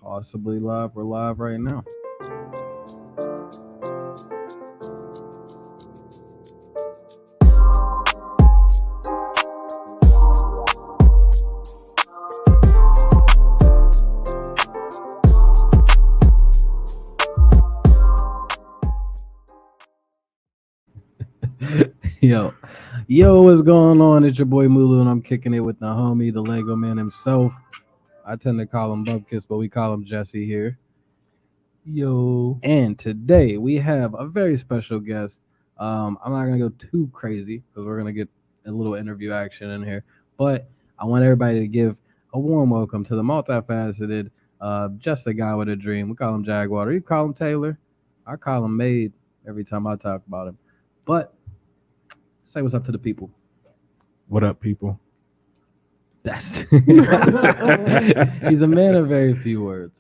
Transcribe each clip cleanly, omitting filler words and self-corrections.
Possibly live. We're live right now. Yo, what's going on? It's your boy Mulu, and I'm kicking it with the homie, the Lego man himself. I tend to call him Bubkiss, but we call him Jesse here. Yo. And today we have a very special guest. I'm not gonna go too crazy because we're gonna get a little interview action in here, but I want everybody to give a warm welcome to the multifaceted, just a guy with a dream. We call him JAGWAD. You call him Taylor. I call him Made every time I talk about him. But say what's up to the people. What up, people? That's he's a man of very few words.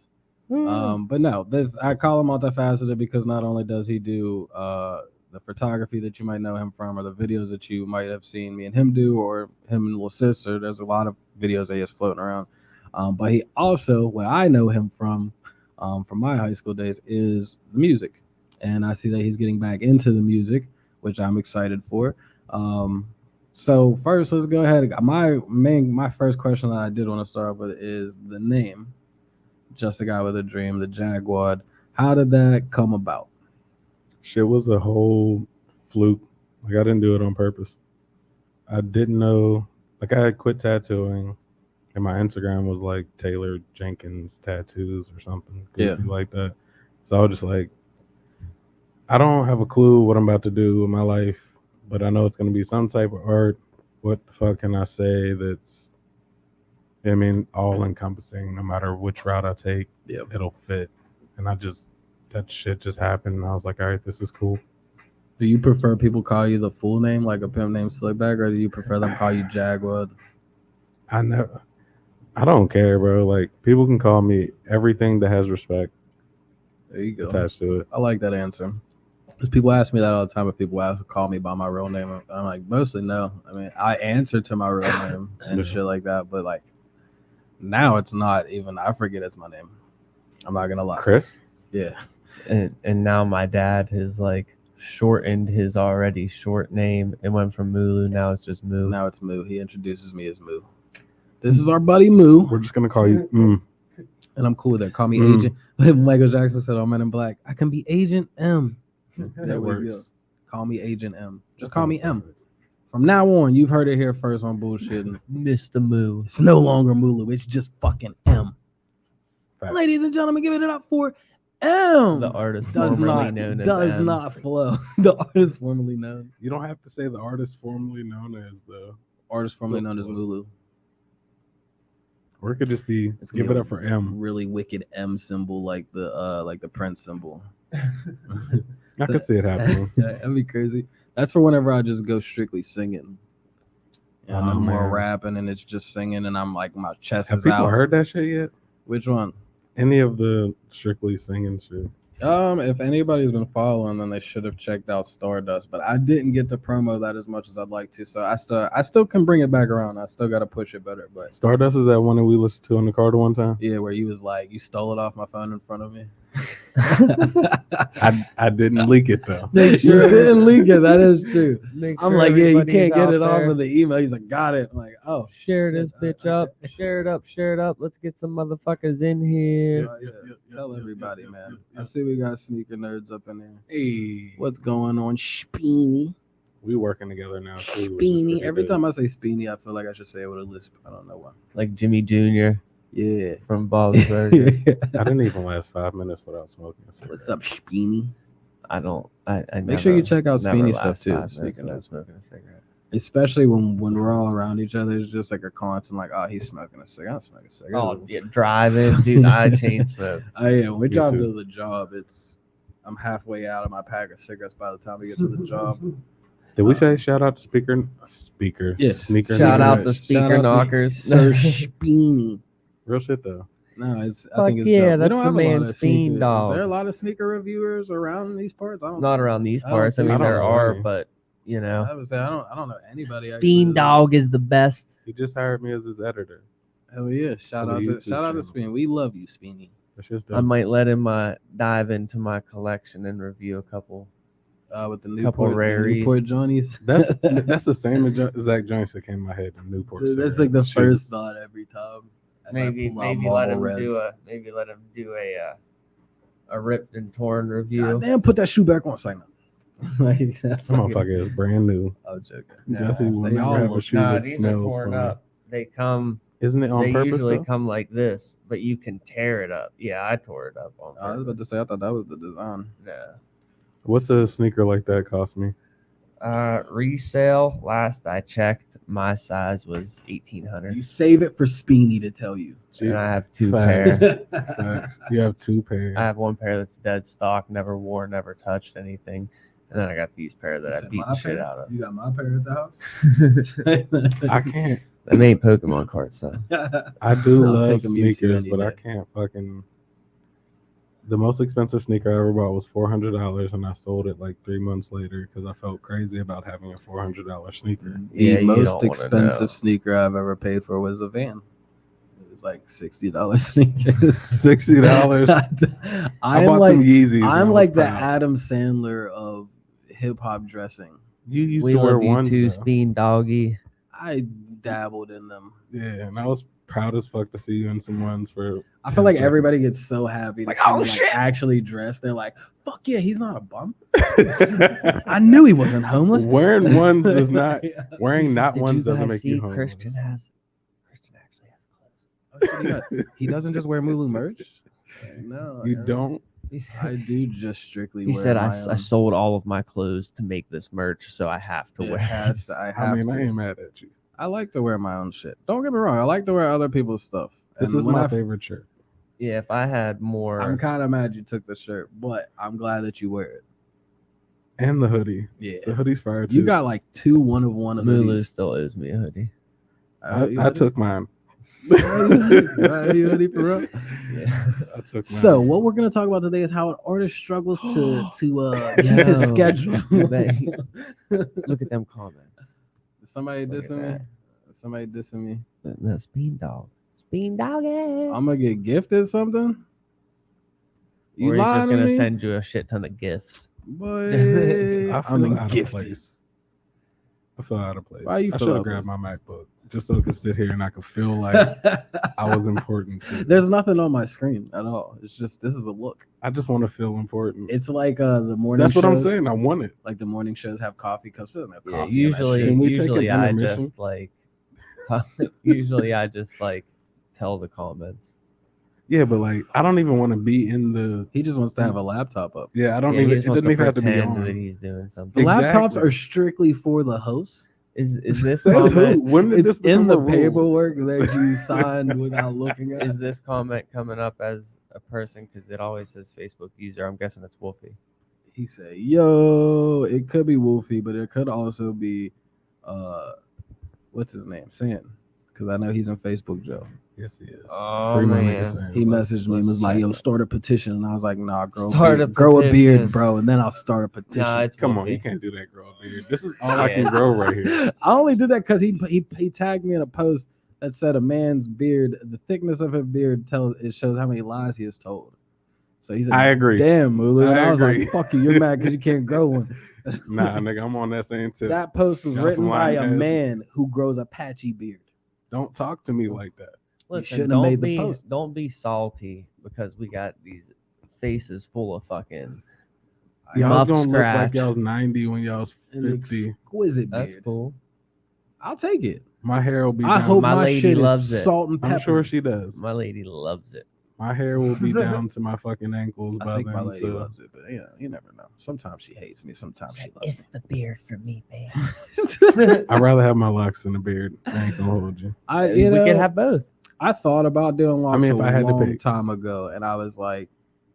But no, I call him multifaceted because not only does he do the photography that you might know him from, or the videos that you might have seen me and him do, or him and Little Sister. There's a lot of videos that he has floating around. But he also, what I know him from my high school days, is the music, and I see that he's getting back into the music, which I'm excited for. So first, let's go ahead. My first question that I did want to start with is the name, Just a Guy with a Dream, the JAGWAD. How did that come about? Shit was a whole fluke. Like, I didn't do it on purpose. I didn't know. Like, I had quit tattooing, and my Instagram was like Taylor Jenkins Tattoos or something like that. So I was just like, I don't have a clue what I'm about to do with my life, but I know it's going to be some type of art. What the fuck can I say that's, all encompassing? No matter which route I take, it'll fit. And that shit just happened, and I was like, all right, this is cool. Do you prefer people call you the full name, like a pimp named Slickback, or do you prefer them call you JAGWAD? I don't care, bro. Like, people can call me everything that has respect. There you go. Attached to it. I like that answer. Because people ask me that all the time. If people call me by my real name, I'm like, mostly no. I answer to my real name and shit like that. But like, now it's not even. I forget it's my name. I'm not gonna lie. Chris? Yeah. And now my dad has like shortened his already short name. It went from Mulu. Now it's just Moo. Now it's Moo. He introduces me as Moo. This is our buddy Moo. We're just gonna call you And I'm cool with that. Call me Agent. Michael Jackson said on Men in Black, I can be Agent M. That works. Call me Agent M. Just call me M. From now on, you've heard it here first on Bulshittin. Mr. Moo. It's no longer Mulu. It's just fucking M. Facts. Ladies and gentlemen, give it up for M. The artist does formerly known as does M. not flow. The artist formerly known. You don't have to say the artist formerly known as the Artist formerly known as Mulu. Or it could just be give it up for M. Really wicked M symbol, like the Prince symbol. I could see it happening. That'd be crazy. That's for whenever I just go strictly singing. No more Man. rapping, and it's just singing, and I'm like, my chest Have is people out. heard that shit yet? Which one? Any of the strictly singing shit? If anybody's been following, then they should have checked out Stardust, but I didn't get to promo that as much as I'd like to, so I still can bring it back around. I still got to push it better, but Stardust is that one that we listened to on the car one time? yeah, where you was like, you stole it off my phone in front of me. I didn't leak it though. You didn't leak it. That is true. I'm Sure like, yeah, you everybody's can't get out it off there. of the email. He's like, got it. I'm like, oh, Share this bitch up. Share it up. Share it up. Let's get some motherfuckers in here. Tell everybody, man. I see we got sneaker nerds up in there. Hey, What's going on, Speeny? we working together now too. which is Speeny. pretty Every good. time I say Speeny, I feel like I should say it with a lisp. I don't know why. Like Jimmy Jr. Yeah. from Bob's Burgers. I didn't even last 5 minutes without smoking a cigarette. What's up, Speeny? I Make sure you check out never Speeny last stuff too. 5 minutes Speaking without of, smoking a cigarette. especially when we're all around each other, it's just like a constant, like, oh, he's smoking a cigarette. I'm smoking a cigarette. Oh, yeah, driving, dude. I chain smoke. Oh yeah, we Me drive too. to the job. I'm halfway out of my pack of cigarettes by the time we get to the job. Did we say shout out to speaker? Yeah. Sneaker. Shout nigga? out the Shout speaker out to knockers. Sir Speeny. Real shit though. No, I Fuck think it's yeah, dope. We that's don't the have a lot man of Speen sneakers. Dog. Is there a lot of sneaker reviewers around these parts? I don't Not know. around these I don't parts. I think mean, so. there I don't know are, any. but you know, I would say I don't know anybody. Speen actually. Dog is the best. He just hired me as his editor. Hell yeah! Shout For out the to YouTube channel. Speen. We love you, Speeny. That's just I might let him dive into my collection and review a couple. With the Couple Newport, raries. Newport Johnnies. That's the same exact joints that came in my head in Newport. That's syrup. like the Shoes. first thought every time. as I Maybe pull out let Marlboro him Reds. do a ripped and torn review. God damn, put that shoe back on. Sign up. Like that That motherfucker is brand new. I'm joking. Jesse will they never all have a look- shoe Nah, that these are smells torn funny. up. They come. Isn't it on They purpose? usually though? come like this, but you can tear it up. Yeah, I tore it up on I was purpose. about to say, I thought that was the design. Yeah. What's a sneaker like that cost me? Resale. Last I checked, my size was You 1,800, save it for Speedy to tell you. and I have two Facts. pairs. Facts. You have two pairs. I have one pair that's dead stock, never wore, never touched anything, and then I got these pair that I Said beat my the shit pair? out of. You got my pair at the house? I can't. They made Pokemon cards though. I do I'll love take a Mewtwo sneakers, any but I day. can't fucking. The most expensive sneaker I ever bought was $400, and I sold it like 3 months later because I felt crazy about having a $400 sneaker. Yeah, The you most don't wanna expensive know. sneaker I've ever paid for was a Van. It was like $60 sneakers. $60. I I'm bought like, some Yeezys. and I I'm was like the proud. Adam Sandler of hip hop dressing. You used We to wear love you ones. too, though. Bean Doggy. I dabbled in them. Yeah, and I was proud as fuck to see you in some ones for. I 10 feel like seconds. everybody gets so happy to Like, see oh, me, shit. actually dressed. They're like, "Fuck yeah, he's not a bum." I knew he wasn't homeless. Wearing ones does not. Wearing not Did ones you doesn't guys make see you homeless. Christian actually has clothes. Oh, shit, he doesn't just wear Mulu merch. No, You no. don't. I do just strictly. He wear said, my I own. sold all of my clothes to make this merch, so I have to It wear has to- I have I mean, I to. ain't mad at you. I like to wear my own shit. Don't get me wrong. I like to wear other people's stuff. This And is when my I- favorite shirt. Yeah, if I had more. I'm kind of mad you took the shirt, but I'm glad that you wear it. And the hoodie. Yeah. The hoodie's fire too. You got like 2 one of one of Mulu these. still owes me a hoodie. I took mine. You hoodie for real? Yeah. I took mine. So what we're gonna talk about today is how an artist struggles to keep his Yo, schedule. Look at them comments. Somebody Look at dissing me. that. Somebody dissing me. No, Speed Dog. Speed Doggy. I'm gonna get gifted something. You Or he's just lying to gonna me? send you a shit ton of gifts. Boy, I I'm feel out of gifted. place. I feel out of place. Why you I feel should out have of grabbed my MacBook just so I could sit here and I could feel like I was important to you. There's nothing on my screen at all. It's just this is a look. I just want to feel important. It's like the morning. That's what I'm shows. saying. I want it. Like the morning shows have coffee cups. It doesn't have Yeah, coffee in that shit. Can we take an usually I intermission? just like usually I just like tell the comments. Yeah, but like I don't even want to be in the. He just wants to have a laptop up. Yeah, I don't Yeah, he even. It just wants doesn't even have to be pretend that on. he's doing The something. laptops Exactly. are strictly for the host. Is this Says who? comment When did this It's in become the a rule? paperwork that you signed without looking at. is this comment coming up as a person? Because it always says Facebook user. I'm guessing it's Wolfie. He said, "Yo, it could be Wolfie, but it could also be, what's his name, Sin, because I know he's in Facebook Joe. Yes, he is. Oh, Free my man. nigga Sam. He messaged me and was like, check "Yo, it. start a petition," and I was like, "Nah, grow Start a beard, a grow a beard, petition. bro, and then I'll start a petition." Nah, it's Come on, Wolfie. you can't do that, girl, dude. This is all I Yeah. can grow right here. I only did that because he tagged me in a post that said a man's beard, the thickness of his beard shows how many lies he has told. So he said, I agree. Damn, Mulu. And I I was agree. like, fuck you, you're mad because you can't grow one. Nah, nigga, I'm on that same tip. That post was Y'all written some by a lying asses. man who grows a patchy beard. Don't talk to me like that. Listen, shouldn't have made the be post. don't be salty because we got these faces full of fucking. Y'all's Muff gonna look like scratch. y'all's 90 when y'all's An 50. exquisite beard. That's cool. I'll take it. My hair will be I down. hope My my lady shit loves is it. salt and pepper. I'm sure she does. My lady loves it. My hair will be down to my fucking ankles I by think my then. lady So loves it, but you never know. Sometimes she hates me. Sometimes she loves the beard for me, babe. me. I'd rather have my locks than a beard. I ain't gonna hold you. We could have both. I thought about doing locks if I a had to long pick. time ago, and I was like,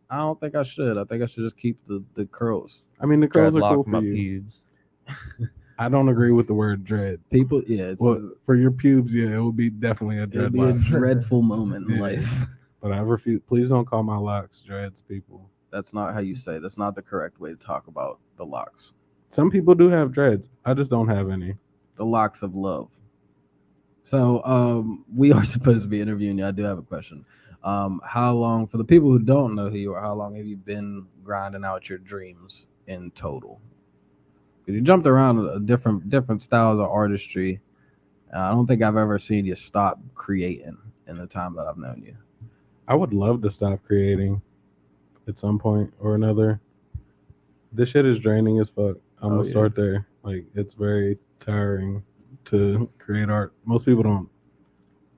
I don't think I should. I think I should just keep the curls. I mean, the curls are cool Dreadlock my for you. pubes. I don't agree with the word dread. People, yeah, it's Well, for your pubes, yeah, it would be definitely a it'd be a dreadlock. dreadful moment in Yeah. life. But I refuse. Please don't call my locks dreads, people. That's not how you say. That's not the correct way to talk about the locks. Some people do have dreads. I just don't have any. The locks of love. So we are supposed to be interviewing you. I do have a question. How long, for the people who don't know who you are, how long have you been grinding out your dreams in total? Because you jumped around different styles of artistry. I don't think I've ever seen you stop creating in the time that I've known you. I would love to stop creating at some point or another. This shit is draining as fuck. I'm gonna start there. Like, it's very tiring to create art. Most people don't.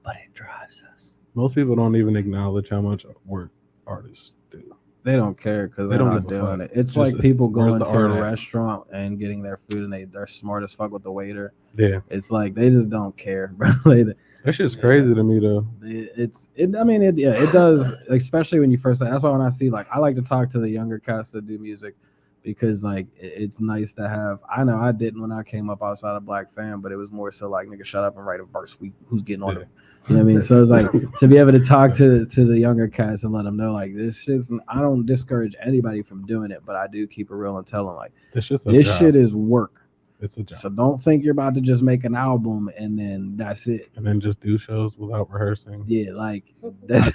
But it drives us. Most people don't even acknowledge how much work artists do. They don't care because They they're don't not give a doing fuck. it. It's Just like people where's going the to art a at? restaurant and getting their food and they're smart as fuck with the waiter. Yeah, It's like they just don't care, bro. They- that shit's crazy to me though. it does, especially when you first. That's why when I see, like, I like to talk to the younger cats that do music because like it's nice to have. I know I didn't when I came up outside of Black Fam, but it was more so like, nigga, shut up and write a verse. Who's getting on Yeah. it? You know what I mean? So it's like to be able to talk to the younger cats and let them know, like, this shit's. I don't discourage anybody from doing it, but I do keep it real and tell them, like, This shit's a this job. shit is work. It's a job. So don't think you're about to just make an album and then that's it. And then just do shows without rehearsing. Yeah, like that's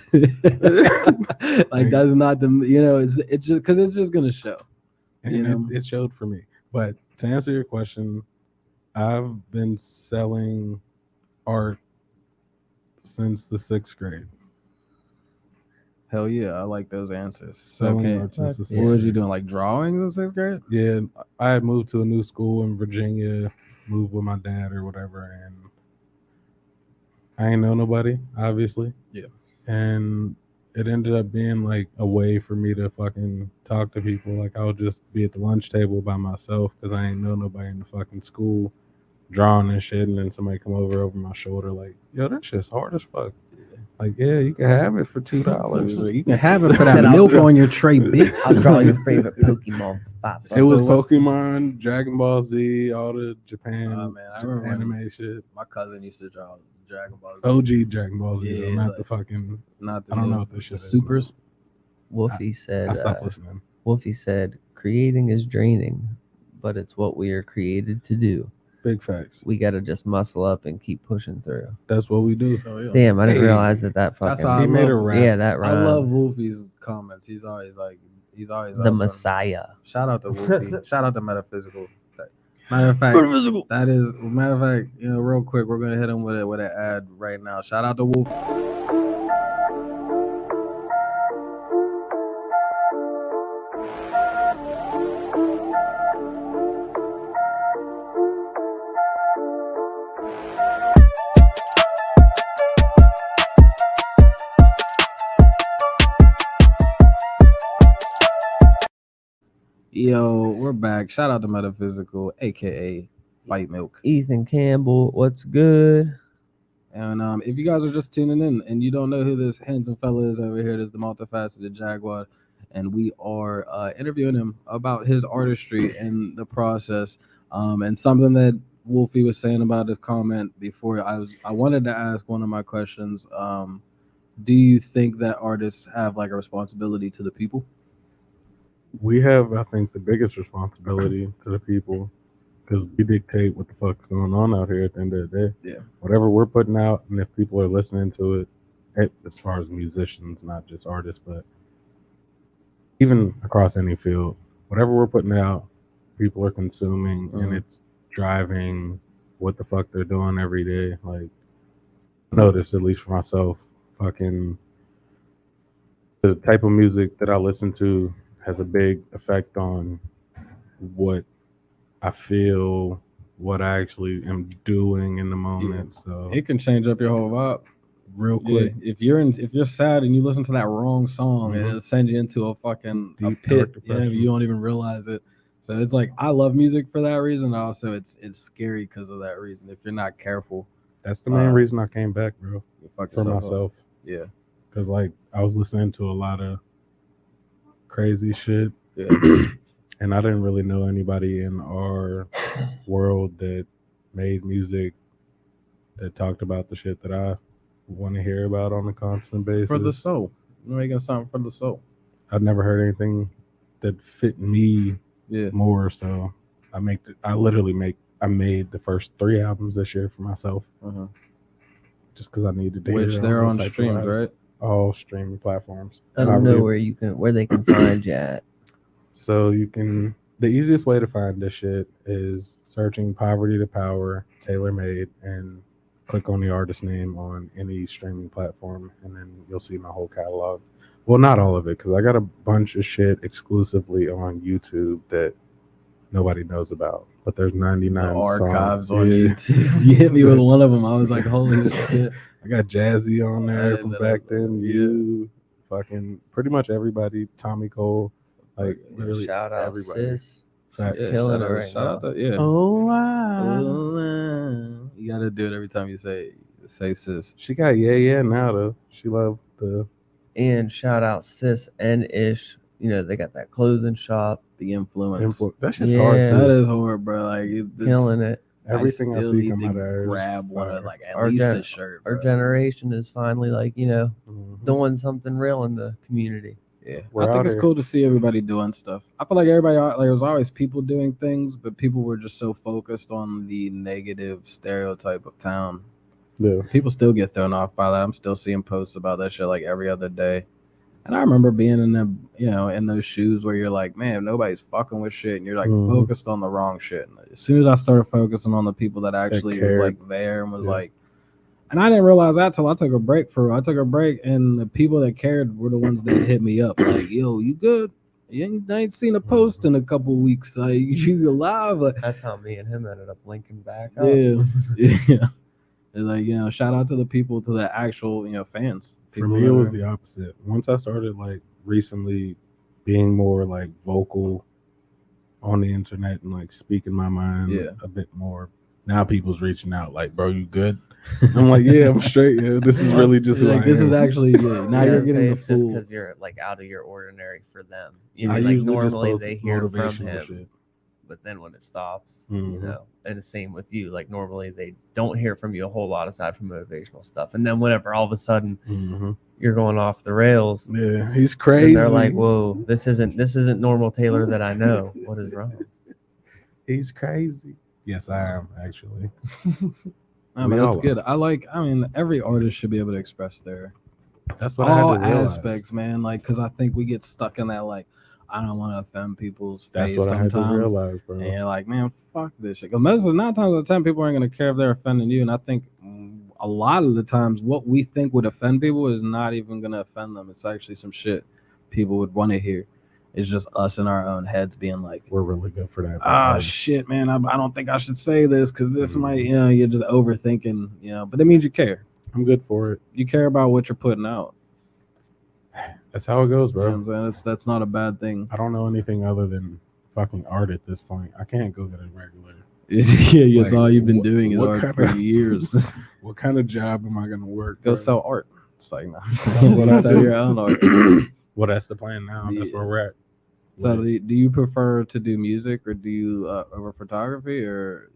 like that's not the, you know, it's just because it's just gonna show. And You know? it showed for me. But to answer your question, I've been selling art since the 6th grade. Hell yeah, I like those answers. Selling Okay, art since the Fuck 6th yeah. what was you grade. doing? Like drawings in 6th grade? Yeah, I had moved to a new school in Virginia, moved with my dad or whatever, and I ain't know nobody, obviously. Yeah. And it ended up being like a way for me to fucking talk to people. Like, I would just be at the lunch table by myself because I ain't know nobody in the fucking school, drawing and shit, and then somebody come over my shoulder like, yo, that shit's hard as fuck. Like, yeah, you can have it for $2. You can have it for that Said I'll milk draw- on your tray, bitch. I'll draw your favorite Pokemon. It was So what's- Pokemon, Dragon Ball Z, all the Japan, Oh, man, I remember when- anime shit. My cousin used to draw Dragon Ball Z. OG Dragon Ball Z, though, Yeah, not like- the fucking. Not the I don't new- know what this shit the is. supers. Wolfie said. I stopped listening. Wolfie said, "Creating is draining, but it's what we are created to do. Big facts. We gotta just muscle up and keep pushing through." That's what we do. Oh, yeah. Damn, I didn't Hey. realize that That's fucking. why I He made a love- rap. Yeah, that I rhyme. love Wolfie's comments. He's always the up on- Messiah. Shout out to Wolfie. Shout out to Metaphysical. Matter of fact, that is matter of fact, you know, real quick, we're gonna hit him with an ad right now. Shout out to Wolfie. Yo, we're back. Shout out to Metaphysical, aka White Milk. Ethan Campbell, what's good? And if you guys are just tuning in and you don't know who this handsome fella is over here, this is the multifaceted JAGWAD, and we are interviewing him about his artistry and the process. And something that Wolfie was saying about his comment before, I wanted to ask one of my questions. Do you think that artists have like a responsibility to the people? We have, I think, the biggest responsibility to the people because we dictate what the fuck's going on out here at the end of the day. Yeah. Whatever we're putting out, and if people are listening to it, as far as musicians, not just artists, but even across any field, whatever we're putting out, people are consuming, and it's driving what the fuck they're doing every day. Like, I notice, at least for myself, fucking the type of music that I listen to has a big effect on what I feel, what I actually am doing in the moment. So It can change up your whole vibe. real Yeah, quick, if you're sad and you listen to that wrong song, Mhm. it'll send you into a fucking a Deep, pit. dark Yeah, depression. you don't even realize it. So it's like I love music for that reason. Also, it's scary because of that reason. If you're not careful, that's the main reason I came back, bro, you fuck for yourself up. myself. Yeah, Because like I was listening to a lot of crazy shit, yeah. and I didn't really know anybody in our world that made music that talked about the shit that I want to hear about on a constant basis. For the soul, you're making something for the soul. I've never heard anything that fit me Yeah, more. So I made the first 3 albums this year for myself uh-huh. just because I needed to Which hear they're all on those streams, type of right? all streaming platforms. I don't know Poverty- where they can find you at. So you can. The easiest way to find this shit is searching "Poverty to Power" Tailor Made and click on the artist name on any streaming platform, and then you'll see my whole catalog. Well, not all of it, because I got a bunch of shit exclusively on YouTube that nobody knows about. But there's 99 The archives songs. on Yeah. YouTube. You hit me with one of them. I was like, holy shit. I got Jazzy on I there didn't from know back that. then. Yeah. You, fucking, pretty much everybody. Tommy Cole, like literally Shout out, everybody. sis. Facts. Yeah, killing shout it out, right shout out now. to, yeah. Oh wow. Oh, you gotta do it every time you say sis. She got yeah now though. She loved the And shout out sis and Ish. You know, they got that clothing shop. The influence. That shit's hard Yeah. too. That is hard, bro. Like Killing it. Everything I still see need come to out of her is grab one of fire. like at Our least gen- a shirt. Our bro. generation is finally like, you know, Mhm. doing something real in the community. Yeah, We're I think out it's here. cool to see everybody doing stuff. I feel like everybody, like, there was always people doing things, but people were just so focused on the negative stereotype of town. Yeah. People still get thrown off by that. I'm still seeing posts about that shit like every other day. And I remember being in the, in those shoes where you're like, man, nobody's fucking with shit, and you're like Mhm. focused on the wrong shit. And as soon as I started focusing on the people that actually was cared. like there and was Yeah. like, and I didn't realize that till I took a break. I took a break, and the people that cared were the ones that hit me up, like, "Yo, you good? I ain't seen a post in a couple weeks. Like, you alive?" Like, That's how me and him ended up linking back up. yeah, yeah. It's like, shout out to the people, to the actual, fans. For People me, it that was are- the opposite. Once I started like recently being more like vocal on the internet and like speaking my mind Yeah. a bit more, now people's reaching out like, "Bro, you good?" I'm like, "Yeah, I'm straight. Yeah, this is really just who like, I this am." is actually now Yeah, you're I'd getting say the it's just full. because you're like out of your ordinary for them. You I mean, like usually just normally post they hear from motivational him, shit. but then when it stops, Mhm. you know, and the same with you. Like normally they don't hear from you a whole lot aside from motivational stuff, and then whenever all of a sudden Mhm. you're going off the rails, Yeah, he's crazy. and they're like, "Whoa, this isn't normal Taylor that I know. What is wrong?" He's crazy. Yes, I am actually. No, We but all it's are. good. I mean, every artist should be able to express their That's what all I had to realize. aspects, man. Like, because I think we get stuck in that, like, I don't want to offend people's That's face what I had to sometimes. realize, bro. And you're like, man, fuck this shit. Because most of the 9 times out of 10, people aren't going to care if they're offending you. And I think a lot of the times, what we think would offend people is not even going to offend them. It's actually some shit people would want to hear. It's just us in our own heads being like, We're really good for that. ah, shit, man, I don't think I should say this because this Mhm. might, you're just overthinking, but it means you care. I'm good for it. You care about what you're putting out. That's how it goes, You know bro. what I'm saying? That's not a bad thing. I don't know anything other than fucking art at this point. I can't go get a regular. Yeah, it's Like, all you've been what- doing is what art kind for of- years. What kind of job am I gonna work? Go bro? sell art. It's like, no. That's what I Sell do. your own art. Well, that's the plan now. That's Yeah. where we're at. So Like, do you prefer to do music or do you over photography, or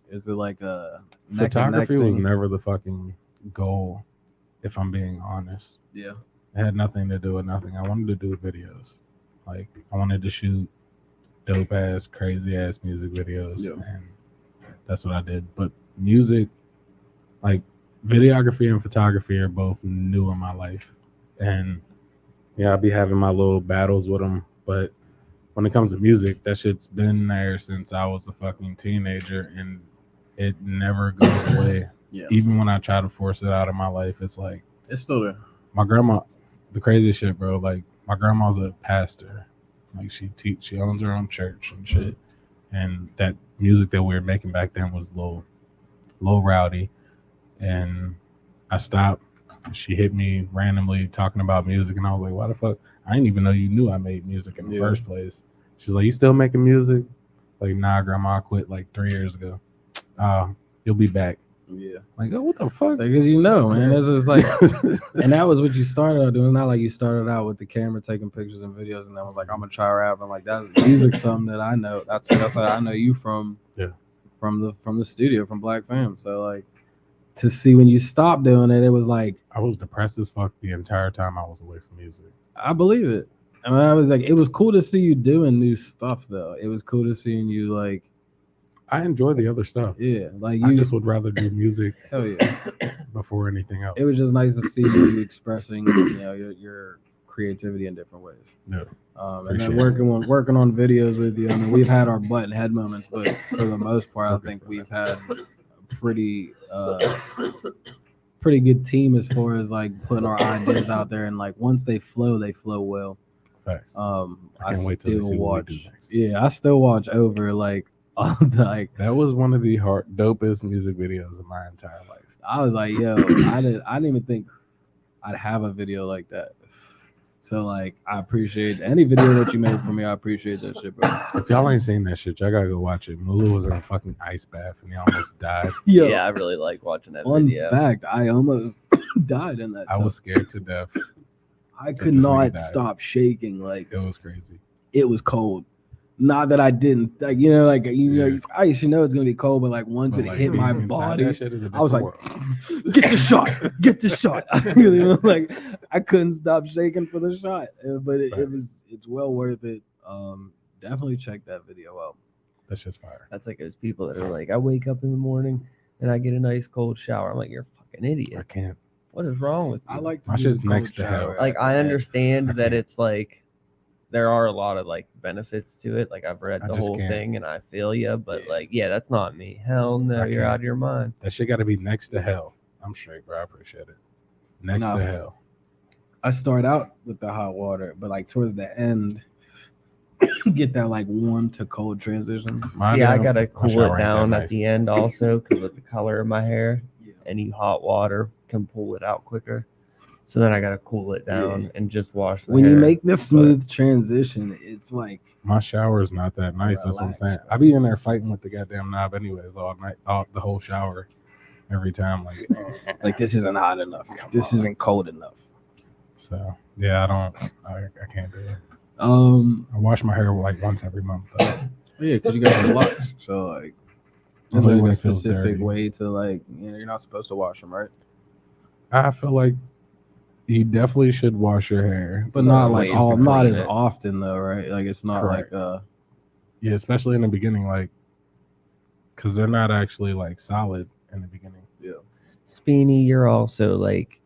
is it like a neck and neck photography was thing? never the fucking goal, if I'm being honest. Yeah. It had nothing to do with nothing. I wanted to do videos. Like, I wanted to shoot dope ass, crazy ass music videos. Yeah. And that's what I did. But music, like videography and photography are both new in my life. And yeah, I'll be having my little battles with them. But when it comes to music, that shit's been there since I was a fucking teenager, and it never goes away. Yeah. Even when I try to force it out of my life, it's like, It's still there. my grandma, the craziest shit, bro. Like, my grandma's a pastor. Like, she owns her own church and shit. And that music that we were making back then was low rowdy. And I stopped. She hit me randomly talking about music, and I was like, why the fuck? I didn't even know you knew I made music in the Yeah. first place. She's like, you still making music? Like, nah, grandma, I quit like 3 years ago. You'll be back. Yeah. Like, oh, what the fuck? Because man, this is like, and that was what you started out doing. Not like you started out with the camera taking pictures and videos, and then was like, I'm gonna try rapping. Like, that's music, something that I know. That's what I know you from. Yeah. From the studio, from Black Fam. So like, to see when you stopped doing it, it was like, I was depressed as fuck the entire time I was away from music. I believe it. I mean, I was like, it was cool to see you doing new stuff though. It was cool to seeing you like. I enjoy the other stuff. Yeah, like I you. just would rather do music Hell yeah. before anything else. It was just nice to see you expressing, your creativity in different ways. No. And then Appreciate working on videos with you. I mean, we've had our butt and head moments, but for the most part, I think we've had a pretty good team as far as like putting our ideas out there, and like once they flow well. Facts. I can't wait till they still see what we watch. do next. Yeah, I still watch over like all the, like. That was one of the dopest music videos of my entire life. I was like, yo, I didn't even think I'd have a video like that. So like, I appreciate any video that you made for me. I appreciate that shit, bro. If y'all ain't seen that shit, y'all gotta go watch it. Mulu was in a fucking ice bath and he almost died. Yo, Yeah, I really like watching that fun video. fact, I almost died in that. I was scared to death. I could this not nigga died. stop shaking. Like It was crazy. it was cold. Not that I didn't, like, like Yeah. it's ice. You know it's gonna be cold, but like once But, it like, hit my being inside body, that shit is a I was like, different world. get the shot. Like I couldn't stop shaking for the shot, but it's well worth it. Definitely check that video out. That's just fire. That's like those people that are like, I wake up in the morning and I get a nice cold shower. I'm like, you're a fucking I idiot. can't. What is wrong with you? I like to My do shit's the cold next to hell. shower Like, after I that. understand I that can't. it's like there are a lot of like benefits to it. Like I've read I the just whole can't. thing and I feel you, but Yeah. like, yeah, that's not me. Hell no, I you're can't. out of your mind. That shit gotta be next to hell. I'm straight, bro. I appreciate it. Next No. to hell. I start out with the hot water, but like towards the end, get that like warm to cold transition. See, I gotta my cool shower it ain't that down nice. at the end also because of the color of my hair. Yeah. Any hot water can pull it out quicker. So then I gotta cool it down Yeah. and just wash the When hair. you make this smooth transition, it's like My shower is not that nice. That's what I'm Relax, saying. bro. I be in there fighting with the goddamn knob anyways all night, the whole shower, every time. like this isn't hot enough. This isn't cold enough. So yeah, I can't do it. Um, I wash my hair like once every month. Though. yeah, because you got the locks, so like there's Only like when a it feels specific dirty. way to like you're not supposed to wash them, right? I feel like you definitely should wash your hair, But not ways like to not clean as it. often though, right? Like it's not Correct. like yeah, especially in the beginning, like because they're not actually like solid in the beginning. Speedy, you're also like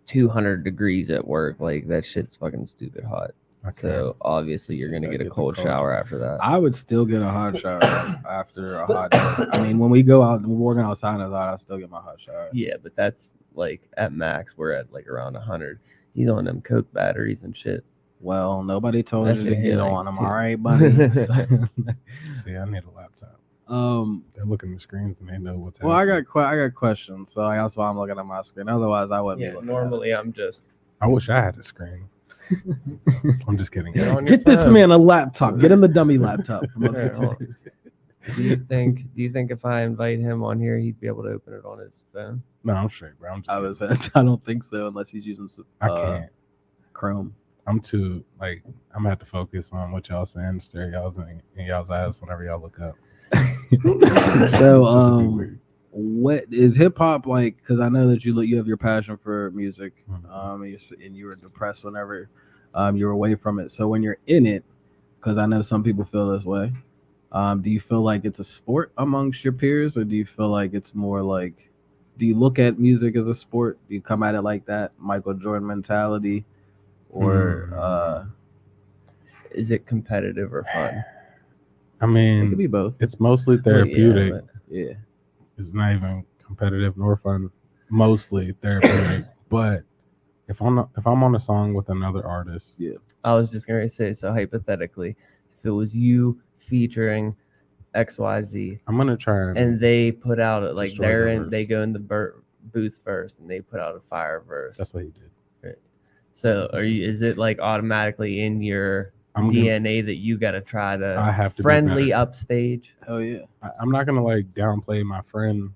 200 degrees at work. Like that shit's fucking stupid hot. Okay. So obviously you're So gonna you get a gotta get the cold cold shower after that. I would still get a hot shower after a hot day. I mean, when we go out and we're working outside and I still get my hot shower. Yeah, but that's like at max. We're at like around 100. He's on them Coke batteries and shit. Well, nobody told That you to should be get like on them, two. all right, buddy. See, I need a laptop. um, They're looking at the screens and they know what's well, I happening. got questions, so that's why I'm looking at my screen. Otherwise, I wouldn't be Yeah, looking. normally I'm just I wish I had a screen. I'm just kidding. Get on Get your this phone. man a laptop. Get him the dummy laptop from Yeah, well, upstairs. Do you think if I invite him on here, he'd be able to open it on his phone? No, I'm straight, bro. I'm just I don't think so unless he's using I can't. Chrome. I'm too like I'm gonna have to focus on what y'all saying, stare y'all's in y'all's eyes whenever y'all look up. So, This would be weird. what is hip hop like? Because I know that you have your passion for music, Mhm. and you were depressed whenever you were away from it. So when you're in it, because I know some people feel this way, do you feel like it's a sport amongst your peers, or do you feel like it's more like, do you look at music as a sport? Do you come at it like that, Michael Jordan mentality, or Is it competitive or fun? I it mean, could be both? it's mostly Well, therapeutic. yeah, Yeah. It's not even competitive nor fun. Mostly therapeutic. But if I'm on a song with another artist, Yeah. I was just gonna say, so hypothetically, if it was you featuring XYZ I'm gonna try and they put out it like Destroy the verse. they go in the booth first and they put out a fire verse. That's what he did. So is it like automatically in your I'm gonna, DNA that you gotta try I to have to friendly be better. upstage? Hell yeah. I'm not gonna like downplay my friend,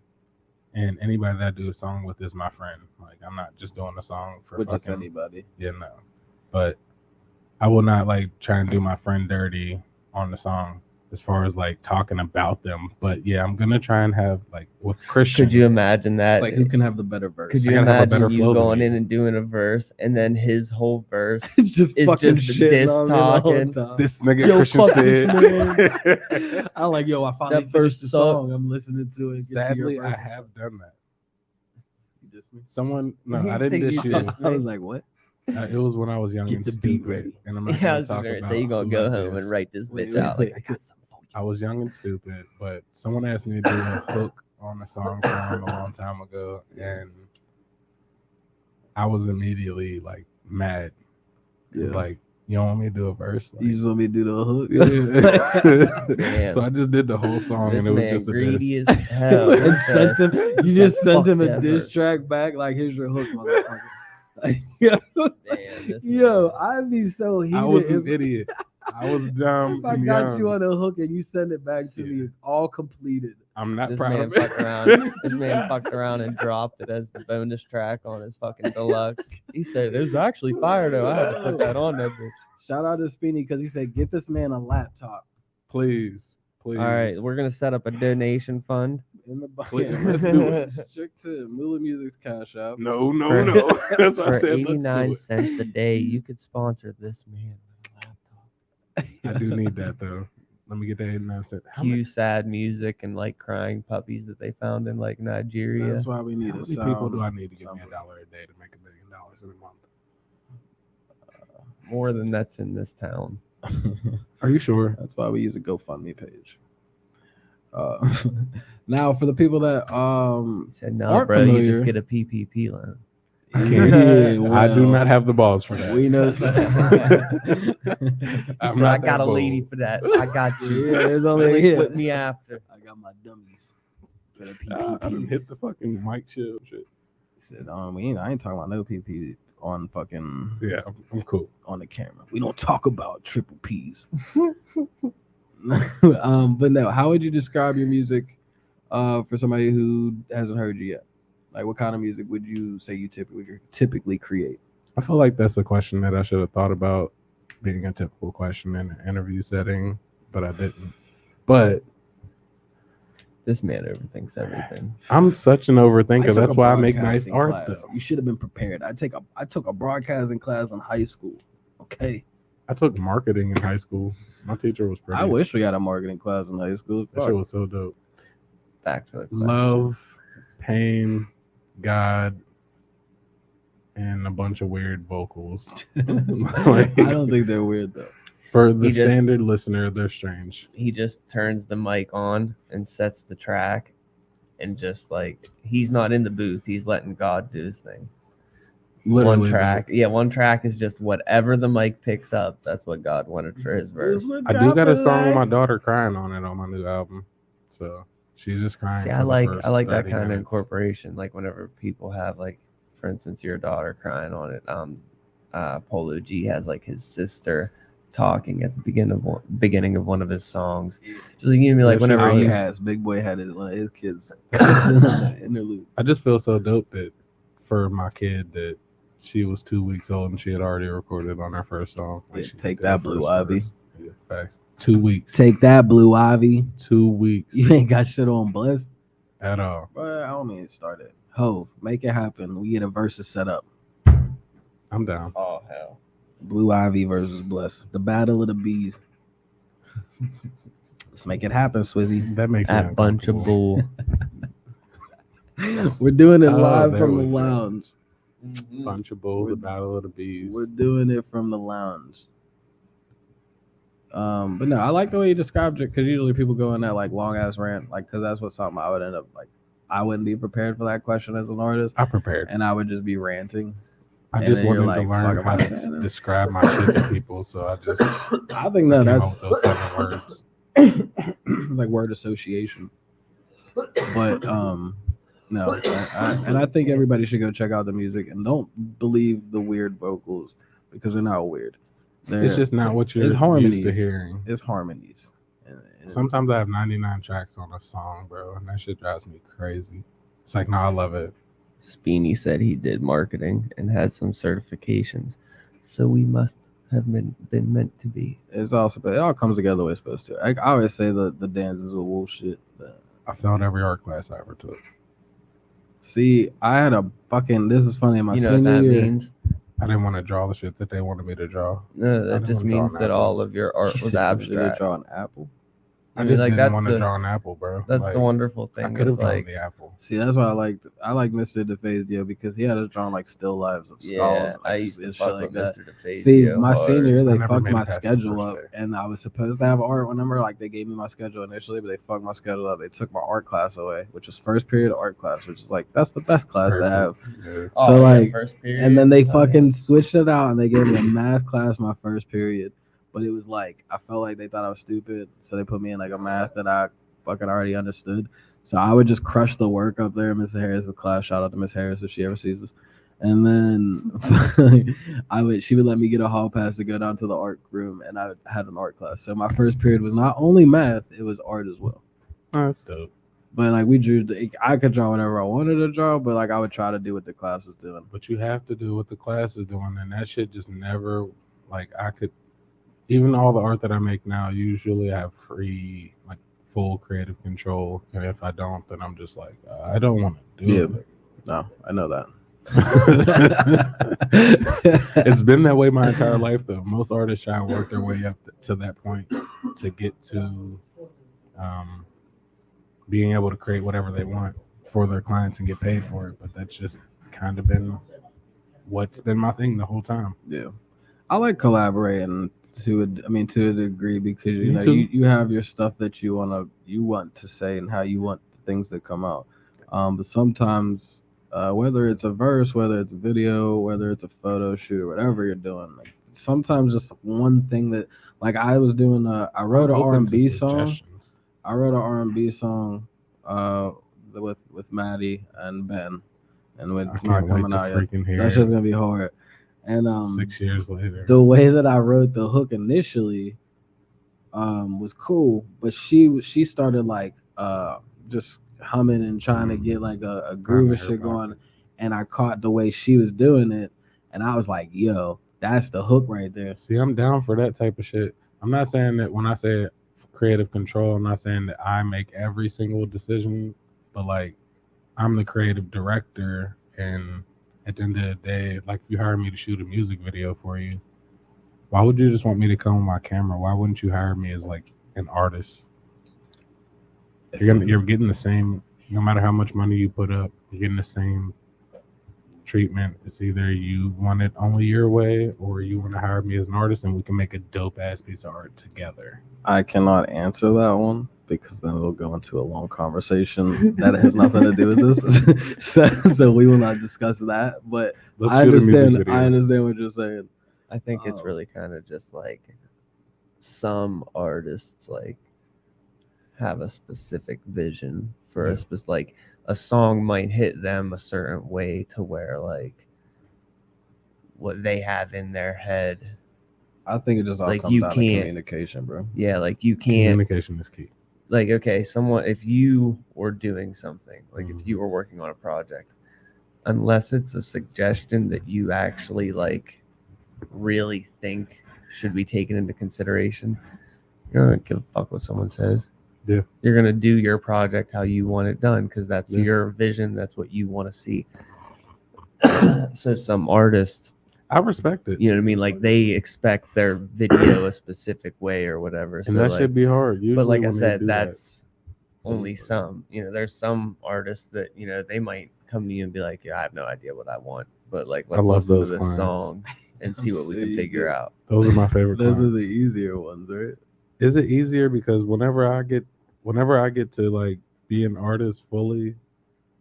and anybody that I do a song with is my friend. Like I'm not just doing a song for With just fucking anybody. yeah, no. But I will not like try and do my friend dirty on the song, as far as like talking about them. But yeah, I'm gonna try and have like with Christian. Could you imagine that? It's like who can have the better verse? Could I you gotta have a better imagine flow you than going you. in and doing a verse, and then his whole verse It's just is fucking just shit diss on me the whole talking. time. This nigga Yo, Christian fuck this said. I like, yo, I finally That finished the verse sucked. song. I'm listening to it. Gets to your Sadly, I verse. have done that. You diss me? Someone, no, He I didn't said diss you you. dissed I was like, what? It was when I was young Get and the beat stupid, ready. and I'm not Yeah, I gonna was talk gonna about. say you gonna who go I home and dissed. write this Wait, bitch wait, out. Like, wait. I got something for you. I was young and stupid, but someone asked me to do a hook on a song for him a long time ago, and I was immediately like mad. It's Yeah. like, you don't want me to do a verse? Like, You just want me to do the hook? Damn. So I just did the whole song, This and it was man just a greedy diss. as hell. And sent him. You He just said, sent "Fuck him a that diss verse." track back. Like, here's your hook, motherfucker. Like, yo, Damn, this yo, man. I'd be so heated. I was an if, idiot. I was dumb if I and got young. you on a hook and you send it back to Yeah. me all completed. I'm not This proud man of it. fucked around. This man fucked around and dropped it as the bonus track on his fucking deluxe. He said it was actually fire though. I had to put that on that bitch. Shout out to Speedy because he said, get this man a laptop Please, please. All right, we're gonna set up a donation fund. in the Please, bucket. let's do it. Strict to Mulu Music's Cash App. No, no, For- no. That's what I For said. Let's do 89 it. cents a day, you could sponsor this man with a laptop. I do need that though. Let me get that 89 cents. Cue sad music and like crying puppies that they found in like Nigeria. That's why we need How a many sound. people do I need to give me something. $1 a day to make $1 million in a month? More than that's in this town. Are you sure? That's why we use a GoFundMe page. Now, for the people that He said, "No, Aren't bro, you familiar. just get a PPP loan." I can't. Yeah, I do well, not have the balls for that. we know. He I'm said, not "I got that a lady bold. for that. I got you. Yeah, there's only Link yeah. with me after." I got my dummies. For the I done hit PPPs. the fucking mic chill shit. He said, I ain't talking about no PP on fucking Yeah, I'm cool. on the camera. We don't talk about triple P's. But no, how would you describe your music for somebody who hasn't heard you yet? Like, what kind of music would you say you typically create? I feel like that's a question that I should have thought about being a typical question in an interview setting, but I didn't. But This man overthinks everything. I'm such an I overthinker. took That's a why I make nice broadcasting art class. though. You should have been prepared. I took a broadcasting class in high school. Okay. I took marketing in high school. My teacher was pretty. I wish we had a marketing class in high school. that shit was so dope. Back to the question. Love, pain, God, and a bunch of weird vocals. Like, I don't think they're weird though. for the He just- standard listener, they're strange. He just turns the mic on and sets the track, and just like he's not in the booth, he's letting God do his thing. Literally, One track, yeah, one track is just whatever the mic picks up. That's what God wanted for his verse. I do got a song with my daughter crying on it on my new album, so she's just crying. See, for I the like first I like that 30 kind of minutes. incorporation. Like whenever people have like, for instance, your daughter crying on it. Polo G has like his sister talking at the beginning of one of his songs. Just like, you know, like Yeah, whenever Our you cast, Big Boy had one of his kids cussing on the interlude. I just feel so dope that for my kid that she was 2 weeks old and she had already recorded on her first song. Like, Yeah, she take did that, her Blue first Ivy. verse. Yeah, facts. 2 weeks. Take that, Blue Ivy. 2 weeks You ain't got shit on Bless. at all. But I don't mean to start it. Hove, make it happen. We get a versus set up. I'm down. oh hell, Blue Ivy versus Bless. The battle of the bees. Let's make it happen, Swizzy. That makes me that bunch of uncomfortable. bull. We're doing it Oh, live there from the we go. lounge. Bunch of bull, the We're- battle of the bees. We're doing it from the lounge. But no, I like the way you described it because usually people go in that like long ass rant, like because that's what something I would end up like. I wouldn't be prepared for that question as an artist, I prepared. and I would just be ranting. I and just then you're wanted like, to learn fuck how about to it. describe my shit to people, so I just I think no, came up that's with those 7 words. like word association. But no, and I think everybody should go check out the music and don't believe the weird vocals because they're not weird. It's just not what you're it's used harmonies. to hearing. It's harmonies. And Sometimes I have 99 tracks on a song, bro, and that shit drives me crazy. It's like, no, I love it. Speedy said he did marketing and has some certifications, so we must have been meant to be. It's also, but it all comes together the way it's supposed to. I always say the dances with bullshit. I failed every art class I ever took. See, I had a fucking. This is funny. In my You know what senior that year, means? I didn't want to draw the shit that they wanted me to draw. No, I that didn't just wanna draw means an that apple. all of your art you was said you should abstract. draw an apple. I mean, just like, didn't that's want to the- draw an apple, bro. That's Like, the wonderful I thing. could have Is drawn like, the apple. See, that's why I like Mr. DeFazio because he had us drawing like still lives of skulls, yeah, I like, used to and shit fuck like with that. Mr. DeFazio. See, my hard. senior year, I they never fucked made it my past the schedule first up, day. and I was supposed to have art. Remember, like they gave me my schedule initially, but they fucked my schedule up. They took my art class away, which was first period art class, which is like that's the best class to have. Yeah. Oh, So, yeah, like, first period. And then they Oh, yeah. fucking switched it out, and they gave me a math class my first period. But it was like I felt like they thought I was stupid, so they put me in like a math that I fucking already understood. So I would just crush the work up there in Miss Harris's class. Shout out to Miss Harris if she ever sees this. And then she would let me get a hall pass to go down to the art room, and I had an art class. So my first period was not only math, it was art as well. Oh, that's dope. But like we drew, I could draw whatever I wanted to draw, but like I would try to do what the class was doing. But you have to do what the class is doing, and that shit just never, like, I could, even all the art that I make now, usually I have free, like, full creative control, and if I don't, then I'm just like, I don't want to do it. No, I know that. It's been that way my entire life, though. Most artists try and work their way up to that point to get to being able to create whatever they want for their clients and get paid for it. But that's just kind of been what's been my thing the whole time. Yeah, I like collaborating to a degree because Me too. you have your stuff that you want to say and how you want things to come out. But sometimes whether it's a verse, whether it's a video, whether it's a photo shoot or whatever you're doing, like sometimes just one thing that like I was doing. I wrote an I'm open to R&B song. suggestions. I wrote an R&B song with Maddie and Ben, and I it's can't not wait coming to out yet. freaking hear That's it just gonna be hard. And 6 years later. the way that I wrote the hook initially was cool, but she started like just humming and trying to get like a groove and her shit going, pocket. and I caught the way she was doing it, and I was like, yo, that's the hook right there. See, I'm down for that type of shit. I'm not saying that when I say creative control, I'm not saying that I make every single decision, but like I'm the creative director, and at the end of the day, like if you hired me to shoot a music video for you, why would you just want me to come with my camera? Why wouldn't you hire me as like an artist? You're getting the same, no matter how much money you put up, you're getting the same treatment. It's either you want it only your way or you want to hire me as an artist and we can make a dope ass piece of art together. I cannot answer that one because then it'll go into a long conversation that has nothing to do with this. so we will not discuss that. But Let's I shoot a music understand. video. I understand what you're saying. I think it's really kind of just like some artists like have a specific vision for a specific, like a song might hit them a certain way to where like what they have in their head. I think it just all Like, comes you down to can't- communication, bro. Yeah, like you can't Communication is key. like, okay, someone, if you were doing something, like Mhm. if you were working on a project, unless it's a suggestion that you actually like really think should be taken into consideration, you're not gonna give a fuck what someone says. Yeah. You're gonna do your project how you want it done because that's Yeah. your vision, that's what you want to see. So some artists, I respect it. you know what I mean, like they expect their video a specific way or whatever. And so that like, should be hard. Usually but like I when they said, do that. that's only some. You know, there's some artists that, you know, they might come to you and be like, yeah, I have no idea what I want, but like let's love listen to those this clients. song and see what we So can you figure do. out. Those are my favorite Those are clients. the easier ones, right? Is it easier because whenever I get to like be an artist fully,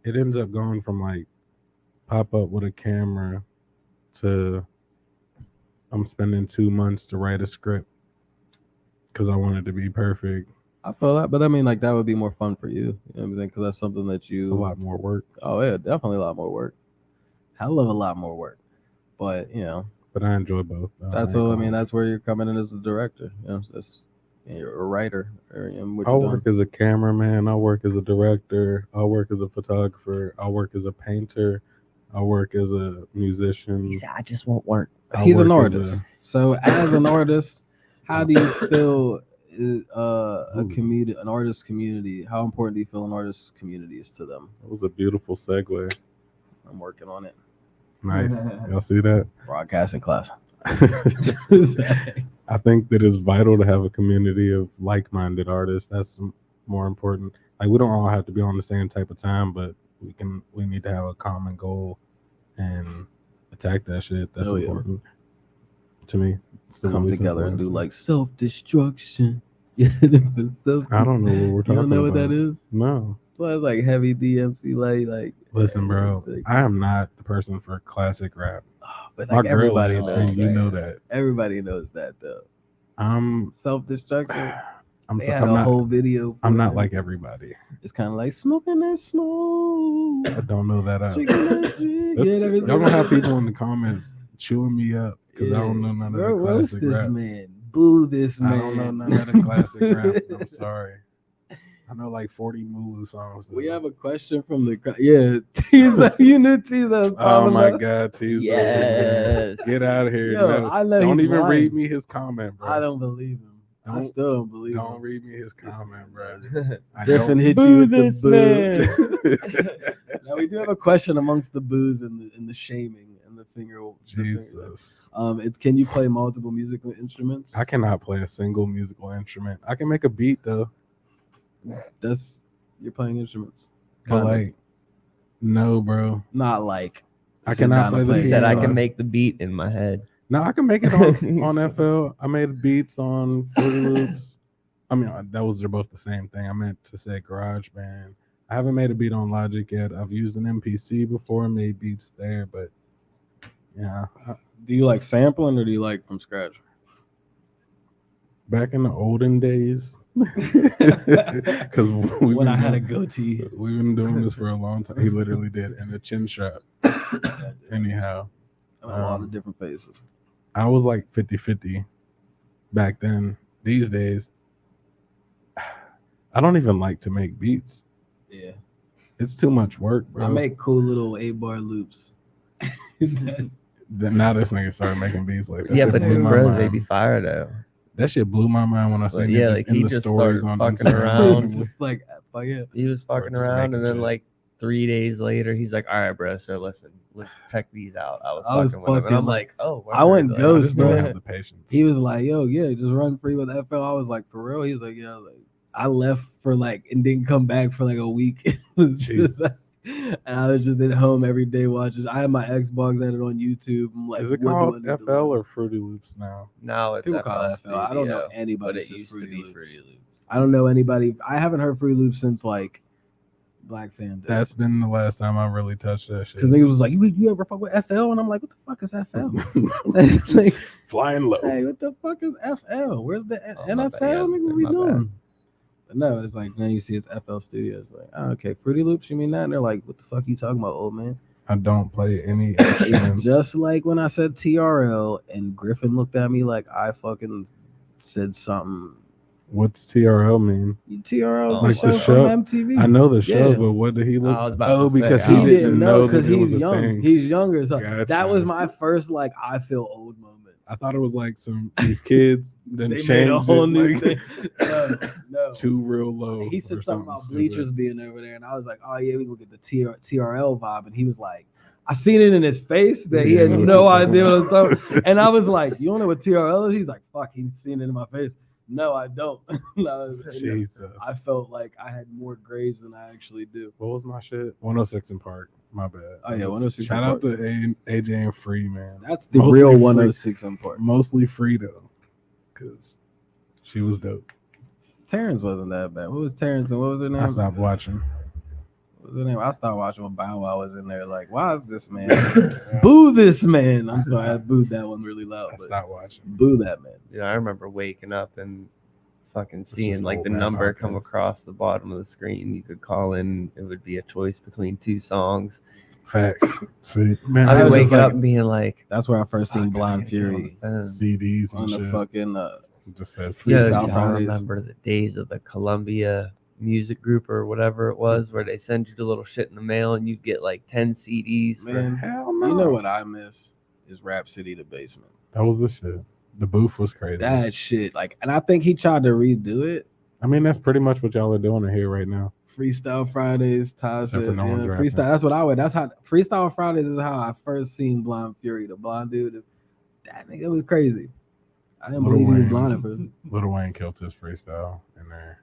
it ends up going from like pop up with a camera to I'm spending 2 months to write a script because I want it to be perfect. I feel that, but I mean, like that would be more fun for you. You know what I'm saying? Because that's something that you. It's a lot more work, Oh yeah, definitely a lot more work. Hell of a lot more work. But you know, but I enjoy both. that's all. I mean, that's where you're coming in as a director. You know, you're a writer. Or, you know, what I'll you're work doing. as a cameraman. I'll work as a director. I'll work as a photographer. I'll work as a painter. I'll work as a musician. He said, I just won't work. I'll He's an work as artist. So as an artist, how do you feel Ooh. an artist community? How important do you feel an artist community is to them? That was a beautiful segue. I'm working on it. Nice. Y'all see that? Broadcasting class. I think that it's vital to have a community of like-minded artists. That's more important. Like we don't all have to be on the same type of time, but we need to have a common goal and attack that shit. That's Oh, yeah. important to me. It's the Come really together simple and do answer. like self-destruction. I I don't know what we're talking about. You don't know what that is? No. Well, it's like heavy DMC like. Listen, bro. I am not the person for classic rap. But My like girl everybody is, knows and you that. know that. Everybody knows that though. I'm Self-destruction. I'm They so, had I'm a not whole video. I'm for not it. like everybody. It's kind of like smoking that smoke. I don't know that out. Chicken that jig. Yeah, never Y'all gonna have people in the comments chewing me up because I don't know none of the roast classic this rap. man. Boo this man. I don't know none of the classic rap. I'm sorry. I know like 40 Mulu songs. We have a question from the Teaser. You knew Teaser. Oh my God, Teaser. Yes. Get out of here. Yo, No. I know Don't he's even lying. read me his comment, bro. I don't believe him. I still don't believe Don't him. read me his comment, bro. Griffin hit you with the boo. Now we do have a question amongst the boos and the shaming and the finger. Jesus. It's can you play multiple musical instruments? I cannot play a single musical instrument. I can make a beat though. That's you're playing instruments. But like, no, bro. Not like I cannot play the He said I piano. can make the beat in my head. No, I can make it on FL. I made beats on Fruity Loops. I mean, those are both the same thing. I meant to say GarageBand. I haven't made a beat on Logic yet. I've used an MPC before, made beats there, but yeah. Do you like sampling or do you like from scratch? Back in the olden days, because when I had a goatee, we've been doing this for a long time. He literally did, and a chin strap. Anyhow, a lot of different faces. I was like 50-50 back then. These days, I don't even like to make beats. Yeah. It's too much work, bro. I make cool little 8-bar loops. Now this nigga started making beats like that. Yeah, shit but blew my bro, mind. they be fire though. That shit blew my mind when I seen it just like, in he the just stories started on fucking Instagram. around. Just like, fuck yeah. He was fucking just around, making and then shit. like 3 days later, he's like, "All right, bro. So listen, let's check these out." I was fucking with him, and fucking- I'm like, "Oh, I went word." I ghost, just don't bro. have the patience. He was like, yo, yeah, just run free with FL. I was like, for real? He was like, yeah. Like, I left for like, and didn't come back for like a week. And I was just at home every day watching. I had my Xbox at it on YouTube. I'm like, Is it what called do I do? FL or Fruity Loops now? Now it's People call it FL. I don't know Studio, anybody but it says used to Fruity be Loops. Fruity Loops. I don't know anybody. I haven't heard Fruity Loops since like Black Fan Day. That's been the last time I really touched that shit. because niggas was like, you ever fuck with FL? And I'm like, what the fuck is FL? Like, Flying low. hey, what the fuck is FL? Where's the Oh, my NFL? bad. Yeah, Nigga, what we my bad. doing? But no, it's like now you see it's FL Studios. Like, oh, okay, Fruity Loops, you mean that? And they're like, what the fuck you talking about, old man? I don't play any instruments. Just like when I said TRL and Griffin looked at me like I fucking said something. What's TRL mean? TRL Like is the the show? show from MTV. I know the show, Yeah. but what did he look? I was about to say, because I he He don't didn't know that because it was he's a young. thing. He's younger. So Gotcha. that was my first like I feel old moment. I thought it was like these kids then They changed made a whole it, new like, thing. No. too real low. He or said something about stupid. bleachers being over there, and I was like, "Oh yeah, we gonna get the TRL vibe." And he was like, "I seen it in his face that he Yeah, had I know no what you're idea what I was talking talking." And I was like, "You don't know what TRL is?" He's like, "Fuck, he's seen it in my face." No, I don't. Jesus. I felt like I had more grays than I actually do. What was my shit? 106 in Park. My bad. Oh yeah, 106. Shout out to AJ and Free, man. That's the Mostly real Free. 106 in part. Mostly Free though, because she was dope. Terrence wasn't that bad. What was Terrence and what was her name? I stopped watching. What was her name? I started watching when Bow Wow was in there. Like, why is this man? Boo this man! I'm sorry, I booed that one really loud. I But stopped watching. boo that man. Yeah, I remember waking up and fucking is seeing an like old the man number come podcast. across the bottom of the screen. You could call in. It would be a choice between 2 songs. Facts. See, man, I'd I be was waking just like- up and being like, That's where I first seen "Fuck, I Blind gotta get on the Fury phone." CDs and on the shit. fucking. It just says Yeah, freestyle y'all parties. remember the days of the Columbia Music Group or whatever it was, where they send you the little shit in the mail and you get like 10 CDs. Man, Hell no. you know what I miss? is Rap City the Basement. That was the shit. The booth was crazy. That shit, like, and I think he tried to redo it. I mean, that's pretty much what y'all are doing here right now. Freestyle Fridays, Ty Except for said, no one's yeah, rapping. freestyle. That's what I would. That's how Freestyle Fridays is how I first seen Blind Fury, the blonde dude. That nigga was crazy. I didn't believe he was blind at first. Lil Wayne killed his freestyle in there.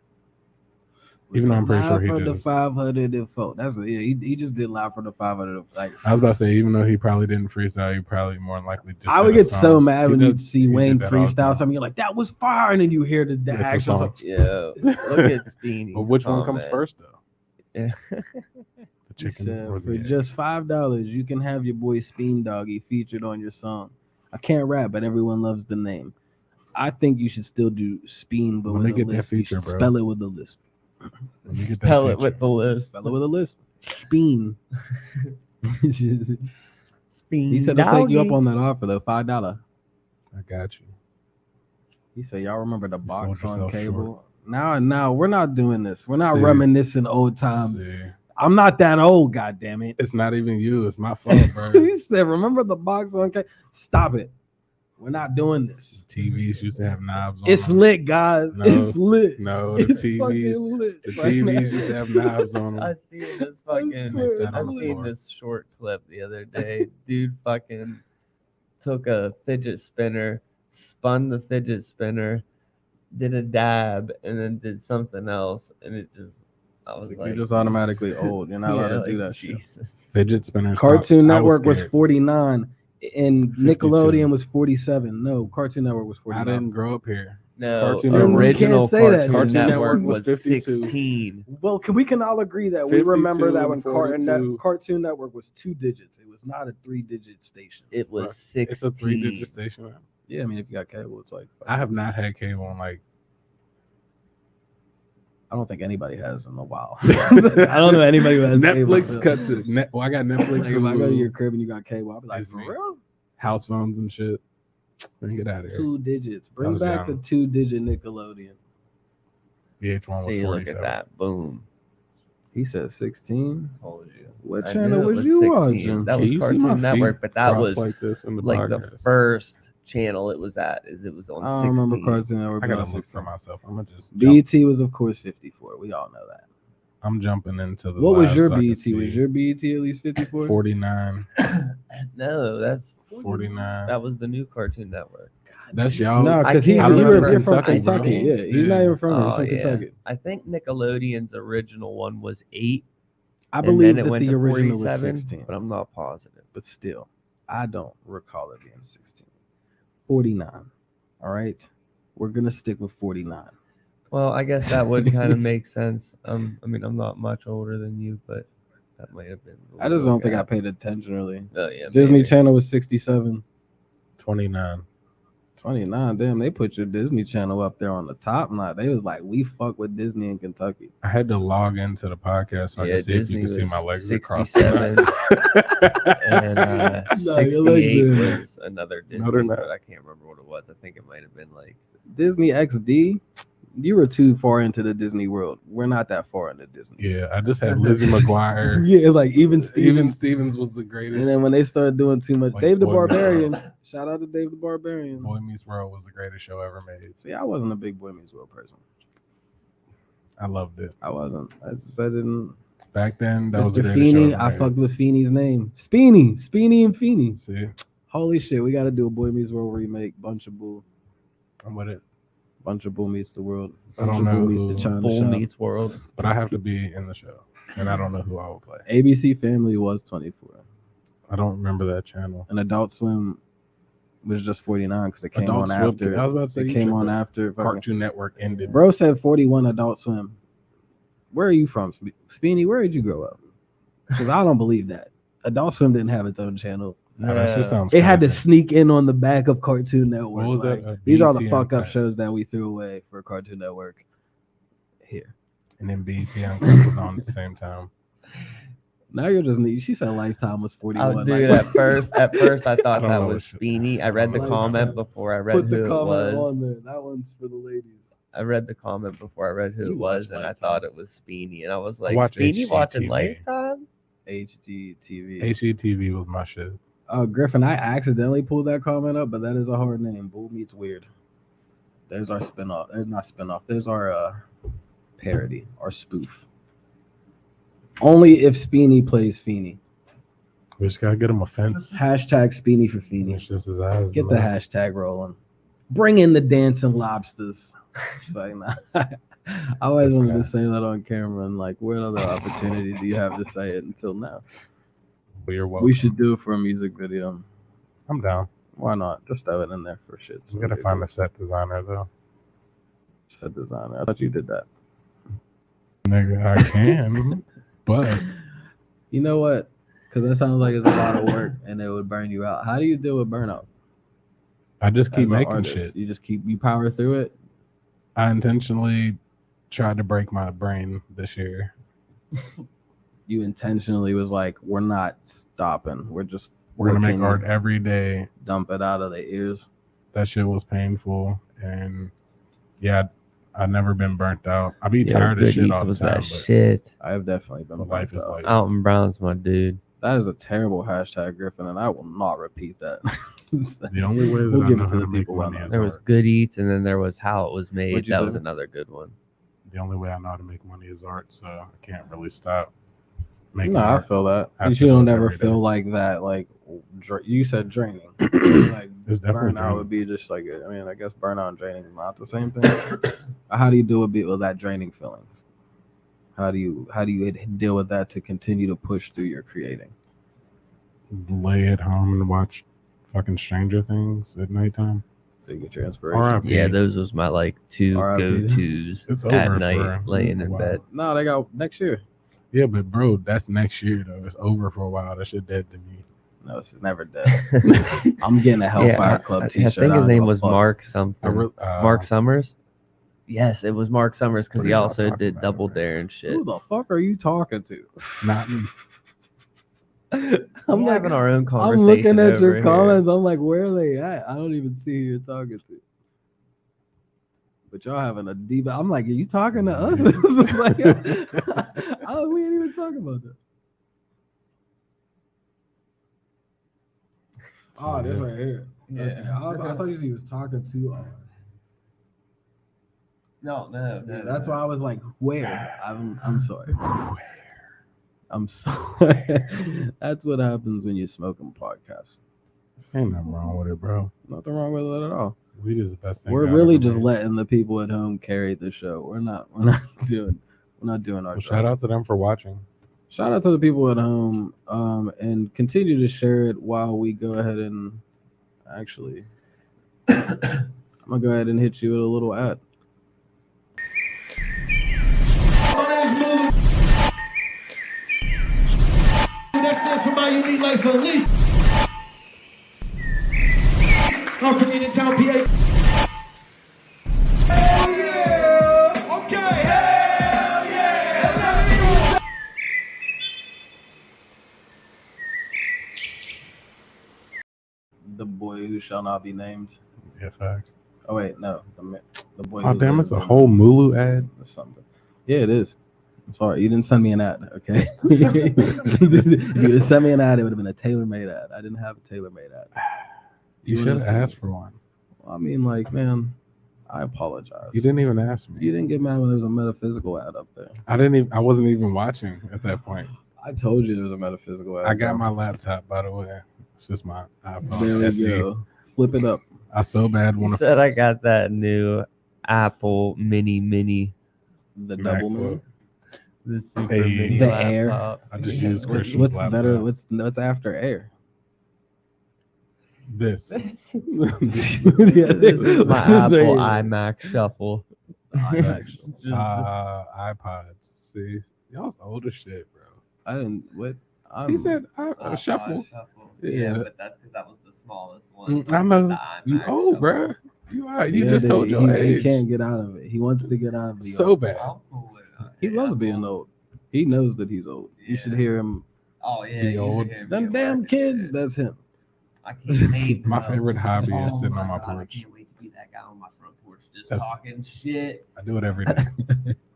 Even though I'm pretty sure he Live did. for the 500 and folk. That's yeah. He just did live for the 500. Like I was about to say, even though he probably didn't freestyle, he probably more than likely just. I would did a get so song. mad He when did- you see he did Wayne that all the freestyle time. something. You're like, that was fire, and then you hear the It's a actual song. song. Yeah, look at Speedy. But which one comes first though? Yeah. The He chicken said, or for the egg? just $5, you can have your boy Speen Doggy featured on your song. I can't rap, but everyone loves the name. I think you should still do Speen, but Let me with a get that lisp. You feature, should bro. spell it with a lisp. Let me get that Spell it feature. with the list. Spell it with a lisp. Speen. He Speedy said he'll take you up doggy. on that offer though, $5. I got you. He said, y'all remember the box sold on yourself cable? Now we're not doing this. We're not See. reminiscing old times. See, I'm not that old, goddammit. it's not even you. It's my fault, bro. He said, remember the box on cable? Stop it. We're not doing this. TVs used to have knobs on It's them. lit, guys. No, It's lit. No, the It's TVs. fucking lit. The Right now. TVs used to have knobs on I them. seen this I fucking. swear, I on the seen floor. this short clip the other day. Dude fucking took a fidget spinner, spun the fidget spinner, did a dab, and then did something else, and it just. I was Like, like, you're just automatically old. You're not allowed to do that shit. Jesus. Fidget spinners. Cartoon I Network was scared. 49 and 52. Nickelodeon was 47. No, Cartoon Network was I 49. didn't grow up here. No, Cartoon Network. original You can't say that. Cartoon, Cartoon Network Network was was 52. 16. Well, we can all agree that we remember 52 that and when 42. Cartoon Network was 2 digits. It was not a 3-digit station. It was Right. 16. It's a 3-digit station. Yeah, I mean, if you got cable, it's like I have not had cable in like. I don't think anybody has in a while. I don't know anybody who has Netflix cable. cuts it. Well, I got Netflix. Like, if I go to Hulu, your crib and you got cable, I'll be like, Disney. for real? house phones and shit. Man, get out of here. 2 digits. I Bring was back young. the 2-digit Nickelodeon. VH1 was See, 47. look at that. Boom. He said 16. Told you. What I channel knew it was you 16. watching? That Can was you see my Cartoon feet Network, but that crossed was like this in the like the podcast? first channel it was at. It was on I don't 16. remember Cartoon Network. I being gotta on look 16. for myself. I'm gonna just. BET was of course 54. We all know that. I'm jumping into the. What was live your so I can BET? see. Was your BET at least 54? 49? No, that's 49. that was the new Cartoon Network. That's y'all. No, because I he's can't you're remember. from Kentucky, Kentucky. bro. Yeah, he's not Yeah. even from here. He's Oh, from yeah. Kentucky. I think Nickelodeon's original one was 8. I and believe then it that went the to original was 47, 16, but I'm not positive. but still, I don't recall it being 16. 49. All right, we're gonna stick with 49. Well, I guess that would kind of make sense. I mean, I'm not much older than you, but that might have been. I just don't think I paid attention really. Oh yeah, Disney maybe. Channel was 67. 29. 29. Damn, they put your Disney Channel up there on the top notch. They was like, we fuck with Disney in Kentucky. I had to log into the podcast so I Yeah, could see Disney if you could see was my legs 67, and No, your legs 68 are- was another Disney, they're not. but I can't remember what it was. I think it might have been like Disney XD, you were too far into the Disney world. We're not that far into Disney. Yeah, I just had Lizzie McGuire. Yeah, like even Steven Stevens. Stevens was the greatest. And then when they started doing too much, Like, Dave the Boy Meets Barbarian. World. Shout out to Dave the Barbarian. Boy Meets World was the greatest show ever made. See, I wasn't a big Boy Meets World person. I loved it. I wasn't. I didn't. Back then, that was the Mr. greatest Feeney, show ever I made. fucked with Feeney's name. Speeny and Feeney. See, Holy shit, we got to do a Boy Meets World remake. Bunch of Bull meets the world. I Bunch don't of Bull know meets who- the China Bull Shop. Meets World. but I have to be in the show, and I don't know who I will play. ABC Family was 24. I don't remember that channel. And Adult Swim was just 49 because it came Adult on Swim. after. I was about to say It you came tripping. on after. fucking- Cartoon Network ended. Bro said 41 Adult Swim. Where are you from, Speeny? Where did you grow up? Because I don't believe that. Adult Swim didn't have its own channel. Nah, that shit sounds. It had to crazy. sneak in on the back of Cartoon Network. What was like, that? these are the BET fuck up Uncut. shows that we threw away for Cartoon Network. Here. And then BET Uncut was on at the same time. Now you're just she said Lifetime was 41. Oh, dude, like, at first I thought I don't that know was what shit- Speeny. I read the Like, comment before I read put who the it comment was. on there. That one's for the ladies. I read the comment before I read who You it was, watch and I Lifetime. thought it was Speeny, and I was like, watch Speeny watching HGTV. Lifetime? HGTV. HGTV was my shit. Griffin, I accidentally pulled that comment up, but that is a hard name. Bull meets weird. There's our spinoff. There's not spinoff. There's our parody, our spoof. Only if Speeny plays Feeny. We just gotta get him a fence. Hashtag Speeny for And Feeny. it's just his eyes. Get the hashtag rolling. Bring in the dancing lobsters. Say nah. I always This wanted guy. to say that on camera, and like, what other opportunity do you have to say it until now? Well, you're welcome. We should do it for a music video. I'm down. Why not? Just throw it in there for shit. We gotta find a set designer though. set designer. I thought you did that. Nigga, I can, but You know what? Because that sounds like it's a lot of work, and it would burn you out. How do you deal with burnout? I just keep as an making artist? shit. You power through it. I intentionally tried to break my brain this year. You intentionally was like, we're not stopping. We're We're gonna make working, art every day. dump it out of the ears. That shit was painful, and yeah, I've never been burnt out. I be Yo, tired of Good shit Eats all the was time, that but shit. I have definitely been but life burnt is out. like Alton Brown's my dude. That is a terrible hashtag, Griffin, and I will not repeat that. the only way that We'll I give know it to how the to make people money on is There was art. Good Eats, and then there was How It Was Made. What'd you That say? was another good one. The only way I know how to make money is art, so I can't really stop making No, I art. feel that. I have You to do don't it ever every day. feel like that. Like you said, draining. Like It's definitely burnout draining. would be just like I mean, I guess burnout and draining is not the same thing. How do you deal with that draining feelings? How do you deal with that to continue to push through your creating? Lay at home and watch fucking Stranger Things at nighttime. So you get your inspiration. R.I.P. Yeah, those was my like two R.I.P. go-tos It's at over night, for laying a in while. bed. No, they got next year. Yeah, but bro, that's next year though. It's over for a while. That shit dead to me. No, it's never dead. I'm getting a Hellfire Club I T-shirt. think I his don't name give a was fuck. Mark something. Mark Uh, Summers. Yes, it was Mark Summers because What he are y'all also talking did about, Double man? Dare and shit. Who the fuck are you talking to? Not me. I'm having our own I'm conversation. looking at over your here. comments. I'm like, where are they at? I don't even see who you're talking to. But y'all having a deep. I'm like, are you talking to us? It's like, we ain't even talking about that. Oh, this right here. Yeah. Okay. I thought he was talking to. No. Yeah, that's why I was like, where? I'm sorry. I'm sorry. That's what happens when you're smoking podcasts. Ain't nothing wrong with it, bro. Nothing wrong with it at all. Weed is the best thing. We're God really ever just made. letting the people at home carry the show. We're not doing our Well, job. shout out to them for watching. Shout out to the people at home, and continue to share it while we go ahead and actually. I'm gonna go ahead and hit you with a little ad. My name's Mulu. That stands for My Unique Life Unleashed. I'm from Uniontown, PA. Hell yeah! Okay, hell yeah! The boy who shall not be named. Yeah, facts. Oh wait, no, the boy. Oh who damn, lives it's a in- whole Mulu ad. or something. Yeah, it is. I'm sorry, you didn't send me an ad. Okay, if you would have sent me an ad, it would have been a tailor-made ad. I didn't have a tailor-made ad. You You should have listen. asked for one. I mean, like, man, I apologize. You didn't even ask me. You didn't get mad when there was a metaphysical ad up there. I didn't even. I wasn't even watching at that point. I told you there was a metaphysical ad. I got bro. my laptop, by the way. It's just my iPhone There we SE. go. Flip it up. I so bad He want said I got that new Apple Mini. The double moon. The super Hey. mini The Air. laptop. I just used What's Christian's laptop. better? What's after Air? This. This is my Apple iMac Shuffle. iPods. See, y'all's old as shit, bro. I didn't. What? He said shuffle. Yeah, Yeah. but that's because that was the smallest one. I know. You old, bro. You are. You just told your He age. can't get out of it. He wants to get out of it. So bad. He loves being old. He knows that he's old. You should hear him. Oh yeah, Be you should old. hear me Them at damn work and kids. shit. That's him. I can't wait. My bro. favorite hobby is Oh sitting on my my God, I porch. can't wait to be that that guy on my front porch just That's- talking shit I do it every day.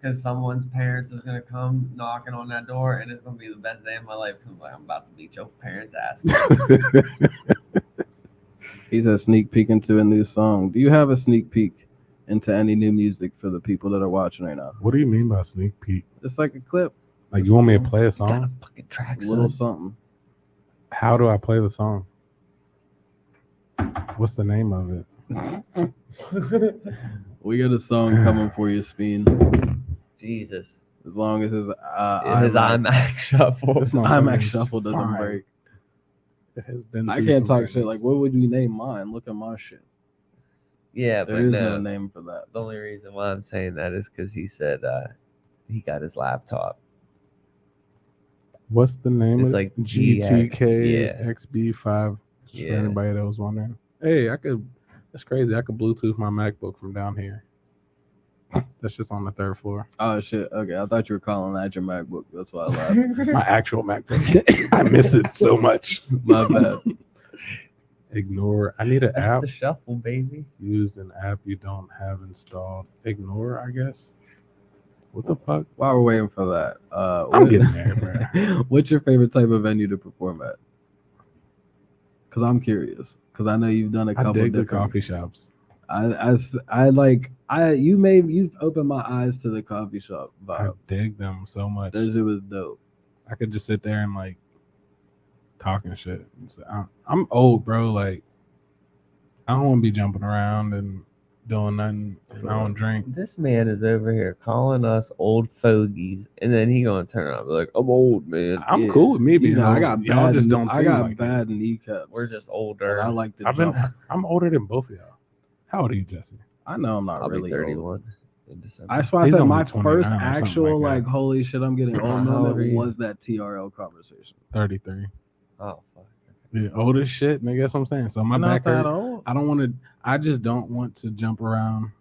because someone's parents is gonna come knocking on that door, and it's gonna be the best day of my life. So I'm like, I'm about to beat your parents' ass. He's a sneak peek into a new song. Do you have a sneak peek into any new music for the people that are watching right now? What do you mean by sneak peek? Just like a clip, Like you want me to play a Got a song? fucking track, a little son. something. How do I play the song? What's the name of it? We got a song coming for you, Speen. Jesus. As long as his His iMac iMac shuffle. This iMac motherfucker is shuffle doesn't fine. break. It has been. I through can't some talk shit. Like, things. what would you name mine? Look at my shit. Yeah, There but is no. no name for that. The only reason why I'm saying that is because he said he got his laptop. What's the name It's of like it? GTK yeah. XB5. Just for Yeah. anybody that was wondering. Hey, I could. That's crazy. I could Bluetooth my MacBook from down here. That's just on the third floor. Oh shit. Okay, I thought you were calling that your MacBook. That's why I laughed. My actual MacBook. I miss it so much. My bad. Ignore. I need an That's app. the shuffle, baby. Use an app you don't have installed. Ignore, I guess. What the fuck? While we're waiting for that, I'm getting there, bro. What's your favorite type of venue to perform at? Because I'm curious. Because I know you've done a I couple dig the different. coffee shops. You've opened my eyes to the coffee shop I vibe. dig them so much. That shit was dope. I could just sit there and like talking shit. I'm old, bro. Like I don't want to be jumping around and doing nothing. And I don't drink. This man is over here calling us old fogies, and then he gonna turn around and be like, "I'm old, man. I'm Yeah. cool with me You being know, old. I got Y'all bad. just don't. I seem got like it. bad kneecaps. We're just and older." I like to I've jump. been. I'm older than both of y'all. How old are you, Jesse? I know I'm not I'll really be old. 31 in December. That's why I He's said only my 29 first or something actual like that. holy shit, I'm getting old How old moment are you? was that TRL conversation. 33. Oh fuck. The oldest shit, nigga. That's what I'm saying. So my I'm not back that hurt. old. I don't want to. I just don't want to jump around.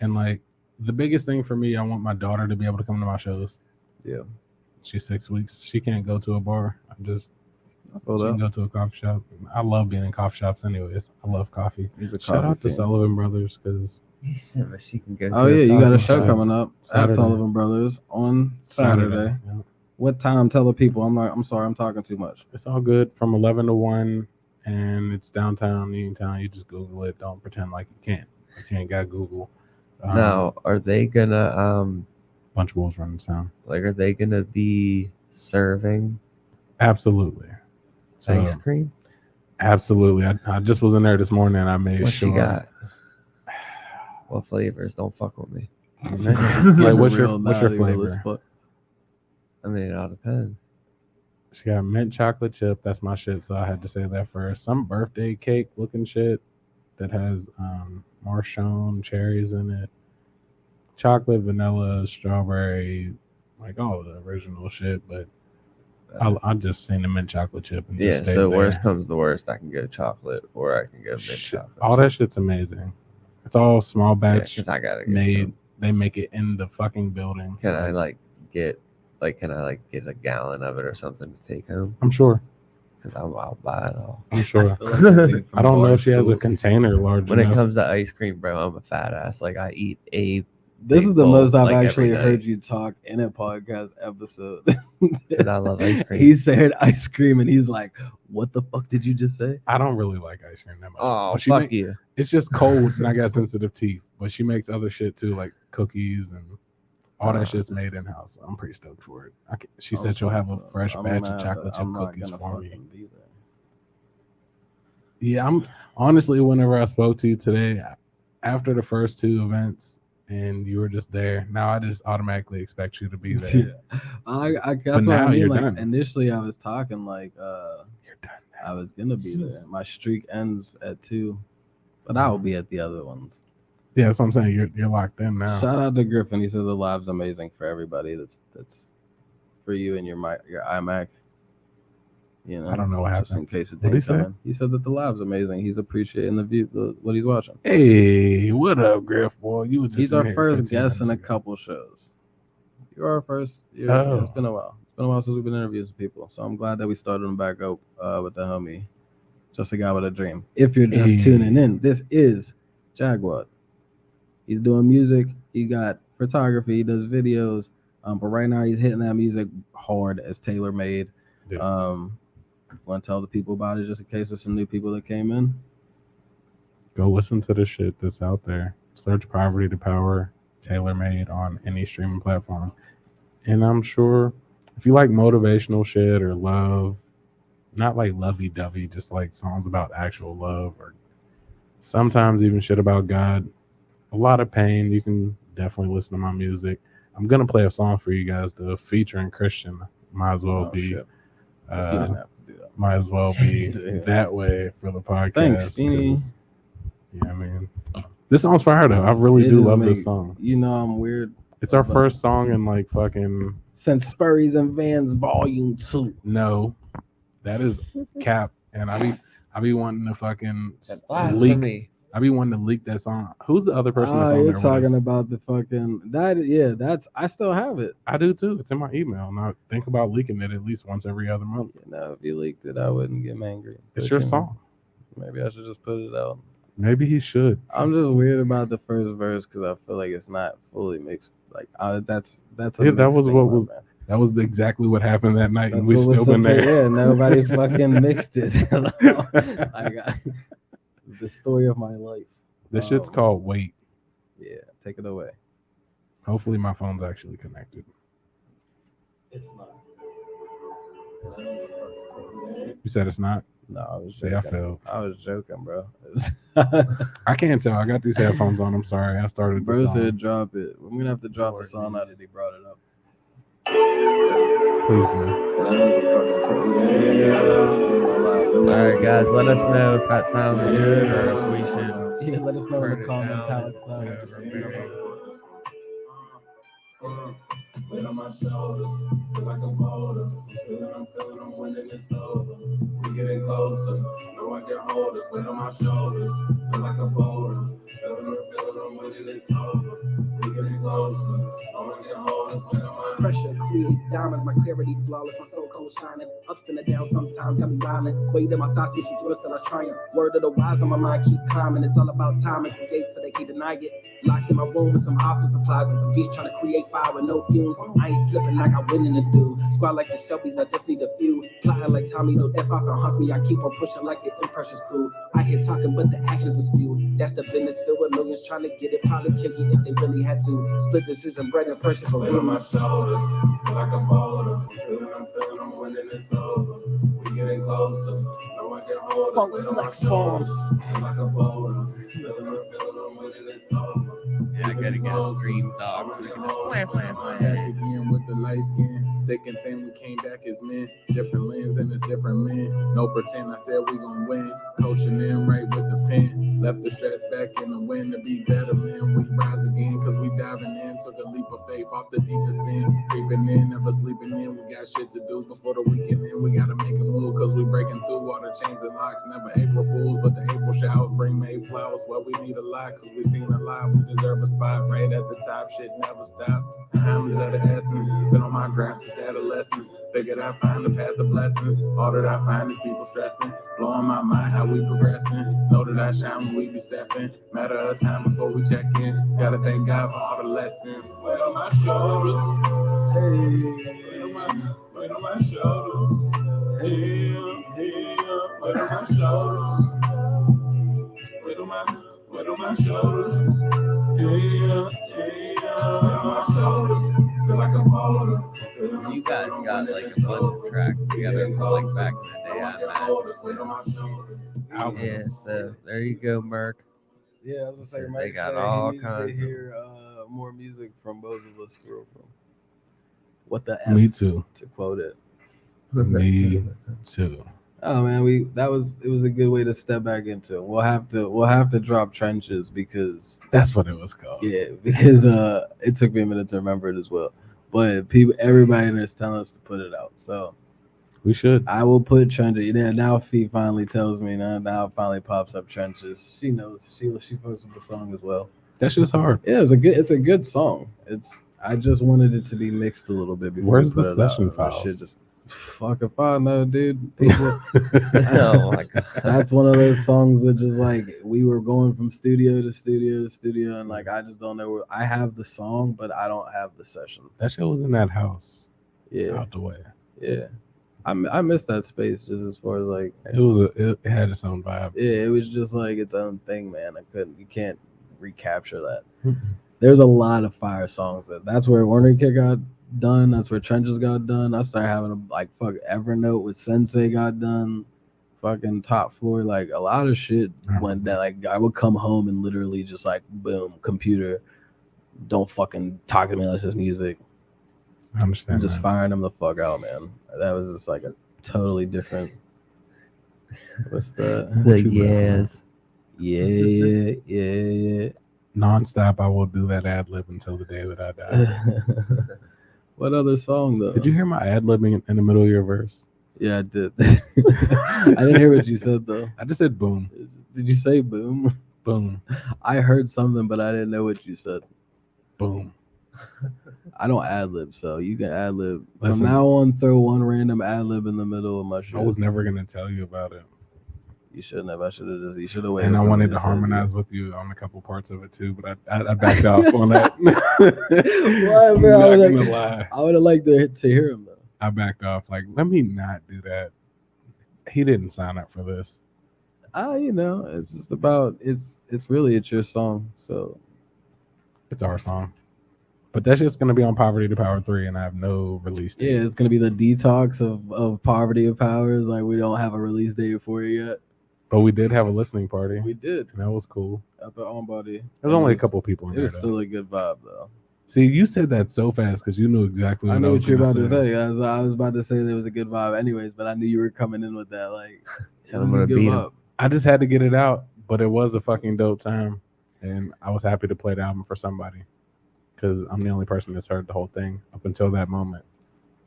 And like the biggest thing for me, I want my daughter to be able to come to my shows. Yeah. She's 6 weeks. She can't go to a bar. I'm just. I She feel can that. go to a coffee shop. I love being in coffee shops, anyways. I love coffee. He's a Shout out to coffee king. Sullivan Brothers because He said, "But she can go." Oh to yeah, you got a coffee show shop." coming up Saturday. at Sullivan Brothers on Saturday. Yeah. What time? Tell the people. I'm sorry, I'm talking too much. It's all good from 11 to 1, and it's downtown Uniontown. You just Google it. Don't pretend like you can't. You can't got Google. Now, are they gonna Bunch of wolves running town. like are they gonna be serving Absolutely. So, ice cream? absolutely. I just was in there this morning and I made What sure. you got? What flavors? Don't fuck with me. Like, what's your Real flavor? naughty, let's fuck. I mean, it all depends. She got mint chocolate chip. That's my shit. So I had to say that first. Some birthday cake looking shit that has marshmallow cherries in it. Chocolate, vanilla, strawberry, like all the original shit. But I'll just sing the mint chocolate chip and Yeah. just stay So there. worst comes to worst, I can go chocolate, or I can go mint Shit, chocolate. all that shit's amazing. It's all small Yeah, batch 'cause I gotta get made. some. They make it in the fucking building. Can I get a gallon of it or something to take home? I'm sure. Because I'll buy it all. I'm sure. feel like the dude from I don't know if she has a Barstool. container large When it enough. comes to ice cream, bro, I'm a fat ass. Like I eat a This big is the bowl, most I've like, every actually night. heard you talk in a podcast episode. because I love ice cream. He said ice cream, and he's like, "What the fuck did you just say?" I don't really like ice cream that much. Oh, But she fuck make- you. It's just cold and I got sensitive teeth. But she makes other shit too, like cookies and all that shit's made in house. I'm pretty stoked for it. She said she'll have a fresh batch of chocolate chip cookies for me. Yeah, I'm honestly, whenever I spoke to you today, after the first two events and you were just there, now I just automatically expect you to be there. Yeah. That's But what now I mean. you're Like done. initially, I was talking like You're done now. I was gonna be there. My streak ends at 2, but I will be at the other ones. Yeah, that's what I'm saying. You're locked in now. Shout out to Griffin. He said the live's amazing for everybody. That's for you and your iMac. You know, I don't know what just happened. in case it What'd he didn't come say? in. He said that the live's amazing. He's appreciating the view, what he's watching. Hey, what up, Griff? Boy, you was just He's in our here first 15 guest in a minutes ago. couple shows. You're our first. Oh. It's been a while. It's been a while since we've been interviewing people. So I'm glad that we started him back up with the homie, Just a Guy with a Dream. If you're just Hey. tuning in, this is JAGWAD. He's doing music. He got photography. He does videos. But right now he's hitting that music hard as tailor made. Yeah. Want to tell the people about it just in case there's some new people that came in? Go listen to the shit that's out there. Search Poverty to Power, tailor made on any streaming platform. And I'm sure if you like motivational shit or love, not like lovey dovey, just like songs about actual love or sometimes even shit about God, a lot of pain, you can definitely listen to my music. I'm going to play a song for you guys to featuring Christian. Might as well be. Shit. You didn't have to do that. Might as well be Yeah. that way for the podcast. Thanks, Beanie. 'cause, yeah, I mean, this song's fire though. I really It do just love make- this song. You know I'm weird. It's our first song in like fucking Since Spurries and Vans Volume 2. no, that is cap. And I be wanting to fucking That's leak. blasphemy. I be wanting to leak that song. Who's the other person that's on You're there with talking us? about the fucking that. Yeah, that's. I still have it. I do too. It's in my email, and I think about leaking it at least once every other month. You know, if you leaked it, I wouldn't get angry. It's But, your you know, song. Maybe I should just put it out. Maybe he should. I'm just weird about the first verse because I feel like it's not fully mixed. Like that's a Yeah, that mixed was thing, what my was- man. That was exactly what happened that night, and That's we what was still been supposed- there. Yeah, nobody fucking mixed it. The story of my life. This shit's called Wait. Yeah, take it away. Hopefully my phone's actually connected. It's not. You said it's not? No, I was See, I joking. failed. I was joking, bro. I can't tell. I got these headphones on. I'm sorry. I started the Bro song. said drop it. I'm gonna have to drop the song now that he brought it up. Please do. All right, guys, let us know if that sounds good or if we should. Yeah, let us know in turn the it comments down how if it it's sounds. Weight on my shoulders, feel like I'm older. I'm feeling, I'm winning, it's over. We getting closer, no one can hold us. Weight on my shoulders, feel like I'm older. Feeling, I'm winning, it's over. We getting closer, no one can hold us. Weight on my Pressure creates diamonds, my clarity flawless, my soul cold shining. Ups and the downs sometimes got me violent. Weight in my thoughts makes you trust that I triumph. Word of the wise on my mind keep climbing. It's all about timing. Create so they can't deny it. Locked in my room with some office supplies and some beats trying to create fire with no fumes. I ain't slipping, I got winning to do. Squad like the Shelbys, I just need a few. Plotting like Tommy, no death often haunts me. I keep on pushing like the imprecious crew. I hear talking, but the actions is few. That's the business filled with millions trying to get it. Probably kill you if they really had to. Split decision, bread and friendship. weight on my shoulders, feel like I'm older. I'm feeling, I'm winning, it's over. We getting closer, no one can hold us. Weight on my shoulders, feel like I'm older. Feeling, I'm winning, it's over. Yeah, I gotta get a stream dog so we can just plan. Back again with the light skin, thick and thin, we came back as men. Different lens and it's different men. No pretend, I said we gon' win. Coaching in right with the pen. Left the stress back in the wind to be better men. We rise again, cause we diving in. Took a leap of faith off the deepest end. Creeping in, never sleeping in. We got shit to do before the weekend end. We gotta make a move, cause we breaking through all the chains and locks. Never April Fools, but the April showers bring May flowers. Well, we need a lot, cause we seen a lot. We deserve a spot right at the top. Shit never stops. Time is of the essence. Been on my grind since adolescence. Figured I'd find the path of blessings. All that I find is people stressing. Blowing my mind how we progressing. Know that I shine when we be stepping. Matter of time before we check in. Gotta thank God for all the lessons. Weight on my shoulders. Hey. Weight on my shoulders. Hey, weight on my shoulders. Weight on my shoulders. Weight on my shoulders. Feel like I'm older. You guys got like a bunch of tracks together from like back in the day, I imagine. Yeah, so there you go, Merc. Yeah, I was gonna say, They Mike got said all he needs kinds to of- hear more music from both of us for real. What the F, Me too. to quote it. Me too. Oh man, it was a good way to step back into it. We'll have to drop Trenches because That's what it was called. because it took me a minute to remember it as well. But everybody in there is telling us to put it out. So We should. I will put Trenches. Yeah, now Fee finally tells me now it finally pops up Trenches. She knows. She posted the song as well. That shit's hard. Yeah, it's a good song. I just wanted it to be mixed a little bit before Where's we put the it out. session My files? shit just Fuck if I know, dude. People, Oh my god. that's one of those songs that just like we were going from studio to studio to studio, and like I just don't know where I have the song, but I don't have the session. That shit was in that house Yeah, out the way. yeah. I miss that space just as far as like It had its own vibe. yeah, it was just like its own thing, man. You can't recapture that. Mhm. There's a lot of fire songs that's where Warner Kid got done. That's where Trenches got done. I started having a like fuck Evernote with Sensei got done. Fucking Top Floor, like a lot of shit went down. Like I would come home and literally just like boom, computer, don't fucking talk to me unless it's music. I understand. I'm just that. firing them the fuck out, man. That was just like a totally different. What's the The you laughing yes. yeah. Nonstop, I will do that ad lib until the day that I die. What other song though? Did you hear my ad libbing in the middle of your verse? Yeah, I did. I didn't hear what you said though. I just said boom, Did you say boom? boom, I heard something, but I didn't know what you said. boom. I don't ad lib, so you can ad lib. From Listen. now on, throw one random ad lib in the middle of my shit. I was never gonna tell you about it, You shouldn't have. I should have just. You should have waited. and I for me wanted to say harmonize with you on a couple parts of it too, but I backed off on that. Why, I'm bro? not I was gonna like- lie. I would have liked to hear him though. I backed off. Like, let me not do that. He didn't sign up for this. You know, it's just about it's your song. So It's our song. But that's just gonna be on Poverty to Power 3, and I have no release date. yeah, it's gonna be the detox of Poverty of Powers. Like we don't have a release date for it yet. But we did have a listening party, We did and that was cool. at the On Body. There's only a couple people in It there. was Though. still a good vibe though. See, you said that so fast because you knew exactly what I knew was what you were gonna about to say. I was about to say there was a good vibe, anyways, but I knew you were coming in with that. Like, it I'm was a gonna good beat him. vibe. I just had to get it out, but it was a fucking dope time, and I was happy to play the album for somebody because I'm the only person that's heard the whole thing up until that moment.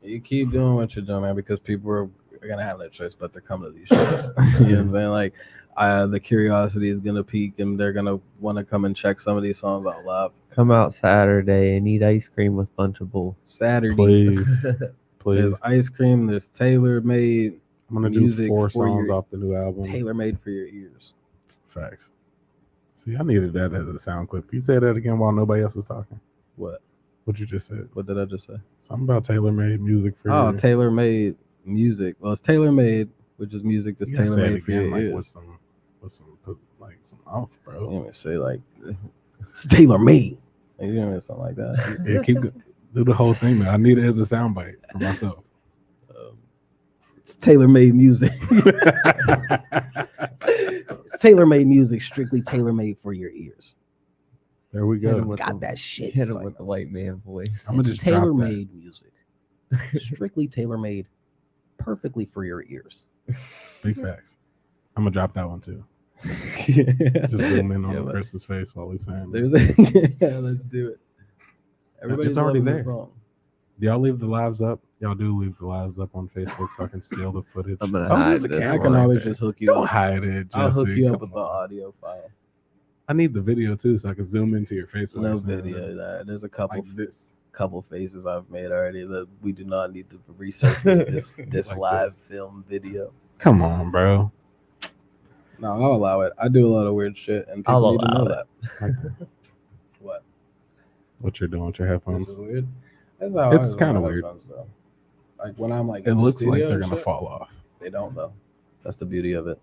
You keep doing what you're doing, man, because people are gonna have no choice but to come to these shows. You know what I'm saying? Like, the curiosity is gonna peak, and they're gonna want to come and check some of these songs out live. Come out Saturday and eat ice cream with Bunchable. Saturday, Please, please. there's ice cream. There's tailor made, I'm gonna do music 4 for songs your- off the new album. tailor made for your ears. Facts. See, I needed that as a sound clip. Can you say that again while nobody else is talking? What? What you just said? What did I just say? Something about tailor-made music for Oh, your- tailor made music. Well, it's tailor made, which is music that's You gotta tailor say it made for your again, like ears. with some like some off, bro. Let me say like it's tailor made. You know, something like that. Yeah, do the whole thing, man. I need it as a soundbite for myself. It's tailor made music. It's tailor made music, strictly tailor made for your ears. There we Hit him go. with Got the- that shit. Hit him with the white man voice. I'm gonna It's just drop tailor that. made music, strictly tailor made, perfectly for your ears. Big facts. I'm gonna drop that one too. Just Just zoom in Yeah, on but- Chris's face while he's saying. There's yeah, let's do it. Everybody's already loving there. the song. Do y'all leave the lives up? Y'all do leave the lives up on Facebook so I can steal the footage. I'm gonna Oh, hide there's a this camera I can one. right always there. just hook you Don't up. hide it, Jesse. I'll hook you up Come with the on. audio file. I need the video too so I can zoom into your face. while No you're saying video. it. There's a couple Like this. faces I've made already that we do not need to resurface this Like live this. film video. Come on, bro. No, I'll allow it. I do a lot of weird shit, and people I'll need to know allow that. Like What? what you're doing with your This headphones. is weird. That's how It's I use kinda my weird. headphones, though. Like when I'm like, It in the looks like studio they're and gonna shit, fall off. They don't though. That's the beauty of it.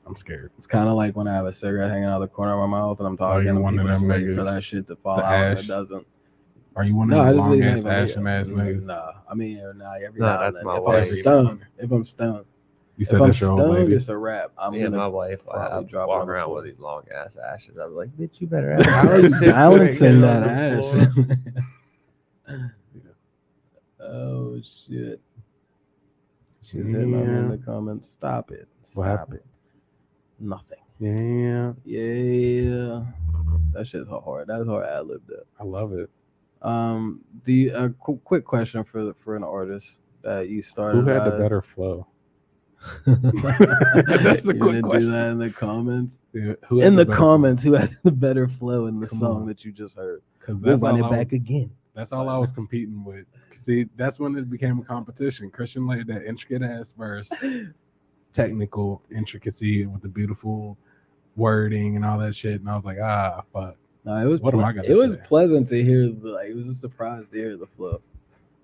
I'm scared. It's kind of like when I have a cigarette hanging out of the corner of my mouth and I'm talking, you're and one of people just them waiting for niggas. that shit to fall The out, and ash. it doesn't. Are you one No, of I the just long leave ass it ashen ass niggas? Nah, I mean, nah, every Nah, now and that's then. my If wife. I'm stoned, if I'm stoned, You if said I'm that's your old stoned, lady. it's a wrap. I'm Me and my gonna. wife probably I drop it walk on the around floor. with these long ass ashes. I'm like, bitch, you better have How are you that shit balancing before it that gets on the ash? floor. Oh shit! She's hitting on me in the comments. Stop it! What Stop happened? it! Nothing. Yeah, Yeah, that shit's hard. That's hard. I lived it. I love it. The quick question for an artist that you started. Who had the better flow? That's the You're quick gonna question. do that in the comments. Yeah, who has In the better comments, who had the better flow in the Come song on. that you just heard? Because We'll that's run all it I was, back again. that's all I was competing with. See, that's when it became a competition. Christian laid that intricate ass verse, technical intricacy with the beautiful wording and all that shit, and I was like, fuck. No, it was What am I gonna it was say? pleasant to hear. It was a surprise to hear the flow.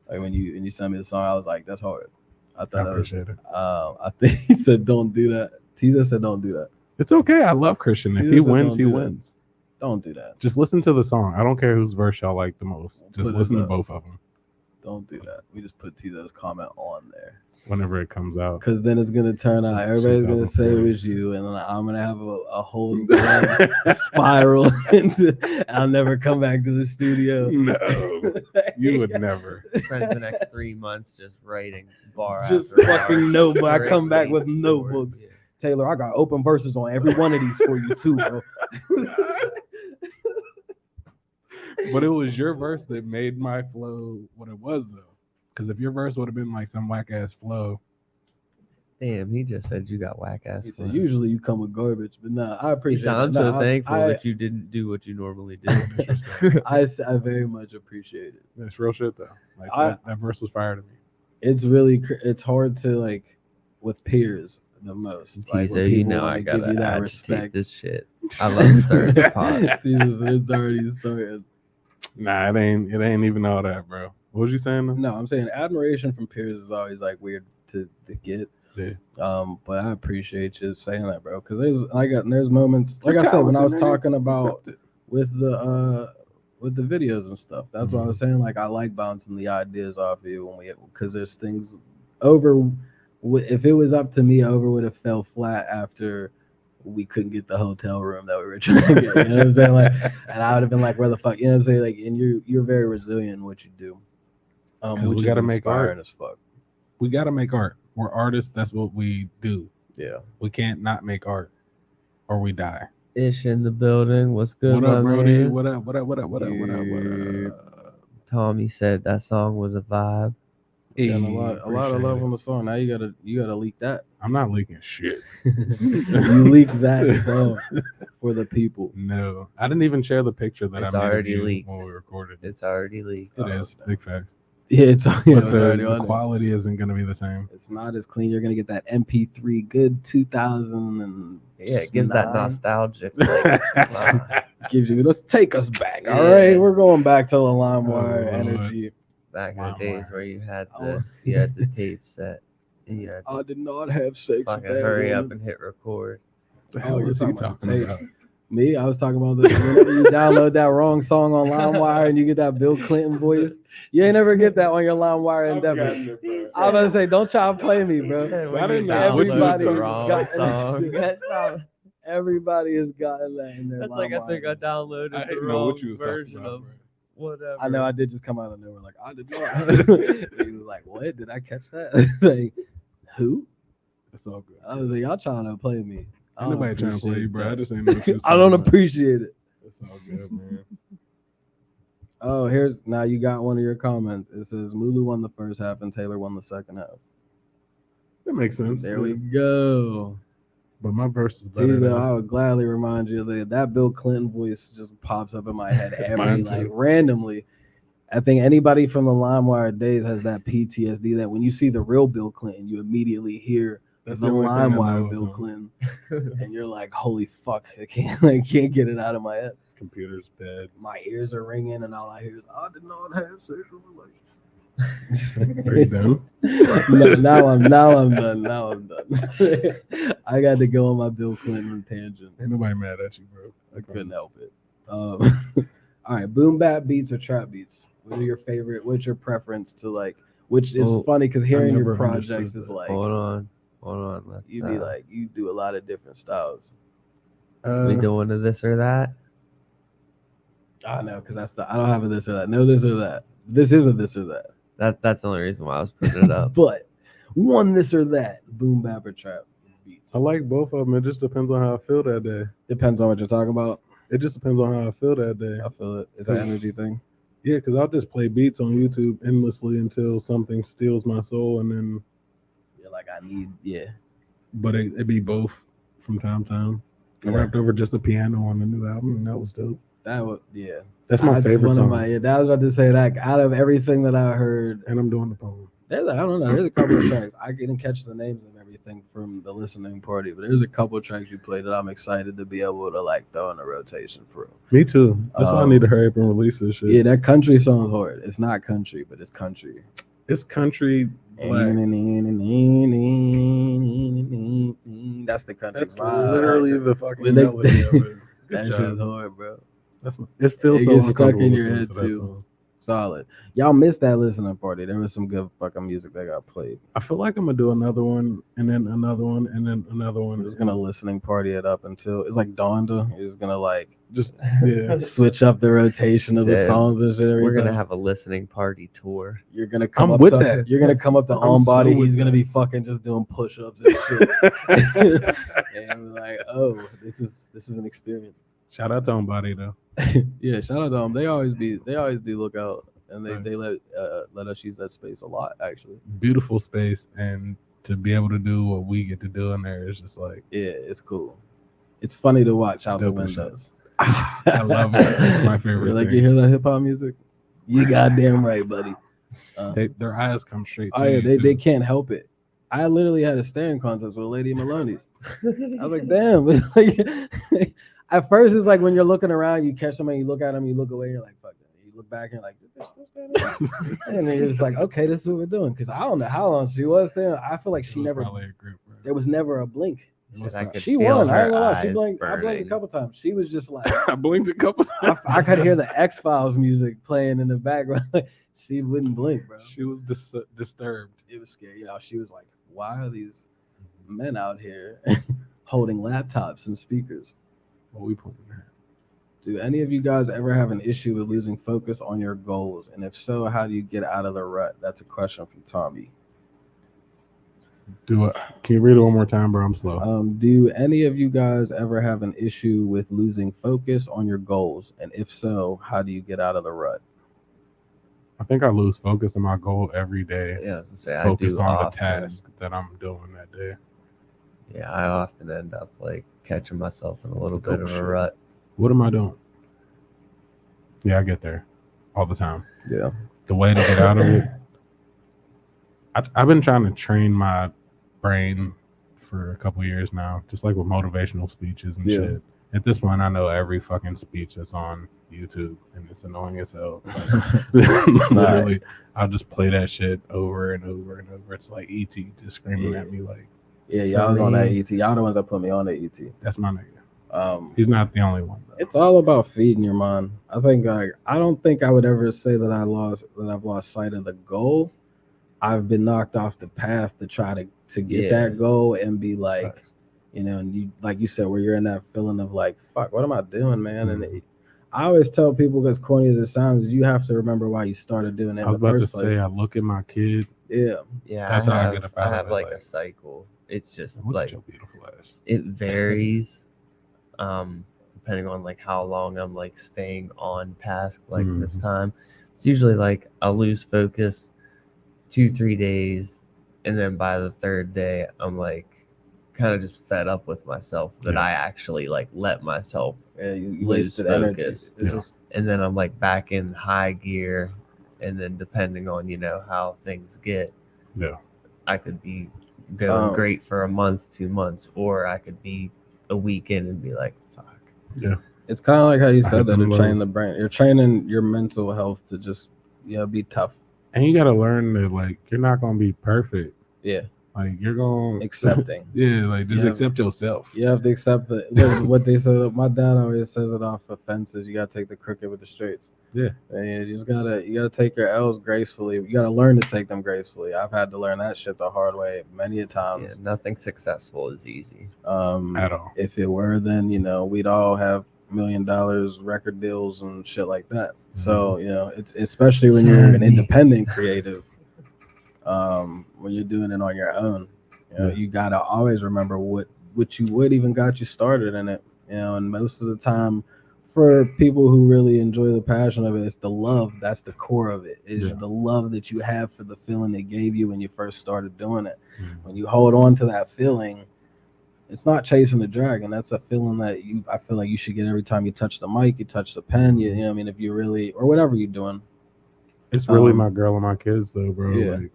Like when you sent me the song, I was like, that's hard. I I thought that was. appreciate it. I think he said, "Don't do that." Teaser said, "Don't do that. It's okay. I love Christian. If He he just said wins, don't he do that. wins. Don't do that. Just listen to the song. I don't care whose verse y'all like the most. Just Put it listen to up. both of them Don't do that." We just put Teaser's comment on there whenever it comes out. because then it's gonna turn out everybody's gonna say it 2040. was you, and then I'm gonna have a whole spiral into. I'll never come back to the studio. No, you would never. Spend the next 3 months just writing bar Just after fucking bar, notebook. I come back straight with forward. notebooks. Yeah. Taylor, I got open verses on every one of these for you too, bro. But it was your verse that made my flow what it was, though. Because if your verse would have been like some whack ass flow, Damn, he just said you got whack ass. He said, usually you come with garbage, but nah, I He appreciate said, it. I'm so Nah, thankful I, that you didn't do what you normally do. I very much appreciate it. that's real shit though. Like I- that verse was fire to me. It's hard to like with peers the most. He Like, said, when you people know, wanna I give gotta you that agitate respect. this shit. I love stirring the pot. It's already started. Nah, it ain't even all that, bro. What was you saying though? No, I'm saying admiration from peers is always like weird to get. Yeah. But I appreciate you saying that, bro. Because there's moments like I said when I was talking about with the videos and stuff. That's what I was saying. Like I like bouncing the ideas off you because there's things if it was up to me, over would have fell flat after we couldn't get the hotel room that we were trying to get. You know what I'm saying? Like, and I would have been like, where the fuck? You know what I'm saying? Like, and you're very resilient in what you do. Which we gotta is make art. inspiring as fuck. We gotta make art. We're artists. That's what we do. Yeah. We can't not make art, or we die. Ish in the building. What's good, What my up, Brody? man? What up? What up? What up? What up? What up? What up? Tommy said that song was a vibe. Yeah, and a lot of Appreciate love it. on the song. Now you gotta leak that. I'm not leaking shit. You leak that song for the people. No, I didn't even share the picture that It's I made of already you leaked. when we recorded. It's already leaked. It is big facts. Yeah, it's But already the on there. quality isn't gonna be the same. It's not as clean. You're gonna get that MP3 good 2000 and Yeah, it gives that 9. nostalgic. Like, Gives you. Let's take us back. All Yeah. right, we're going back to the LimeWire Oh, Lord. energy. back in the days where you had Oh. the tape set. And you had to I did not have sex. fucking with that hurry up woman. and hit record. The hell you're is he talking about talking tapes. about? Me, I was talking about whenever you download that wrong song on LimeWire and you get that Bill Clinton voice. You ain't never get that on your LimeWire endeavors. I was about to say, don't try to play me, bro. I didn't know what you was Everybody talking wrong got song. Everybody has gotten that in their That's like I think I LimeWire. downloaded I the didn't know wrong what you was talking version about, of bro. whatever. I know I did just come out of nowhere like I did not. He was like, "What? Did I catch that?" Like, who? It's all good. I was like, "Y'all trying to play me?" I Ain't don't nobody trying to play you, appreciate bro. I that. just ain't know what you was I don't talking about. appreciate it. It's all good, man. Oh, now you got one of your comments. It says Mulu won the first half and Taylor won the second half. That makes sense. There we go. But my verse is better. Teaser, Than I would gladly remind you that Bill Clinton voice just pops up in my head Mine too. like randomly. I think anybody from the LimeWire days has that PTSD that when you see the real Bill Clinton, you immediately hear That's the the only thing I know LimeWire of Bill him. Clinton, and you're like, "Holy fuck! I can't get it out of my head. Computer's dead. My ears are ringing, and all I hear is I did not have sexual relations." Are you done? No, now I'm done. Now I'm done. I got to go on my Bill Clinton tangent. Ain't nobody mad at you, bro. I couldn't help it. All right, boom bap beats or trap beats? What are your favorite? What's your preference to like? Which is Well, funny because hearing your never projects understood is that. like Hold on. Let's, you be like you do a lot of different styles. we doing a this or that? I know because I don't have a this or that. No this or that. This is a this or that. That's the only reason why I was putting it up. But one this or that. Boom bap or trap beats. I like both of them. It just depends on how I feel that day. Depends on what you're talking about. It just depends on how I feel that day. I feel it. It's an energy thing. Yeah, because I'll just play beats on YouTube endlessly until something steals my soul, and then You're like I need but it'd be both from time to time. I rapped over just a piano on the new album, and that was dope. That was yeah. That's my favorite one song. Of my, yeah, I was about to say that out of everything that I heard, And I'm doing the poem. I don't know. There's a couple of tracks. I didn't catch the names and everything from the listening party, but there's a couple of tracks you played that I'm excited to be able to like throw in a rotation for. Me too. That's why I need to hurry up and release this shit. Yeah, that country song's hard. It's not country, but it's country. It's country black. That's the country. That's vibe. literally the fucking When they- melody of it. Good That job. shit's hard, bro. It feels It so gets stuck uncomfortable in your listening head, to that too. song. Solid. Y'all missed that listening party. There was some good fucking music that got played. I feel like I'm gonna do another one, and then another one, and then another one. We're just gonna listening party it up until it's like Donda. It's gonna like just yeah. switch up the rotation of the Said, songs and shit. every We're gonna time. have a listening party tour. You're gonna come I'm up with to, that. You're gonna come up to I'm On Body. so with He's gonna that. be fucking just doing push-ups and shit. And we're like, oh, this is an experience. Shout out to Homebody though. Yeah, shout out to them. They always do look out, and they Nice. let us use that space a lot actually. Beautiful space, and to be able to do what we get to do in there is just like Yeah, it's cool. It's funny to watch out the Dope as shit. windows. I love it. It's my favorite You're like, thing. you hear that hip hop music? You goddamn right, buddy. Their eyes come straight to Oh yeah, you. they too. can't help it. I literally had a staring contest with a lady in Maloney's. I was like, damn. Like, at first, it's like when you're looking around, you catch somebody, you look at them, you look away, you're like, fuck that. You look back and you're like, this bitch still standing there? And then you're just like, okay, this is what we're doing. Because I don't know how long she was there. I feel like It she was never, probably a group, bro. there was never a blink. Said I could She feel won. I her ain't gonna lie. She eyes blinked. I blinked a burning. couple times. She was just like, I blinked a couple times. I could hear the X-Files music playing in the background. She wouldn't blink, bro. She was disturbed. It was scary. Yeah, she was like, why are these men out here holding laptops and speakers? What we put in there. Do any of you guys ever have an issue with losing focus on your goals? And if so, how do you get out of the rut? That's a question from Tommy. Do it. Can you read it one more time, bro? I'm slow. Do any of you guys ever have an issue with losing focus on your goals? And if so, how do you get out of the rut? I think I lose focus on my goal every day. Yeah, I was gonna say Focus I do on often. the task that I'm doing that day. Yeah, I often end up like catching myself in a little bit Oh, of a shit. rut. What am I doing? Yeah, I get there all the time. Yeah. The way to get out of it. I've been trying to train my brain for a couple years now, just like with motivational speeches and Yeah. shit. At this point, I know every fucking speech that's on YouTube, and it's annoying as hell. Literally, I'll just play that shit over and over and over. It's like ET just screaming at me like, Yeah, y'all was on that ET. Y'all the ones that put me on the ET. that's my nigga. He's He's not the only one, though. It's all about feeding your mind. I think I don't think I would ever say that I've lost sight of the goal. I've been knocked off the path to try to get Yeah. that goal and be like, Facts. you know, and you like you said, where you're in that feeling of like, fuck, what am I doing, man? And I always tell people, as corny as it sounds, you have to remember why you started doing it I in was the about to first place. say, I look at my kid. Yeah, Yeah, That's how I get up out I of have it, like like- a cycle. It's just Look like at your beautiful ass. it varies depending on like how long I'm like staying on task like this Mhm. time. It's usually like I'll lose focus 2-3 days, and then by the third day I'm like kind of just fed up with myself that Yeah. I actually like let myself, yeah, you Lose wasted energy. focus. It's Yeah. just- and then I'm like back in high gear, and then depending on how things get, Yeah. I could be going Um, great for a month, 2 months, or I could be a week in and be like, fuck. Yeah. It's kind of like how you I said have that to them train lows. the brain. You're training your mental health to just be tough. And you got to learn that, like, you're not going to be perfect. Yeah, Like, you're going accepting. Yeah, like, just Yeah. accept yourself. You have to accept what they said. My dad always says it off of fences. You gotta take the crooked with the straights. Yeah. And you gotta take your L's gracefully. You gotta learn to take them gracefully. I've had to learn that shit the hard way many a Yeah, times. nothing successful is easy. At all. If it were, then we'd all have $1 million record deals and shit like that. So it's especially when you're an independent creative. When you're doing it on your own, you gotta always remember what even got you started in it. And most of the time, for people who really enjoy the passion of it, it's the love. That's the core of it. Is the love that you have for the feeling they gave you when you first started doing it. Mhm. When you hold on to that feeling, it's not chasing the dragon. That's a feeling that I feel like you should get every time you touch the mic, you touch the pen. You know what I mean? If you really, or whatever you're doing. It's really Um, my girl and my kids, though, bro. yeah. Like,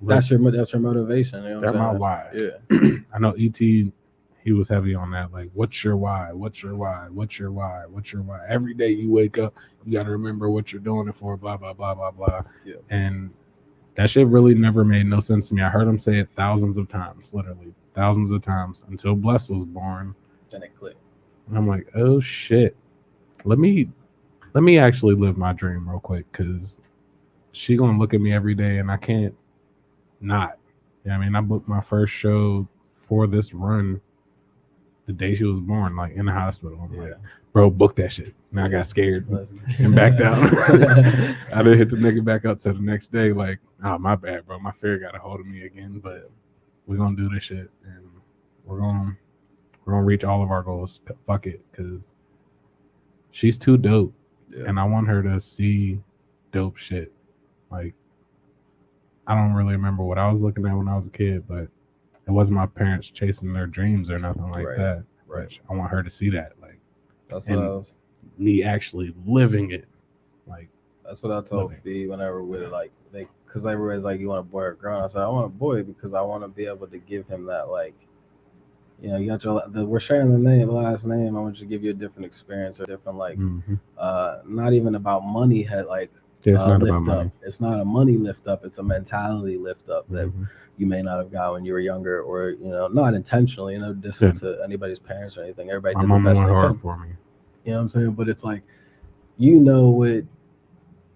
That's your motivation. You know what that's I'm my saying? why. Yeah. I know ET. He was heavy on that. Like, what's your why? What's your why? What's your why? What's your why? Every day you wake up, you got to remember what you're doing it for. Blah blah blah blah blah. Yeah. And that shit really never made no sense to me. I heard him say it thousands of times, literally thousands of times, until Bless was born. Then it clicked. And I'm like, oh shit. Let me actually live my dream real quick, because she gonna look at me every day and I can't not. Yeah, I mean, I booked my first show for this run the day she was born, like in the hospital. I'm like, bro, book that shit. And I got scared and backed out. I didn't hit the nigga back up till the next day, like, oh, my bad, bro. My fear got a hold of me again, but we're gonna do this shit and we're gonna reach all of our goals. Fuck it, because she's too dope. Yeah. And I want her to see dope shit. Like, I don't really remember what I was looking at when I was a kid, but it wasn't my parents chasing their dreams or nothing like that. Right. Which I want her to see that. Like, That's and what I was. me actually living it. Like, That's what I told Fee whenever because everybody's like, you want a boy or a girl? And I said, I want a boy because I want to be able to give him that, like, you know, you got we're sharing the last name. I want you to give you a different experience or different, like, not even about money. it's not lift about up. money. It's not a money lift up. It's a mentality lift up that you may not have got when you were younger, or, you know, not intentionally, you know, distant to anybody's parents or anything. Everybody My did mom the best went they hard could. for me. You know what I'm saying? But it's like, you know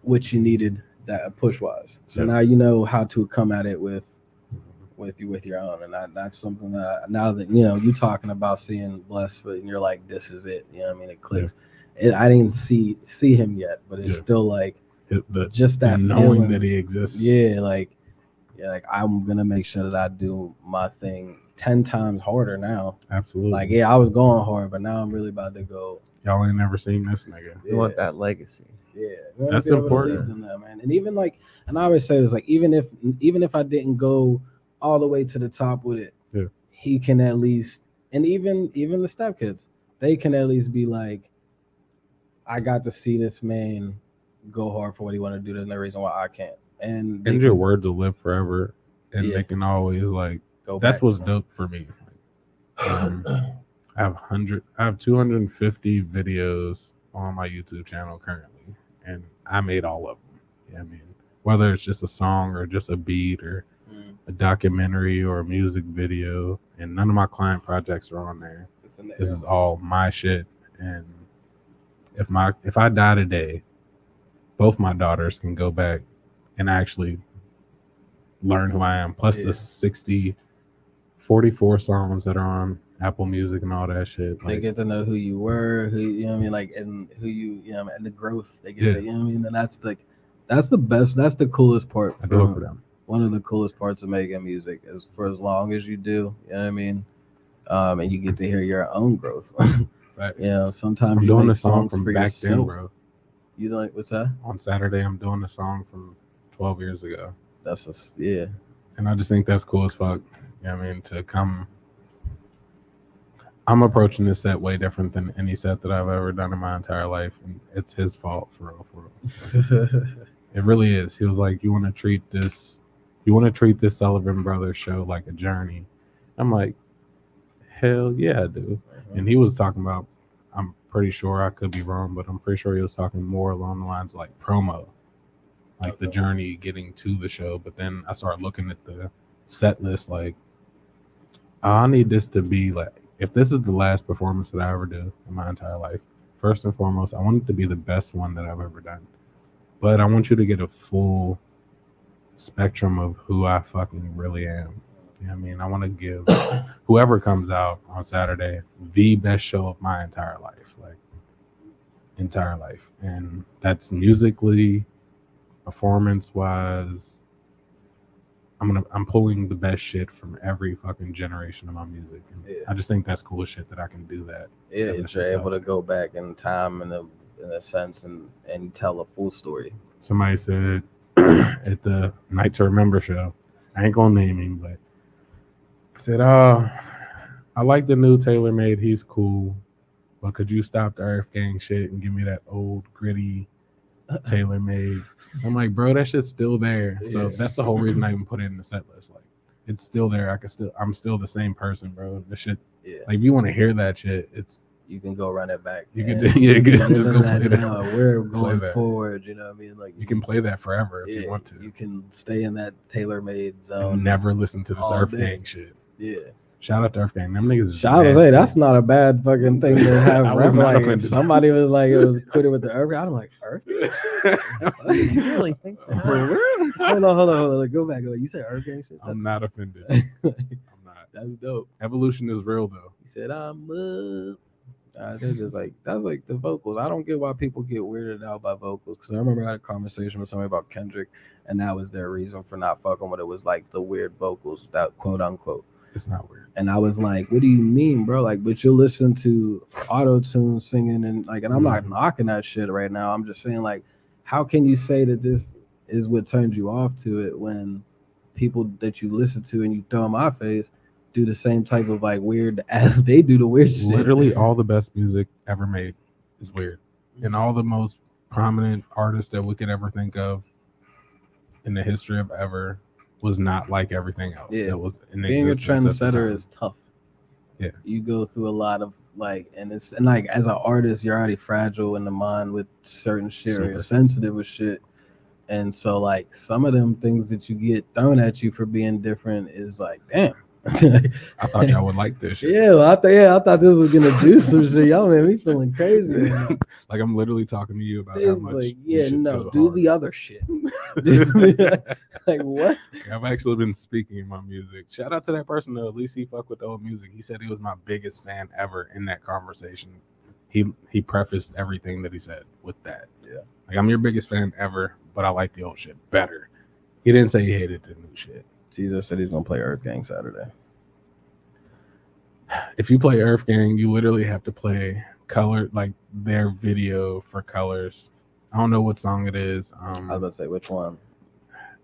what you needed that push wise. So now you know how to come at it with your own, and that's something that now that, you know, you talking about seeing Bless, and you're like, this is it. You know what I mean? It clicks. I didn't see him yet, but it's still like just that knowing feeling that he exists. Yeah, like I'm gonna make sure that I do my thing 10 times harder now. Absolutely. Like, I was going hard, but now I'm really about to go. Y'all ain't never seen this nigga. You want that legacy. Yeah, that's important. In that, man. And even like, and I always say this, like, even if I didn't go all the way to the top with it, he can at least, and even the stepkids, they can at least be like, I got to see this man go hard for what he want to do. There's no reason why I can't. And your words will live forever, and they can always, like, go that's back. what's dope for me. I have 250 videos on my YouTube channel currently, and I made all of them. Yeah, I mean, whether it's just a song or just a beat or a documentary or a music video, and none of my client projects are on there. This is all my shit. And if I die today, both my daughters can go back and actually learn who I am. Plus the 44 songs that are on Apple Music and all that shit. They get to know who you were, who, you know what I mean, like, and who you know, and the growth they get to, you know what I mean? And that's the best, that's the coolest part. I do it for them. One of the coolest parts of making music is for as long as you do, you know what I mean? And you get to hear your own growth. Right. You know, sometimes I'm you doing make a song songs from for back yourself. then, bro. You like, what's that? On Saturday, I'm doing a song from 12 years ago. That's just, yeah. And I just think that's cool as fuck. You know what I mean? To come, I'm approaching this set way different than any set that I've ever done in my entire life. And it's his fault, for real. It really is. He was like, you want to treat this Sullivan Brothers show like a journey? I'm like, hell yeah, I do. And he was talking about, I'm pretty sure, I could be wrong, but I'm pretty sure he was talking more along the lines of like promo, like the journey getting to the show. But then I started looking at the set list, like, I need this to be like, if this is the last performance that I ever do in my entire life, first and foremost, I want it to be the best one that I've ever done. But I want you to get a full spectrum of who I fucking really am. You know what I mean? I want to give whoever comes out on Saturday the best show of my entire life. Like, entire life. And that's musically, performance-wise. I'm pulling the best shit from every fucking generation of my music. And I just think that's cool shit that I can do that. Yeah, you're able to go back in time in a sense and tell a full story. Somebody said at the Night to Remember show, I ain't gonna name him, but I said, I I like the new Taylor Made. He's cool, but could you stop the Earth Gang shit and give me that old gritty Taylor Made? I'm like, bro, that shit's still there. So that's the whole reason I even put it in the set list. Like, it's still there. I'm still the same person, bro. The shit. Yeah. Like, if you want to hear that shit, You can go run it back. you can and just go that play that. now. We're Play going that. forward. You know what I mean? Like You can play that forever if you want to. You can stay in that tailor-made zone. And never listen to this all Earth day. Gang shit. Yeah. Shout out to Earth Gang. Them niggas is Shout out to nasty. say that's not a bad fucking thing to have. I was rep. not Like, if offended. somebody was like, it was quitting with the Earth Gang, I'm like, Earth Gang? You really think that? For real? Hold on. Like, go back. Like, you said Earth Gang shit? I'm not offended. I'm not. That's dope. Evolution is real though. He said, I'm up. They're just like, that's like the vocals. I don't get why people get weirded out by vocals. Because I remember I had a conversation with somebody about Kendrick, and that was their reason for not fucking with it, was like the weird vocals, that quote unquote. It's not weird. And I was like, what do you mean, bro? Like, but you'll listen to auto-tune singing and like, and I'm not knocking that shit right now. I'm just saying, like, how can you say that this is what turns you off to it when people that you listen to and you throw in my face do the same type of like weird as they do the weird shit. Literally all the best music ever made is weird. And all the most prominent artists that we could ever think of in the history of ever was not like everything else. Yeah. That was in Being a existence at the trendsetter time. is tough. Yeah. You go through a lot of like, and like as an artist, you're already fragile in the mind with certain shit, or you're Super. sensitive with shit. And so like some of them things that you get thrown at you for being different is like, damn. I thought y'all would like this shit. Yeah, well, I thought this was gonna do some shit. Y'all made me feeling crazy. Man. Like I'm literally talking to you about how It's much like, we yeah, should no, go do hard. the other shit. Like what? I've actually been speaking in my music. Shout out to that person though. At least he fucked with the old music. He said he was my biggest fan ever in that conversation. He prefaced everything that he said with that. Yeah. Like, I'm your biggest fan ever, but I like the old shit better. He didn't say he hated the new shit. Jesus said he's gonna play Earth Gang Saturday. If you play Earth Gang, you literally have to play color, like their video for Colors. I don't know what song it is. I was about to say which one.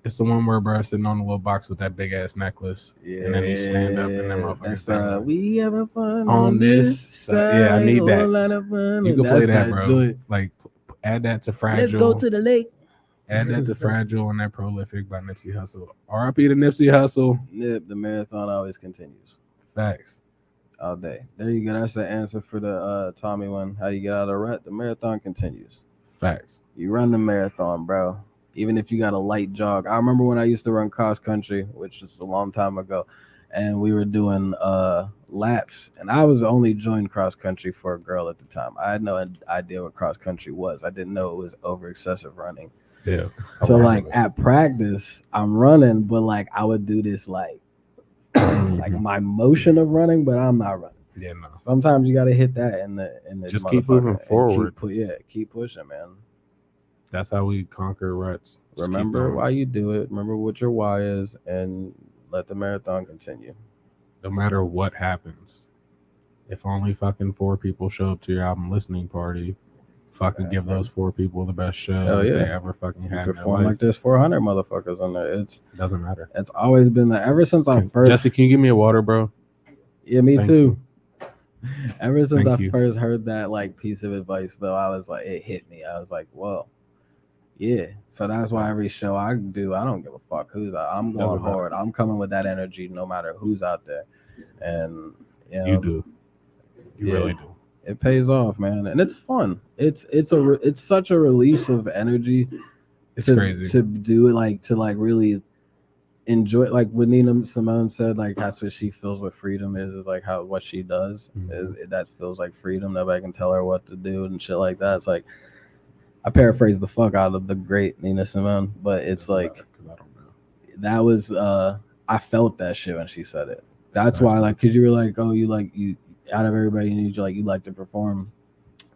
It's the one where bruh sitting on the little box with that big ass necklace. Yeah, And then he stand up and then motherfucker that's stand we having fun on this side. Yeah, I need a that. whole lot of fun. You And can play that's that, bro. joint. Like, add that to Fragile. Let's go to the lake. Add that to Fragile and that Prolific by Nipsey Hussle. R.I.P. to Nipsey Hussle. Nip, the marathon always continues. Facts. All day. There you go. That's the answer for the Tommy one. How you get out of the rut? The marathon continues. Facts. You run the marathon, bro. Even if you got a light jog. I remember when I used to run cross country, which was a long time ago, and we were doing laps. And I was only joined cross country for a girl at the time. I had no idea what cross country was. I didn't know it was over excessive running. Yeah. So like at practice, I'm running, but like I would do this like my motion of running, but I'm not running. Yeah, no. Sometimes you got to hit that in the Just keep motherfucker moving and forward. Keep pushing, man. That's how we conquer ruts. Just keep Remember going. why you do it. Remember what your why is, and let the marathon continue. No matter what happens. If only fucking 4 people show up to your album listening party, fucking give those 4 people the best show Hell yeah. they ever fucking You had in their perform life. like there's 400 motherfuckers on there. It's Doesn't matter. always been that. Ever since I first, Jesse, can you give me a water, bro? yeah, me Thank too. Ever since Thank I you. first heard that like piece of advice, though, I was like, it hit me. I was like, whoa, yeah. So that's why every show I do, I don't give a fuck who's out. I'm going Doesn't matter. hard. I'm coming with that energy, no matter who's out there. And You do. You yeah. really do. It pays off, man, and it's fun. It's such a release of energy. It's to, crazy. to do it, like to like really enjoy, like what Nina Simone said, like that's what she feels what freedom is like how what she does is that feels like freedom. Nobody can tell her what to do and shit like that. It's like I paraphrase the fuck out of the great Nina Simone, but it's like 'Cause I don't know. that was I felt that shit when she said it. That's why, like, because you were like, oh, you out of everybody you like to perform,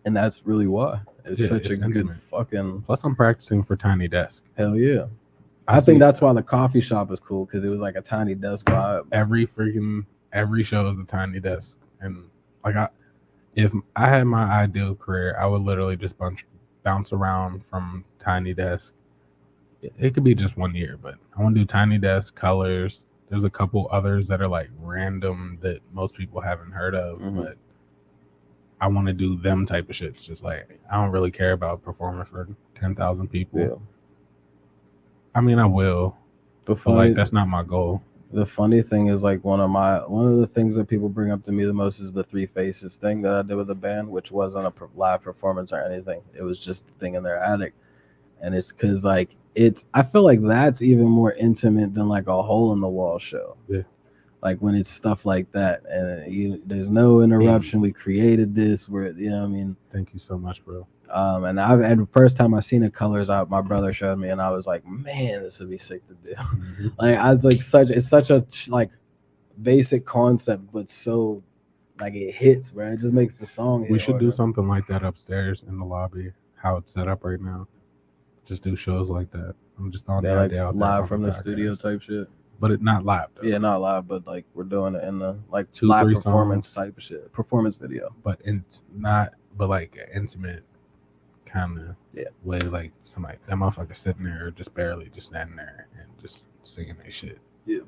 and that's really why. It's Yeah, such it's a good intimate. fucking Plus, I'm practicing for Tiny Desk. hell yeah. I think that's why the coffee shop is cool, because it was like a tiny desk vibe. every show is a Tiny Desk, and like if I had my ideal career, I would literally just bounce around from Tiny Desk. It could be just 1 year, but I want to do Tiny Desk, Colors, There's a couple others that are like random that most people haven't heard of, Mhm. but I want to do them type of shits. Just like I don't really care about performing for 10,000 people. Yeah. I mean, I will, The but like funny, that's not my goal. the funny thing is like one of the things that people bring up to me the most is the 3 Faces thing that I did with the band, which wasn't a live performance or anything. It was just the thing in their attic, and it's because like I feel like that's even more intimate than like a hole in the wall show. Yeah. Like when it's stuff like that, and there's no interruption. We created this. Where I mean. Thank you so much, bro. And the first time I seen the colors out, my brother showed me, and I was like, man, this would be sick to do. Mhm. Like I was like, it's such a like basic concept, but so like it hits, bro. It just makes the song. We hit should do harder. something like that upstairs in the lobby. How it's set up right now. Just do shows like that. I'm just throwing Yeah, the like idea out there live on from the podcast. studio type shit. But it not live though. Yeah, not live, but like we're doing it in the like 2, live 3 performance songs. type of shit, performance video. But it's not, but like an intimate kind of way, like somebody that motherfucker sitting there just barely just standing there and just singing their shit. Yeah.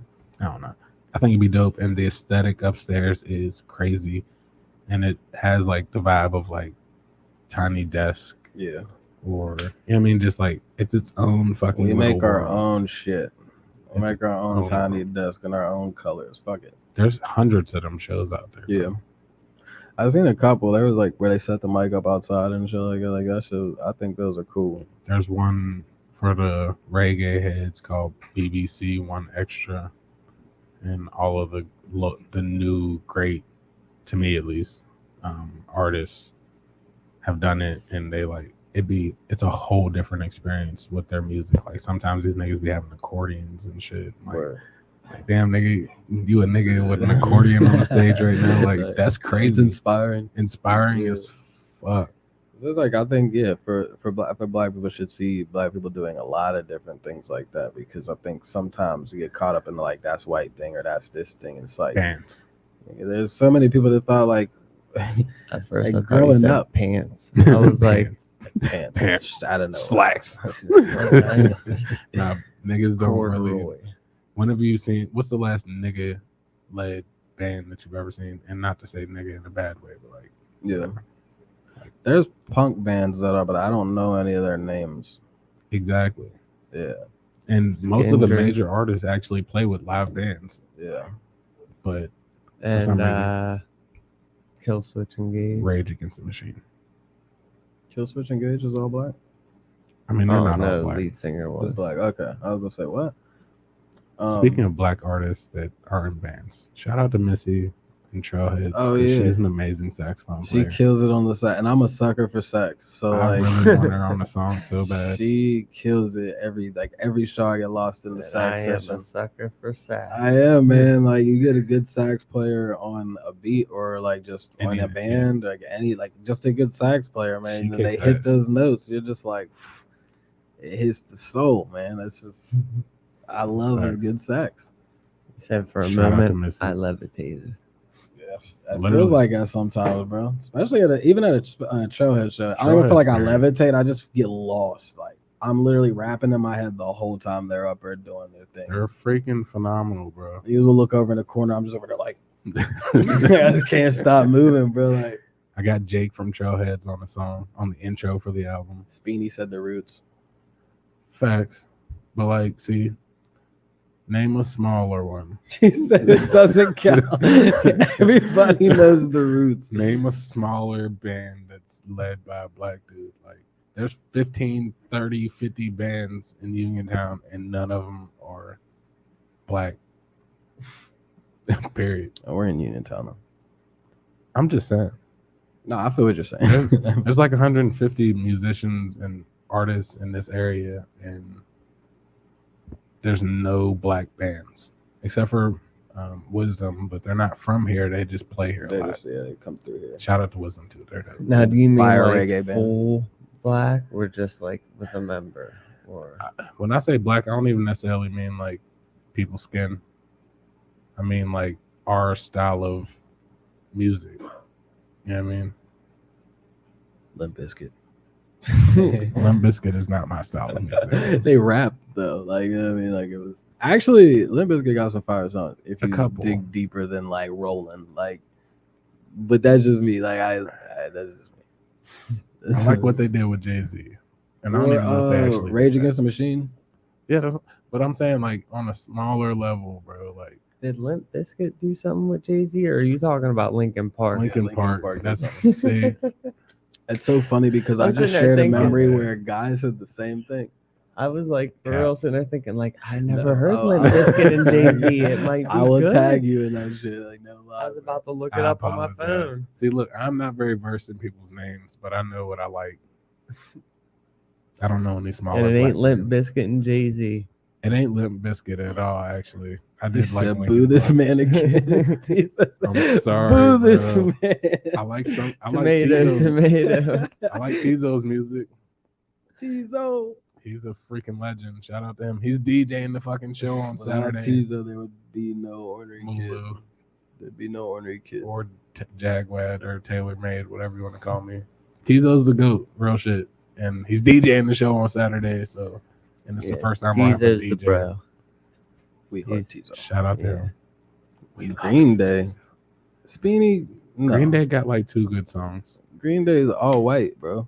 I don't know. I think it'd be dope, and the aesthetic upstairs is crazy, and it has like the vibe of like Tiny Desk. Yeah. Or I mean, just like it's its own fucking. We make our world. own shit. We It's make our own own tiny world. desk and our own colors. Fuck it. There's hundreds of them shows out there. Yeah. I've seen a couple. There was like where they set the mic up outside and shit like that. Like that shit. I think those are cool. There's one for the reggae heads called BBC One Extra, and all of the new great, to me at least, artists have done it, and they like it's a whole different experience with their music. Like sometimes these niggas be having accordions and shit. Like damn nigga, you a nigga with an accordion on the stage right now. Like that's crazy. It's inspiring. Inspiring Yeah. as fuck. It's like I think for black people should see black people doing a lot of different things like that, because I think sometimes you get caught up in the, like that's white thing or that's this thing. And it's like Pants. there's so many people that thought like At first, Like I thought growing you said up. pants. I was like, pants. Pants. Just, I don't know. Slacks. Yeah. Nah, niggas don't really. corduroy. When have you seen? What's the last nigga-led band that you've ever seen? And not to say nigga in a bad way, but like Yeah. There's punk bands that are, but I don't know any of their names. exactly. Yeah. And most of the Skindred. major artists actually play with live bands, Yeah. but some And Kill Switch Engage. Rage Against the Machine. Killswitch Engage is all black. I mean, they're Oh not all no, black. lead singer was. It's black. Okay. I was gonna say what? Speaking of black artists that are in bands, shout out to Missy and Trailheads. Oh, yeah. She's an amazing saxophone she player. kills it on the sax, and I'm a sucker for sax. So I like, really want her on the song so bad. she kills it every show. I get lost in the And sax I am session. a sucker for sax. I am, man. Like you get a good sax player on a beat or like just on Any- a band, like just a good sax player, man. She And they kicks hit ass. those notes. You're just like, it hits the soul, man. That's just, I love a facts. good sax. You said for a Shout out to moment, Missy. I levitated. Yes, it Literally. feels like that sometimes, bro. Especially even at a Trailhead show. I don't even Trailhead's feel like I great. levitate. I just get lost. Like I'm literally rapping in my head the whole time they're up there doing their thing. They're freaking phenomenal, bro. You will look over in the corner. I'm just over there like, I just can't stop moving, bro. Like I got Jake from Trailheads on the song, on the intro for the album. Speedy said the Roots. Facts. But like, see, name a smaller one. She said it doesn't count. Everybody knows the Roots. Name a smaller band that's led by a black dude. Like, there's 15, 30, 50 bands in Uniontown, and none of them are black. Period. Oh, we're in Uniontown though. I'm just saying. No, I feel what you're saying. There's like 150 musicians and artists in this area, and there's no black bands except for Wisdom, but they're not from here. They just play here a They lot. just, yeah, they come through here. Shout out to Wisdom too. They're dope. Now, do you mean Fire like reggae band. full black or just like with a member? Or When I say black, I don't even necessarily mean like people's skin. I mean like our style of music. You know what I mean? Limp Bizkit. Limp Bizkit is not my style of music. They rap though, like I mean, like it was. Actually, Limp Bizkit got some fire songs. If A you couple. dig deeper than like Rolling, like, but that's just me. Like I that's just me. I like what they did with Jay-Z. And I don't even know if they actually Rage did that. Against the Machine. Yeah, but I'm saying like on a smaller level, bro. Like Did Limp Bizkit do something with Jay-Z, or are you talking about Linkin Park? Linkin Linkin Park. Park That's did see, It's so funny because I I'm just sitting there shared a thinking- memory Okay. where guys said the same thing. I was like, for Cap. real, sitting there thinking, like, I never No, heard I'll- Limp I'll- Bizkit and Jay-Z. It might be I will good. tag you in that shit. Like no lie. I was bro. about to look I it up on my apologize. phone. See, look, I'm not very versed in people's names, but I know what I like. I don't know any smaller. And it ain't black Limp bands. Bizkit and Jay-Z. It ain't Limp Bizkit at all. Actually, I He did like said, Linkin "Boo this Park. man again." He said, I'm sorry, Boo this bro. man. I like some. I Tomato, like Tizo's, tomato. I like Tizo's music. Tizo. He's a freaking legend. Shout out to him. He's DJing the fucking show on Without Saturday. Tizo, there would be no ornery kid. Mulu There'd be no ornery kid. or JAGWAD or Taylor Made, whatever you want to call me. Tizo's the GOAT, real shit. And he's DJing the show on Saturday, so and it's the first time I ever Tizo's the DJ. bro. We heard Tizo. Shout out to Yeah. him. We love Green him. Day. Speedy. No. Green Day got like 2 good songs. Green Day is all white, bro.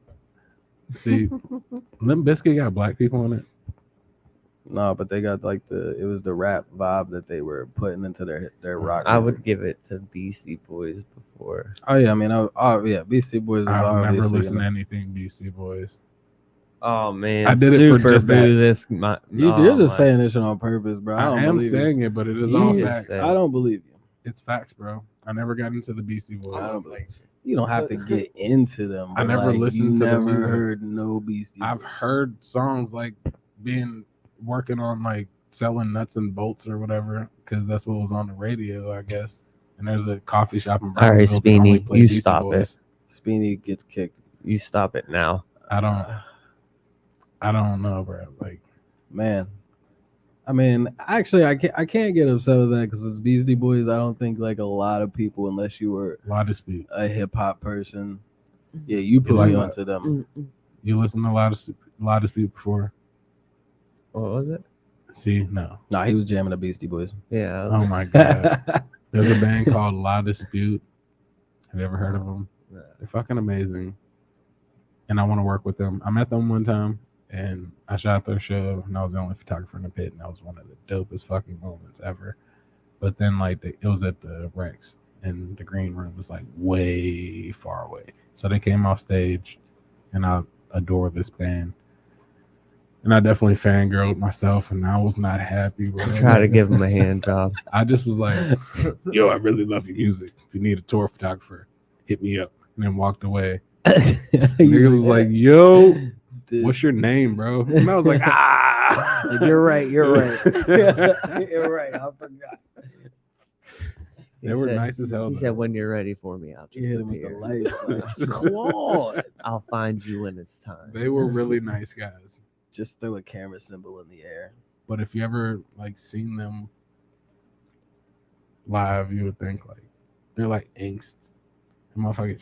See, Limp Bizkit got black people in it. No, but they got like it was the rap vibe that they were putting into their rock. I music. would give it to Beastie Boys before. Oh yeah, I mean, yeah, Beastie Boys is I've never obviously. listened to anything Beastie Boys. Oh man, I did it for super just that. boo this. You're just saying this shit on purpose, bro. I don't I am believe saying it, but it is You all just facts. say- I don't believe you. It's facts, bro. I never got into the Beastie Boys. I don't believe you. don't have to get into them. I but, never like, listened you to the never music. heard no Beastie. I've Boys. heard songs like working on like selling nuts and bolts or whatever, because that's what was on the radio, I guess. And there's a coffee shop in All right, Brownsville that only Speedy, play you Beastie stop Boys. Speedy gets kicked. You stop it now. I don't know, bro. Like, Man, I mean, actually, I can't get upset with that because it's Beastie Boys. I don't think like a lot of people, unless you were La Dispute. a hip hop person, yeah, you put like me what? onto them. You listened to La Dispute before? What was it? See, no. Nah, he was jamming the Beastie Boys. Yeah. Oh my god. There's a band called La Dispute. Have you ever heard of them? They're fucking amazing. And I want to work with them. I met them one time and I shot their show and I was the only photographer in the pit and that was one of the dopest fucking moments ever. But then like it was at the Rex and the green room was like way far away. So they came off stage and I adore this band. And I definitely fangirled myself and I was not happy. Bro. Try to give him a hand job. I just was like, yo, I really love your music. If you need a tour photographer, hit me up. And then walked away. Niggas was like, yo, what's your name, bro? And I was like, ah. Like, you're right. You're right. You're right. I forgot. He They were said- nice as hell. He though. said, "When you're ready for me, I'll just You hit him with the appear. light. Like, Claude. I'll find you when it's time." They were really nice guys. Just throw a camera symbol in the air. But if you ever like seen them live, you would think like they're like angst. The motherfucker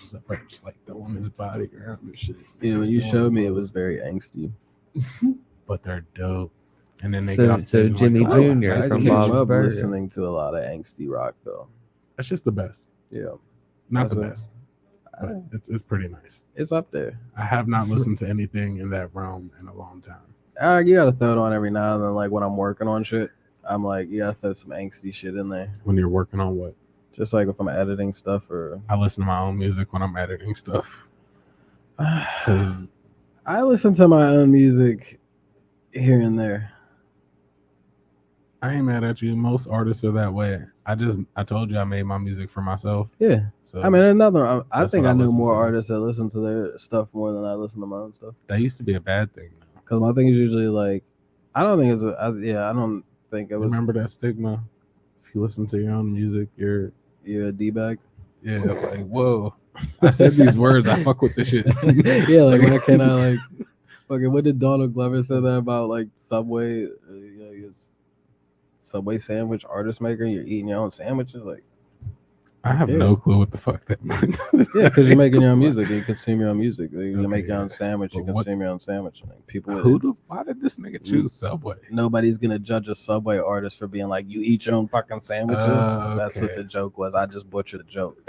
just like throwing his body around and shit. Yeah, when you Doing showed me, it poses. was very angsty. But they're dope. And then they get off So stage and Jimmy like, oh, Jr. nice I from came Bob's up Burger. listening to a lot of angsty rock, though. That's just the best. Yeah, Not the That's best, but it's pretty nice. it's up there. I have not listened to anything in that realm in a long time. You gotta throw it on every now and then. Like when I'm working on shit, I'm like, yeah, throw some angsty shit in there. When you're working on what? Just like if I'm editing stuff or I listen to my own music when I'm editing stuff. 'Cause I listen to my own music here and there. I ain't mad at you. Most artists are that way. I told you I made my music for myself. Yeah, So I mean, another. I That's think what I I know listen more to. artists that listen to their stuff more than I listen to my own stuff. that used to be a bad thing. Because my thing is usually like, I don't think it's. I don't think it was. Remember that stigma? If you listen to your own music, you're a d-bag. like, whoa. I said these words. I fuck with this shit. Yeah, like why can't I like? Fucking, what did Donald Glover say that about like Subway? Subway sandwich artist maker. You're eating your own sandwiches, like. I have Yeah. no clue what the fuck that meant. Yeah, because you're making your own music. You consume your own music. You make your Okay, own sandwich. You but what- consume your own sandwich. Like, people, Why did this nigga choose Subway? nobody's gonna judge a Subway artist for being like, you eat your own fucking sandwiches. That's what Okay. the joke was. I just butchered the joke.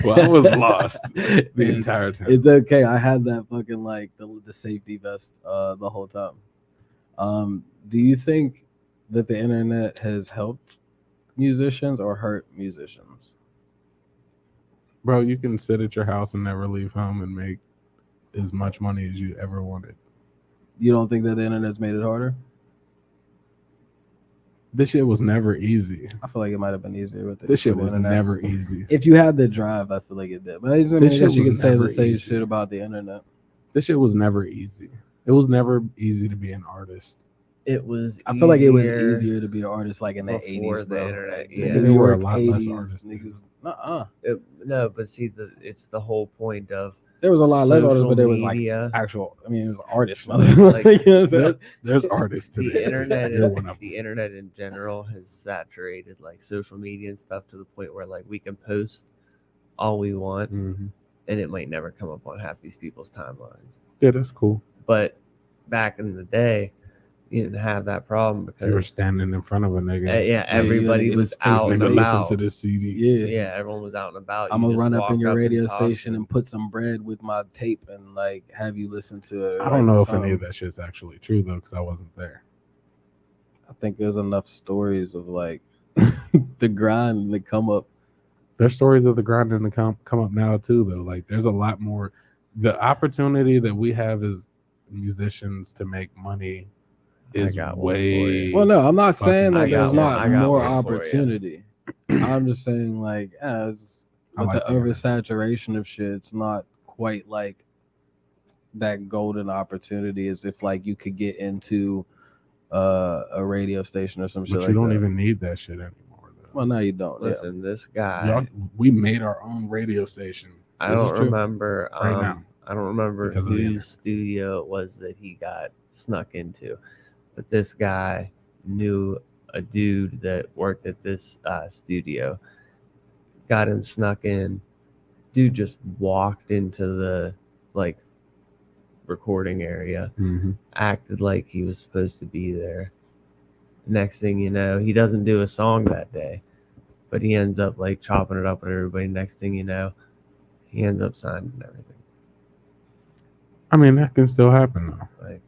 Well, I was lost the entire time. It's okay. I had that fucking like the safety vest the whole time. Do you think that the internet has helped musicians or hurt musicians? Bro, you can sit at your house and never leave home and make as much money as you ever wanted. You don't think that the internet's made it harder? This shit was never easy. I feel like it might have been easier with This shit with the was internet. never easy. If you had the drive, I feel like it did. But I This shit guess you was could say the never same easy. shit about the internet. This shit was never easy. It was never easy to be an artist. It was. I feel like it was easier to be an artist like in the before 80s, the bro. internet, Like, yeah. the There New were a York lot less 80s, artists then. niggas. No, but see, it's the whole point of There was a lot less artists, but there was like media. actual. I mean, it was artists. Like, You know what I'm saying? There's artists today. the internet, You're one of them. the internet in general has saturated like social media and stuff to the point where like we can post all we want, Mhm. and it might never come up on half these people's timelines. Yeah, that's cool. But back in the day, you didn't have that problem You were because standing in front of a nigga. yeah, everybody it was was out face and to Nigga, face. listen about. to this CD. Yeah. Everyone was out and about. I'm You gonna just run up walk in your and radio talk station and put some bread with my tape and like have you listen to it. I don't know if any of that shit's actually true though, because I wasn't there. I think there's enough stories of like the grind that come up. There's stories of the grind and the come up now too though. Like there's a lot more. The opportunity that we have as musicians to make money is got one for you. way. Well, no, I'm not Fucking- saying I that got there's one- not I got more one for you. opportunity. I'm just saying like, it's, I with like the that. oversaturation of shit, it's not quite like that golden opportunity as if like you could get into a radio station or some shit But like you don't that. even need that shit anymore though. Well, now you don't. Listen, this guy. Y'all, we made our own radio station. I This is don't true. remember. Right now. I don't remember Because of the internet. whose studio it was that he got snuck into, but this guy knew a dude that worked at this studio. Got him snuck in. Dude just walked into the like recording area, Mm-hmm. acted like he was supposed to be there. Next thing you know, he doesn't do a song that day, but he ends up like chopping it up with everybody. Next thing you know, he ends up signing and everything. I mean, that can still happen though. Like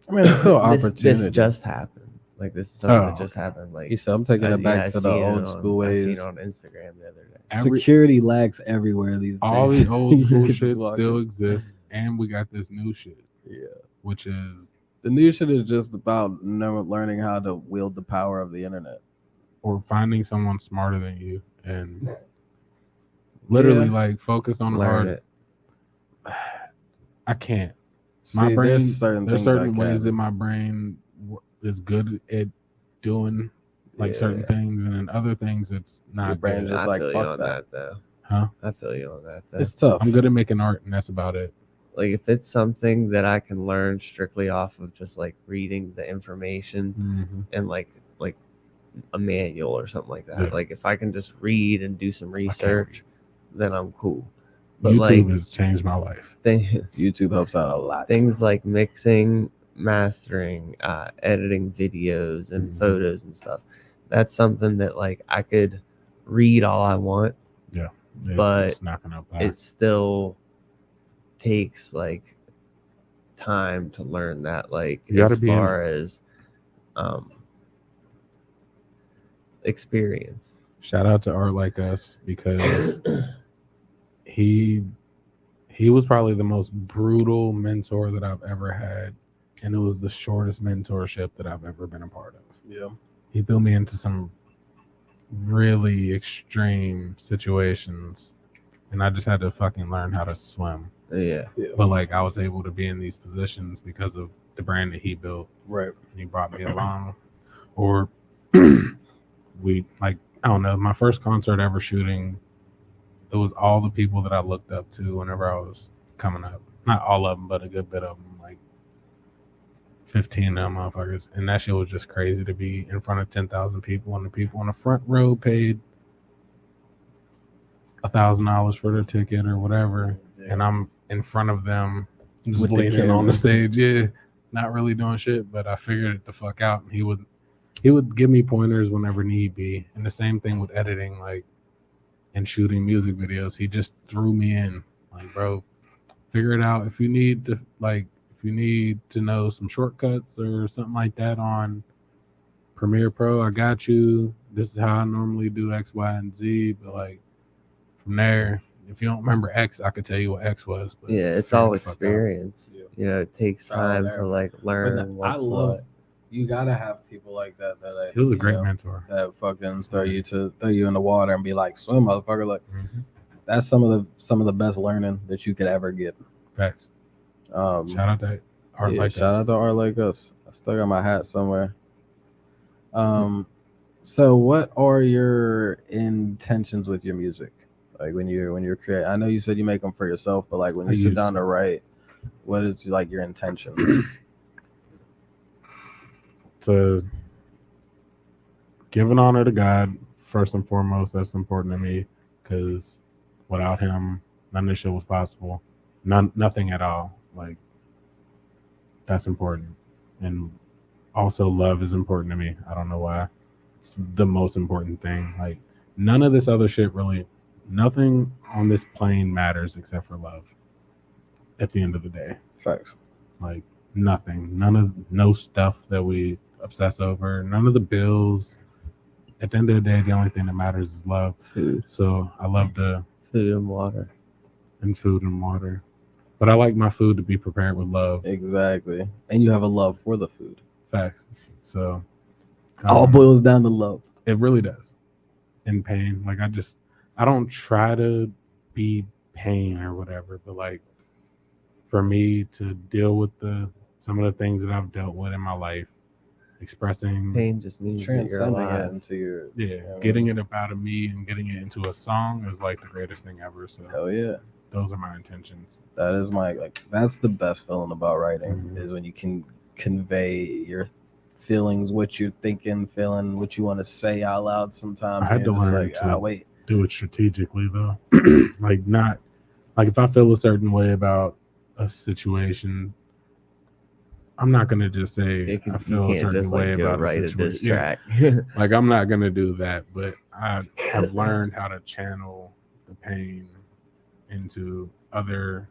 I mean, it's still this opportunity. just happened. Like this is something Oh, that just happened. Like He said, I'm taking it back to the I seen it old on- school I seen ways. it on Instagram the other day. Every- Security lacks everywhere these days. All the old You school can just shit walk still in. exists, and we got this new shit, Yeah. which is The new shit is just about learning how to wield the power of the internet. or finding someone smarter than you and literally Yeah. like focus on the Learn hard. it. I can't. My See, brain. there's certain There's things I certain ways can. that my brain is good at doing like certain Yeah. things, and then other things it's Your not brain good. just I like, feel you fuck on that. that though. Huh? I feel you on that though. It's tough. I'm good at making art, and that's about it. Like if it's something that I can learn strictly off of just like reading the information Mm-hmm. and like a manual or something like that. Yeah. Like if I can just read and do some research, then I'm cool. But YouTube like has changed my life. YouTube helps out a lot. things like mixing, mastering, editing videos and Mhm. photos and stuff, that's something that like I could read all I want. But it's not gonna apply. It still takes like time to learn that, like You gotta as be in far as experience. Shout out to Art Like Us because he was probably the most brutal mentor that I've ever had, and it was the shortest mentorship that I've ever been a part of. Yeah. He threw me into some really extreme situations, and I just had to fucking learn how to swim. Yeah. But like I was able to be in these positions because of the brand that he built, Right. and he brought me along. Or we like, I don't know, my first concert ever shooting, it was all the people that I looked up to whenever I was coming up. Not all of them, but a good bit of them. Like 15 of them motherfuckers, and that shit was just crazy to be in front of 10,000 people, and the people on the front row paid $1,000 for their ticket or whatever, and I'm in front of them just With the leaning on camera. the stage, not really doing shit, but I figured it the fuck out. And he would give me pointers whenever need be, and the same thing with editing, like, and shooting music videos. He just threw me in, like, bro, figure it out. If you need to know some shortcuts or something like that on Premiere Pro, I got you. This is how I normally do X, Y, and Z. But like from there, if you don't remember X, I could tell you what X was. But Yeah, it's figure all the fuck out. experience. Yeah. You know, it takes Trial and time to error. like But learn what's I love what. you gotta have people like that He was a you great know, mentor. that fucking throw you in the water and be like, swim, motherfucker. Like Mhm. that's some of the best learning that you could ever get. Facts. Shout out to Art Like shout Us. out to Art Like Us. I still got my hat somewhere. So what are your intentions with your music? Like when you're creating, I know you said you make them for yourself, but like when you sit down to write, what is like your intention? To give an honor to God first and foremost. That's important to me because without Him, none of this shit was possible. Nothing at all. Like that's important, and also love is important to me. I don't know why. It's the most important thing. Like none of this other shit really. Nothing on this plane matters except for love. At the end of the day, Facts. like nothing. No stuff that we obsess over. None of the bills. At the end of the day, the only thing that matters is love. Food. So I love the Food and water. and food and water. But I like my food to be prepared with love. Exactly. And you have a love for the food. Facts. So All boils down to love. it really does. In pain. Like I don't try to be pain or whatever, but like for me to deal with some of the things that I've dealt with in my life, expressing Pain just means that you're Transcending it alive. into your getting it up out of me and getting it into a song is like the greatest thing ever. So hell yeah. those are my intentions. That is that's the best feeling about writing Mhm. is when you can convey your feelings, what you're thinking, feeling, what you want to say out loud sometimes. I had and you're to just learn like, to wait. do it strategically though. Like not like if I feel a certain way about a situation, I'm not gonna just say I feel a certain way about a write a diss situation. track. Like I'm not gonna do that, but I have learned how to channel the pain into other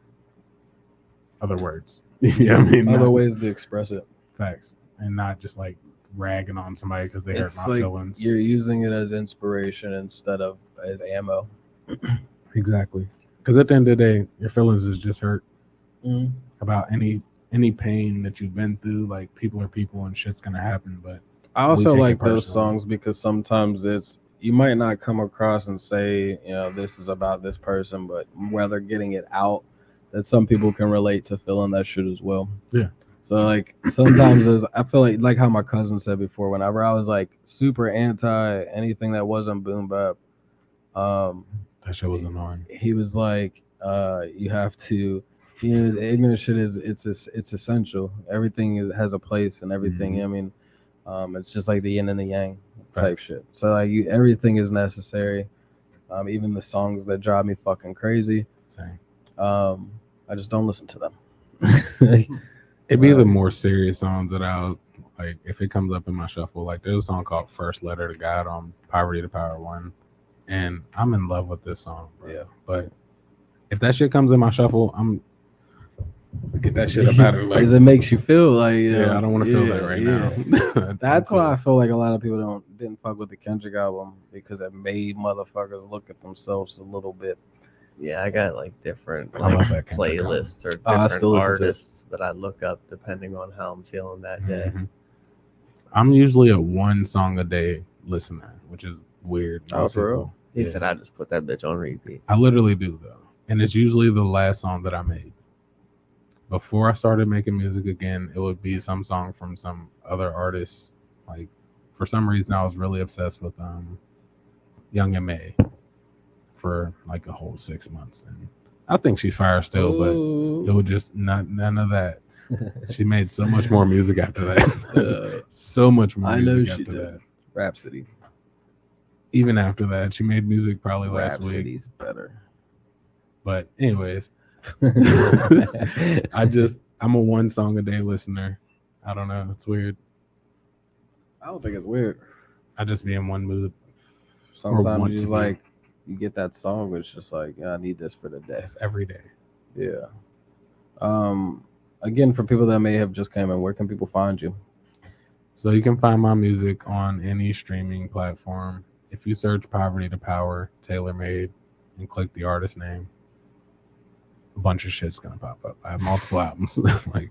words. Yeah, I mean, Other not- ways to express it. facts, and not just like ragging on somebody because they hurt It's my like feelings. you're using it as inspiration instead of as ammo. Exactly, because at the end of the day, your feelings is just hurt about any pain that you've been through. Like people are people, and shit's gonna happen. But I also take it like those personally. songs because sometimes you might not come across and say, this is about this person, but whether getting it out, that some people can relate to feeling that shit as well. Yeah. So like sometimes I feel like how my cousin said before, whenever I was like super anti anything that wasn't boom bap, that shit was annoying. he was like, you have to, the ignorant shit it's essential. Everything has a place and everything. Mhm. I mean, it's just like the yin and the yang type Right. shit. So like everything is necessary. Even the songs that drive me fucking crazy. Same. I just don't listen to them. It'd be the more serious songs that I'll like if it comes up in my shuffle. Like there's a song called "First Letter to God" on Poverty to Power One, and I'm in love with this song, bro. Yeah. But if that shit comes in my shuffle, I'm get that shit up out of like. Because it makes you feel like Yeah, I don't want to feel that right now. That's why I feel like a lot of people didn't fuck with the Kendrick album because it made motherfuckers look at themselves a little bit. Yeah, I got like different I love like that Kendrick album. playlists or I different still listen to it. artists that I look up depending on how I'm feeling that day. Mhm. I'm usually a one song a day listener, which is weird. Oh, Most for real? people- He Yeah. said I just put that bitch on repeat. I literally do though, and it's usually the last song that I made. Before I started making music again, it would be some song from some other artist. Like for some reason, I was really obsessed with Young and May for like a whole 6 months, and I think she's fire still, but it was just none of that. She made so much more music after that. So much more I know music she after did. that. Rhapsody. Even after that, she made music probably last week. Rhapsody's better. But anyways, I'm a one song a day listener. I don't know. It's weird. I don't think it's weird. I just be in one mood. Sometimes want you just to be. like you get that song, but it's just like I need this for the day. It's every day. Yeah. Again, for people that may have just came in, where can people find you? So you can find my music on any streaming platform. If you search Poverty to Power, Tailor Made, and click the artist name, a bunch of shit's gonna pop up. I have multiple albums. Like,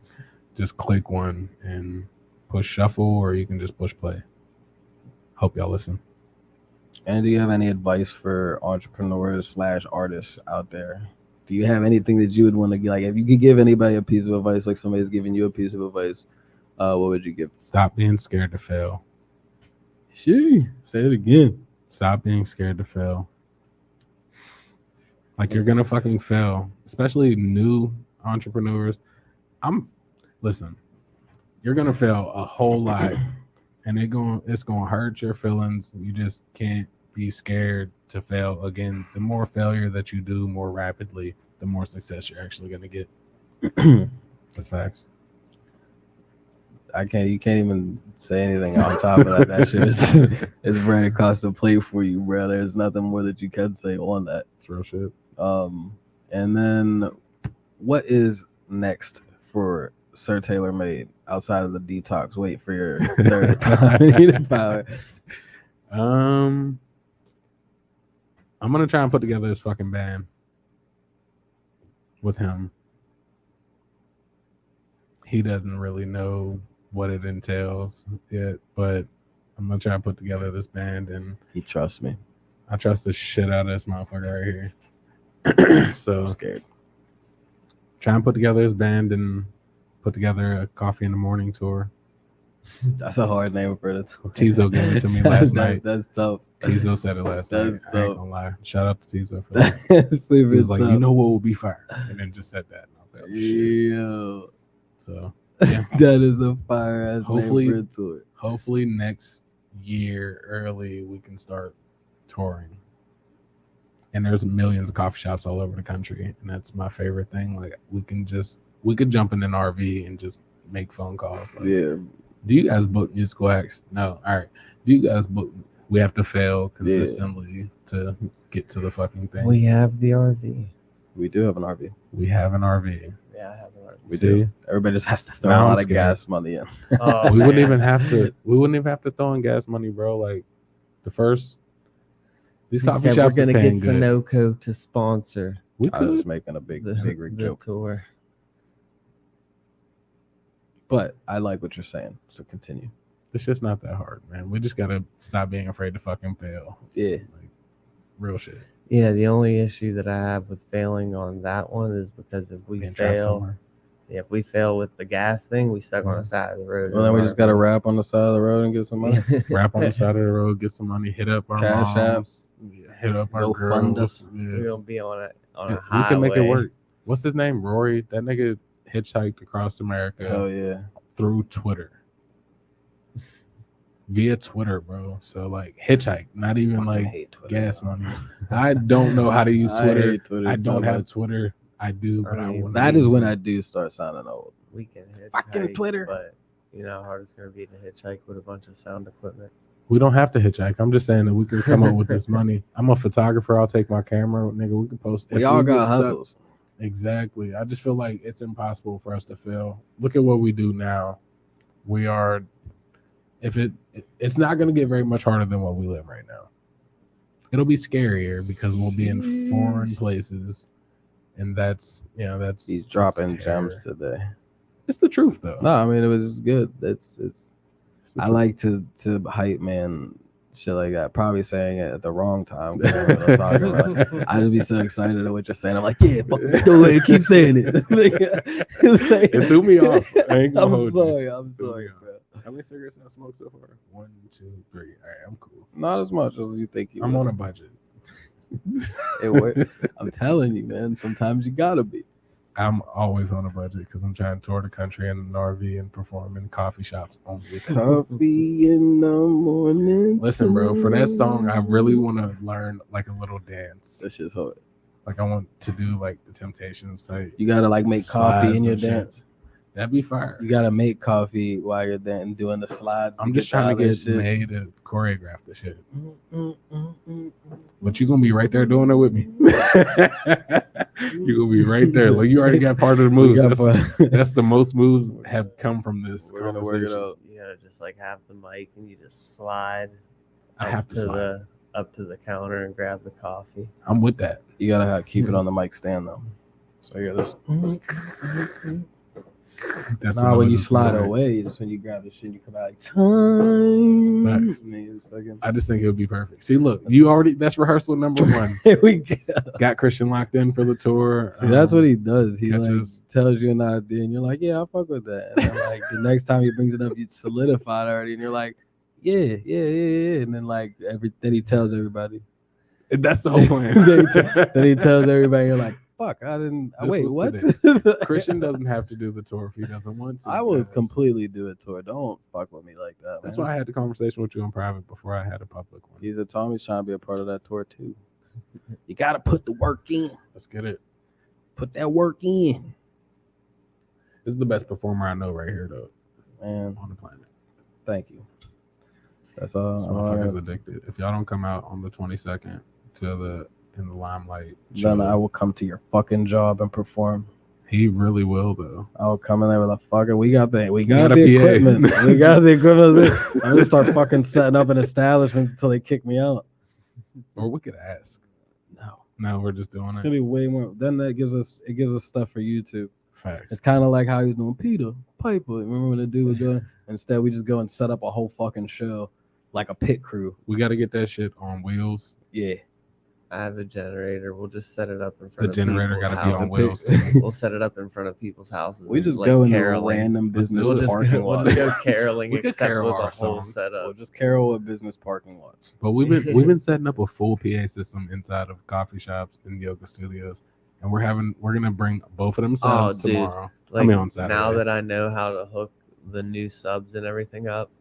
just click one and push shuffle, or you can just push play. Hope y'all listen. And do you have any advice for entrepreneurs / artists out there? Do you have anything that you would want to get? Like, if you could give anybody a piece of advice, like somebody's giving you a piece of advice, what would you give? Stop being scared to fail. Say it again. Stop being scared to fail. Like, you're gonna fucking fail, especially new entrepreneurs. Listen, you're gonna fail a whole lot, and it's gonna hurt your feelings. You just can't be scared to fail. Again, the more failure that you do more rapidly, the more success you're actually gonna get. That's facts. You can't even say anything on top of that. That shit is right across the plate for you, bro. There's nothing more that you can say on that. It's real shit. And then what is next for Sir Tailor Made outside of the detox? Wait for your third power. I'm gonna try and put together this fucking band with him. He doesn't really know what it entails yet, but I'm gonna try and put together this band, and He trusts me. I trust the shit out of this motherfucker right here. So I'm scared. try and put together this band and put together a Coffee in the Morning tour. That's a hard name for the tour. Tizo gave it to me last night. That's tough. Tizo said it last night. That's I ain't dope. gonna lie. Shout out to Tizo for that. He was like, you know what will be fire? And then just said that. And I was like, oh, shit. Yo, So yeah. that is a fire ass Hopefully- name for a tour. Hopefully next year early we can start touring. And there's millions of coffee shops all over the country, and that's my favorite thing. Like, we could jump in an RV and just make phone calls. Like, Yeah. do you guys book musical acts? No. All right. Do you guys book? We have to fail consistently to get to the fucking thing. We have the RV. We do have an RV. We have an RV. Yeah, I have an RV. We See? do. Everybody just has to throw Now a I'm lot of scared. gas money in. Oh, We wouldn't man. even have to. We wouldn't even have to throw in gas money, bro. Like, the first. These He coffee said shops we're is gonna paying get good. Sunoco to sponsor We I was could. making a big the rig joke. tour. But I like what you're saying. So continue. It's just not that hard, man. We just gotta stop being afraid to fucking fail. Yeah. Like, real shit. Yeah, the only issue that I have with failing on that one is because if we Being trapped fail, somewhere. if we fail with the gas thing, we stuck on the side of the road. Well, then we just got to rap on the side of the road and get some money. Rap on the side of the road, get some money, hit up our Cash App. moms, hit up our Go girls. fund us. We're Yeah. gonna be on a We highway. can make it work. What's his name? Rory. That nigga hitchhiked across America Oh yeah. through Twitter. Via Twitter, bro. So like hitchhike, not even I like hate Twitter. gas money. I don't know how to use I Twitter. hate Twitter I so don't have much. Twitter. I do, but I Right. want. That is when I do start sounding old. We can hitchhike, Fucking Twitter. but you know how hard it's gonna be to hitchhike with a bunch of sound equipment. We don't have to hitchhike. I'm just saying that we can come up with this money. I'm a photographer. I'll take my camera, nigga. We can post. We if all get got stuck- hustles. Exactly. I just feel like it's impossible for us to fail. Look at what we do now. We are. It's not going to get very much harder than what we live right now. It'll be scarier because we'll be in foreign places, and that's He's dropping terror. gems today. It's the truth though. No, I mean it was just good. It's It's the I truth. like to hype man shit like that. Probably saying it at the wrong time. 'Cause I don't know what I'm talking about. I just be so excited at what you're saying. I'm like, yeah, fuck, go ahead, keep saying it. It threw me off. I ain't gonna I'm hold you. sorry. I'm Threw me sorry, off. bro. How many cigarettes have I smoked so far? 1, 2, 3. All right, I'm cool. Not as much as you think you. I'm would. on a budget. It works. I'm telling you, man. Sometimes you gotta be. I'm always on a budget because I'm trying to tour the country in an RV and perform in coffee shops only. Coffee in the morning. Listen, bro, for that song, I really want to learn like a little dance. That shit's hard. Like I want to do like the Temptations type. You gotta like make coffee slides in your and shit. dance. That'd be fire. You gotta make coffee while you're then doing the slides. I'm just trying to get May to choreograph the shit. But you gonna be right there doing it with me. You gonna be right there. Like you already got part of the moves. That's the most moves have come from this. We're gonna work it out. You gotta just like have the mic and you just slide. I have to slide. Up to the counter and grab the coffee. I'm with that. You gotta keep it on the mic stand though. So you're just. That's nah, when you slide away, just when you grab the shit, and you come out like time. I just think it would be perfect. See, look, you already. That's rehearsal number one. Here we go. Got Christian locked in for the tour. See, that's what he does. He like catches. tells you an idea, and you're like, "Yeah, I'll fuck with that." And then, like the next time he brings it up, you solidified already, and you're like, "Yeah." And then like then he tells everybody. That's the whole plan. then he tells everybody, you're like, "Fuck, I didn't." Wait, what? Christian doesn't have to do the tour if he doesn't want to. I would completely do a tour. Don't fuck with me like that. That's man. why I had the conversation with you in private before I had a public one. He's a Tommy's trying to be a part of that tour too. You gotta put the work in. Let's get it. Put that work in. This is the best performer I know right here, though, man, on the planet. Thank you. That's all. This motherfucker's addicted. If y'all don't come out on the 22nd in the limelight, then I will come to your fucking job and perform. He really will, though. I will come in there with a fucker. We got the equipment. We got the equipment. I'm gonna start fucking setting up an establishment until they kick me out. Or we could ask. No, we're just doing it's gonna be way more. Then it gives us stuff for YouTube. Facts. It's kind of like how he was doing Peter Piper. Remember when the dude was doing? Instead, we just go and set up a whole fucking show, like a pit crew. We got to get that shit on wheels. Yeah. I have a generator. We'll just set it up in front of the generator got to be on wheels. We'll set it up in front of people's houses. We just go into a random business parking lot. We'll go caroling, we could except carol with our a whole songs. setup. We'll just carol at business parking lots. But we've been setting up a full PA system inside of coffee shops and yoga studios, and we're gonna bring both of them subs tomorrow. Like, on Saturday. Now that I know how to hook the new subs and everything up,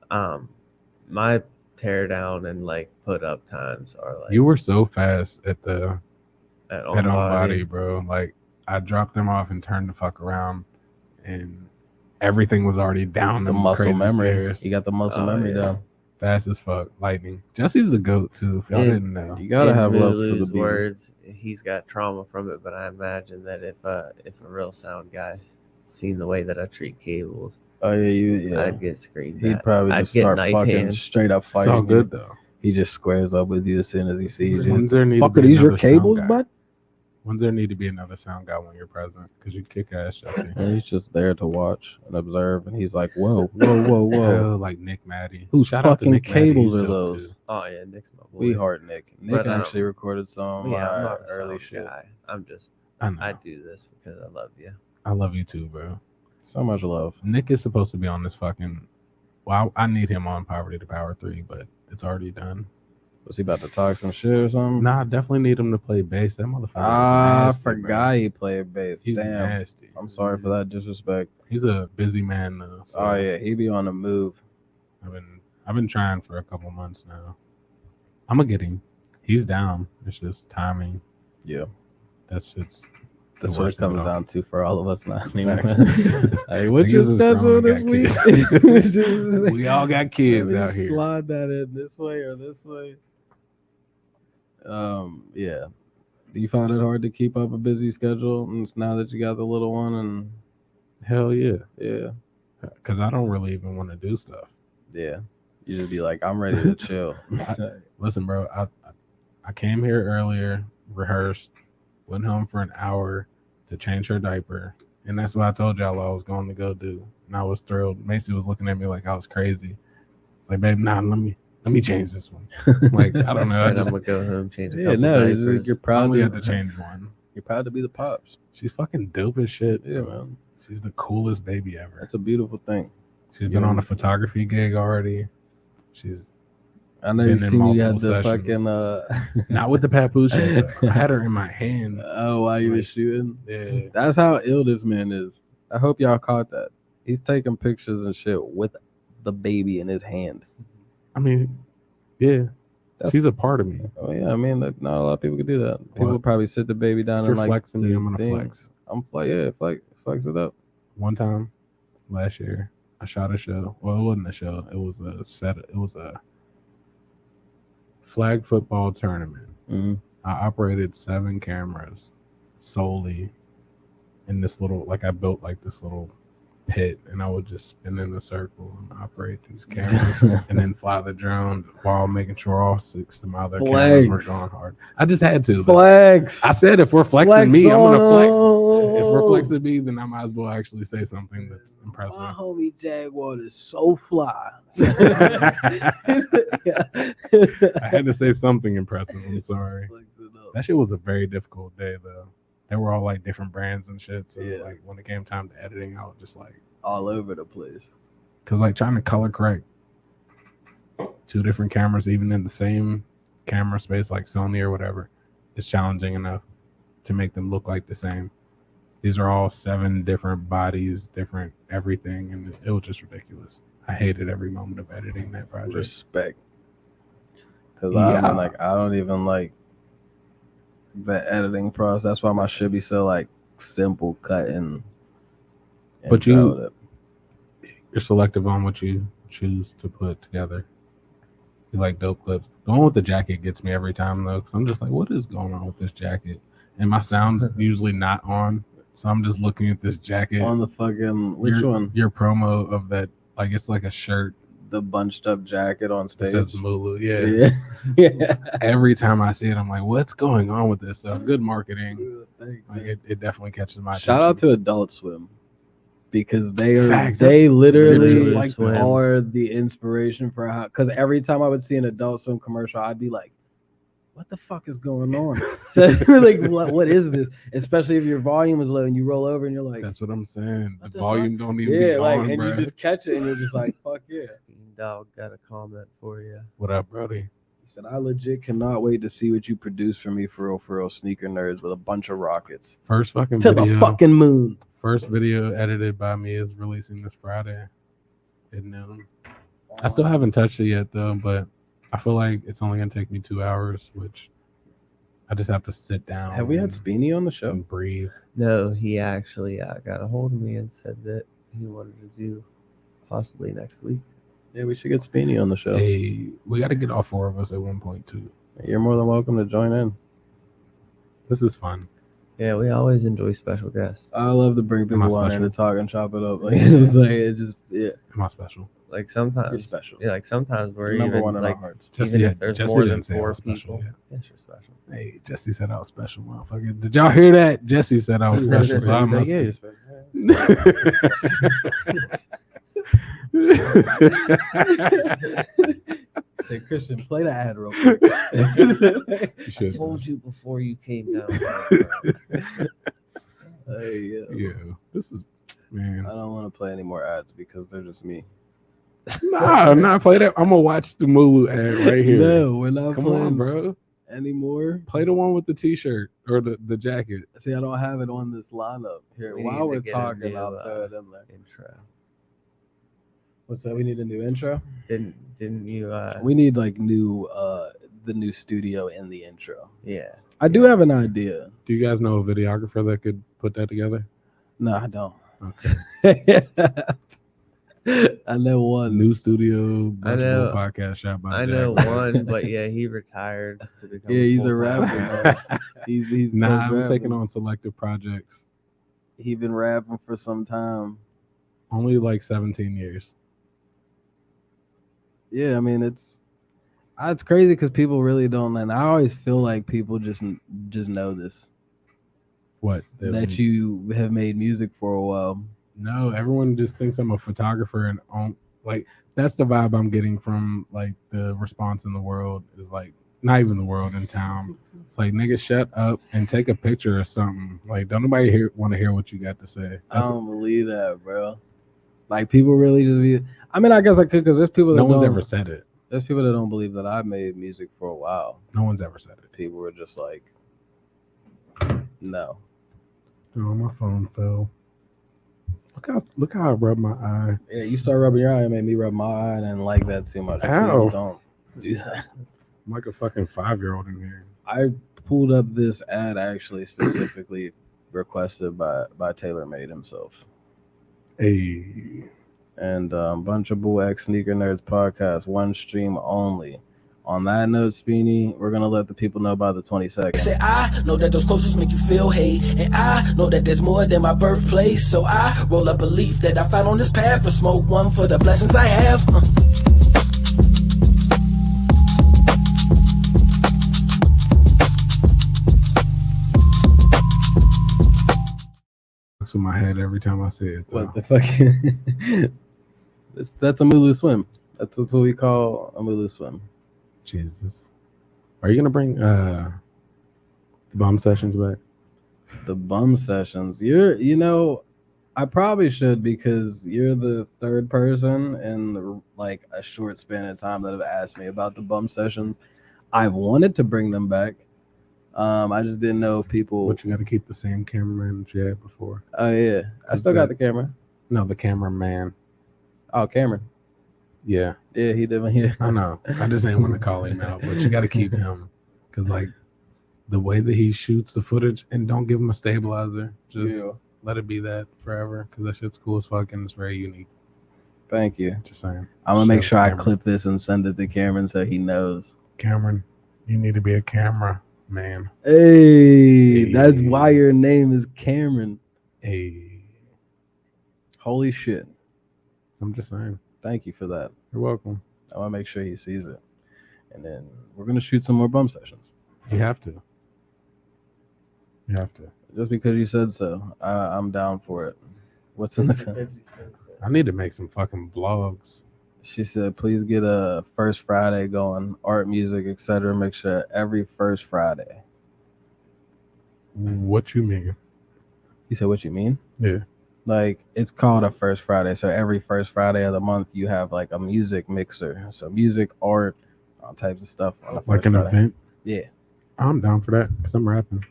my tear down and like put up times are like you were so fast at on body, bro. Like I dropped them off and turned the fuck around, and everything was already down. The muscle memory. Stairs. You got the muscle memory down. Fast as fuck. Lightning. Jesse's the goat too. If y'all didn't know, you gotta have love for the words. He's got trauma from it, but I imagine that if a real sound guy seen the way that I treat cables, I'd get screamed at. He'd probably just start fucking straight up fighting. It's all good though. He just squares up with you as soon as he sees you. When's there need Fuck, are these your cables, bud? When's there need to be another sound guy when you're present? Because you kick ass, Jesse. And he's just there to watch and observe, and he's like, whoa, whoa, whoa, whoa. Hell, like Nick Maddie. Whose fucking cables are those? Too. Oh yeah, Nick's my boy. We heart Nick. Nick actually recorded some I'm not a early shit. Guy. I'm just, I do this because I love you. I love you too, bro. So much love. Nick is supposed to be on this fucking. Well, I need him on Poverty to Power 3, but it's already done. Was he about to talk some shit or something? Nah, I definitely need him to play bass. That motherfucker. I nasty, forgot bro. he played bass. He's Damn. nasty. I'm sorry for that disrespect. He's a busy man though. So oh yeah, he be on the move. I've been trying for a couple months now. I'm gonna get him. He's down. It's just timing. Yeah. That's what it comes down to for all of us now. Hey, what's your schedule this week? We all got kids out here. Slide that in this way or this way. Yeah. Do you find it hard to keep up a busy schedule now that you got the little one? And hell yeah. Yeah. Because I don't really even want to do stuff. Yeah. You just be like, I'm ready to chill. Listen, bro, I came here earlier, rehearsed, went home for an hour to change her diaper, and that's what I told y'all I was going to go do. And I was thrilled. Macy was looking at me like I was crazy. Like, babe, nah, let me change this one. Like, I don't know. I'm gonna go home, change a couple diapers. You're proud. We had to change one. You're proud to be the pops. She's fucking dope as shit. Yeah, man. She's the coolest baby ever. That's a beautiful thing. She's been on a photography gig already. I know Been you in seen me had multiple the sessions. fucking Not with the papoose shit. I had her in my hand. oh, while you were Like, shooting. Yeah. That's how ill this man is. I hope y'all caught that. He's taking pictures and shit with the baby in his hand. I mean, yeah. That's- She's a part of me. Oh yeah, I mean, like, not a lot of people could do that. People What? would probably sit the baby down If and you're like flexing me, the I'm gonna thing. flex. Flex it up. One time last year, I shot a show. Well, it wasn't a show. It was a set. It was a flag football tournament. Mm-hmm. I operated 7 cameras solely in this little, like I built like this little pit, and I would just spin in a circle and operate these cameras and then fly the drone while making sure all 6 of my other cameras were Flex. going hard. I just had to. Flex. I said if we're flexing Flex me, I'm gonna flex. on. If we're flexing me, then I might as well actually say something that's impressive. My homie JAGWAD is so fly. I had to say something impressive. I'm sorry. That shit was a very difficult day though. They were all like different brands and shit. So Yeah. like when it came time to editing, I was just like, all over the place. cause like trying to color correct 2 different cameras, even in the same camera space, like Sony or whatever, is challenging enough to make them look like the same. These are all 7 different bodies, different everything, and it was just ridiculous. I hated every moment of editing that project. Respect. Because Yeah. I don't even like the editing process. That's why my shit be so like simple cutting. But you're selective on what you choose to put together. You like dope clips. The one with the jacket gets me every time though, because I'm just like, what is going on with this jacket? And my sound's usually not on, so I'm just looking at this jacket. on the fucking which one? Your promo of that, like it's like a shirt The bunched up jacket on that stage. says Mulu. Yeah. Yeah. Every time I see it, I'm like, what's going on with this? So good marketing. Thanks, Like man. it definitely catches my Shout out attention. to Adult Swim because they are Facts, they They're literally just like Swims. are the inspiration for how. Because every time I would see an Adult Swim commercial, I'd be like, "What the fuck is going on?" So like, what is this? Especially if your volume is low and you roll over and you're like, That's what I'm saying. What The the volume don't even "Yeah," be like, on, and bro. you just catch it and you're just like, "Fuck yeah." Speed Dog got a comment for you. What up, Brody? He said, "I legit cannot wait to see what you produce for me, for real, sneaker nerds with a bunch of rockets First fucking to video. the fucking moon." First video edited by me is releasing this Friday at noon. I still haven't touched it yet though, but I feel like it's only gonna take me 2 hours, which I just have to sit down. Have we had Speeny on the show? and breathe? No, he actually got a hold of me and said that he wanted to do possibly next week. Yeah, we should get Speeny on the show. Hey, we got to get all 4 of us at one point too. You're more than welcome to join in. This is fun. Yeah, we always enjoy special guests. I love to bring Am I people on here special? to talk and chop it up. Like it's like it just Am I special? Like you're sometimes, special. yeah, like sometimes we're Number even one in like our hearts. Jesse, even if there's Jesse more than didn't say I 4 was special people. yet. Yes, you're special. Hey, Jesse said I was special, motherfucker. Did y'all hear that? Jesse said I was special, so I He's like, must yeah, be. you're special. Say, Christian, play the ad real quick. You should. I told you before you came down. Hey, yeah. Yeah, this is man. I don't want to play any more ads because they're just me. Nah, play that. I'm gonna watch the Mulu ad right here. No, we're not Come playing on, bro. anymore. Play the one with the T-shirt or the jacket. See, I don't have it on this lineup here. We While need to we're get a talking, new, I'll throw it in there. Intro. What's that? We need a new intro. Didn't you? We need like new the new studio in the intro. Yeah. I do have an idea. Do you guys know a videographer that could put that together? No, I don't. Okay. I know one. New studio, I know- podcast shot by I Jack. know one, but yeah, he retired to become. Yeah, he's a full-time rapper. guy. He's Nah, still I'm rapping. taking on selective projects. He been rapping for some time. Only like 17 years. Yeah, I mean it's crazy because people really don't, and I always feel like people just know this What? that you have made music for a while. No, everyone just thinks I'm a photographer and like that's the vibe I'm getting from like the response in the world is like not even the world in town. It's like nigga, shut up and take a picture or something. Like don't nobody want to hear what you got to say. I don't believe that, bro. Like people really just be. I mean, I guess I could because there's people that No one's don't- ever said it. There's people that don't believe that I made music for a while. No one's ever said it. People were just like, no. Oh, my phone fell. Look how I rubbed my eye. Yeah, you start rubbing your eye and made me rub my eye, and I didn't like that too much. Ow. Please don't do that. I'm like a fucking 5-year-old in here. I pulled up this ad actually specifically requested by TaylorMade himself. Hey. And Bunch of Bull X Sneaker Nerds podcast, one stream only. On that note, Speeny, we're gonna let the people know about the 22nd. Say I know that those closest make you feel hate, and I know that there's more than my birthplace. So I roll up a leaf that I found on this path and smoke one for the blessings I have. That's in my head every time I say it. Though. What the fuck? That's a Mulu swim. That's what we call a Mulu swim. Jesus. Are you gonna bring the bum sessions back? The bum sessions. I probably should, because you're the third person in like a short span of time that have asked me about the bum sessions. I've wanted to bring them back. I just didn't know if people. But you got to keep the same cameraman that you had before. Oh yeah, I still got the camera. No, the cameraman. Oh, Cameron. Yeah. Yeah, he did. Yeah. I know. I just ain't want to call him out, but you got to keep him, because like the way that he shoots the footage, and don't give him a stabilizer. Just let it be that forever, because that shit's cool as fuck and it's very unique. Thank you. Just saying. I'm gonna make sure I Cameron. clip this and send it to Cameron so he knows. Cameron, you need to be a camera man. Hey, that's why your name is Cameron. Hey, Holy shit. I'm just saying. Thank you for that. You're welcome. I want to make sure he sees it. And then we're going to shoot some more bum sessions. You have to. You have to. Just because you said so. I'm down for it. What's in the... I need to make some fucking vlogs. She said, please get a first Friday going. Art, music, etc. Make sure every first Friday. What you mean? You said, what you mean? Yeah. Like, it's called a first Friday. So every first Friday of the month, you have like a music mixer. So music, art, all types of stuff. On the first Like an Friday. event? Yeah. I'm down for that, because I'm rapping.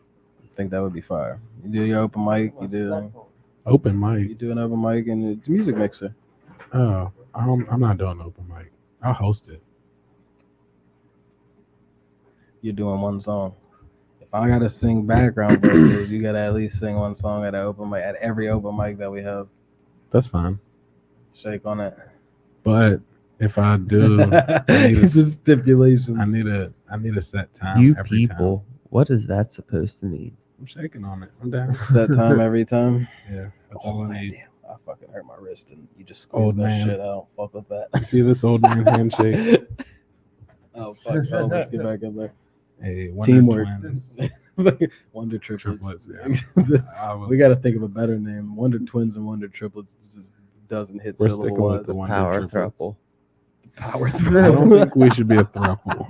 I think that would be fire. You do your open mic. You do Open mic? an open mic and it's a music mixer. Oh, I'm not doing open mic. I'll host it. You're doing one song. If I gotta sing background vocals, you gotta at least sing one song at an open mic, at every open mic that we have. That's fine. Shake on it. But if I do, It's a stipulation. I need a set time. You every people, time. what is that supposed to mean? I'm shaking on it. I'm down. Set time every time. Yeah, that's all I need. Damn, I fucking hurt my wrist and you just squeezed Old that man. shit out. Fuck with that. You see this old man handshake? Oh fuck! Oh, let's get back in there. Hey, Wonder Teamwork. Twins. Wonder triplets. Yeah. We got to think of a better name. Wonder twins and wonder triplets just doesn't hit We're syllable sticking with wise. the Wonder Power triplets. throuple. Power I don't think we should be a throuple.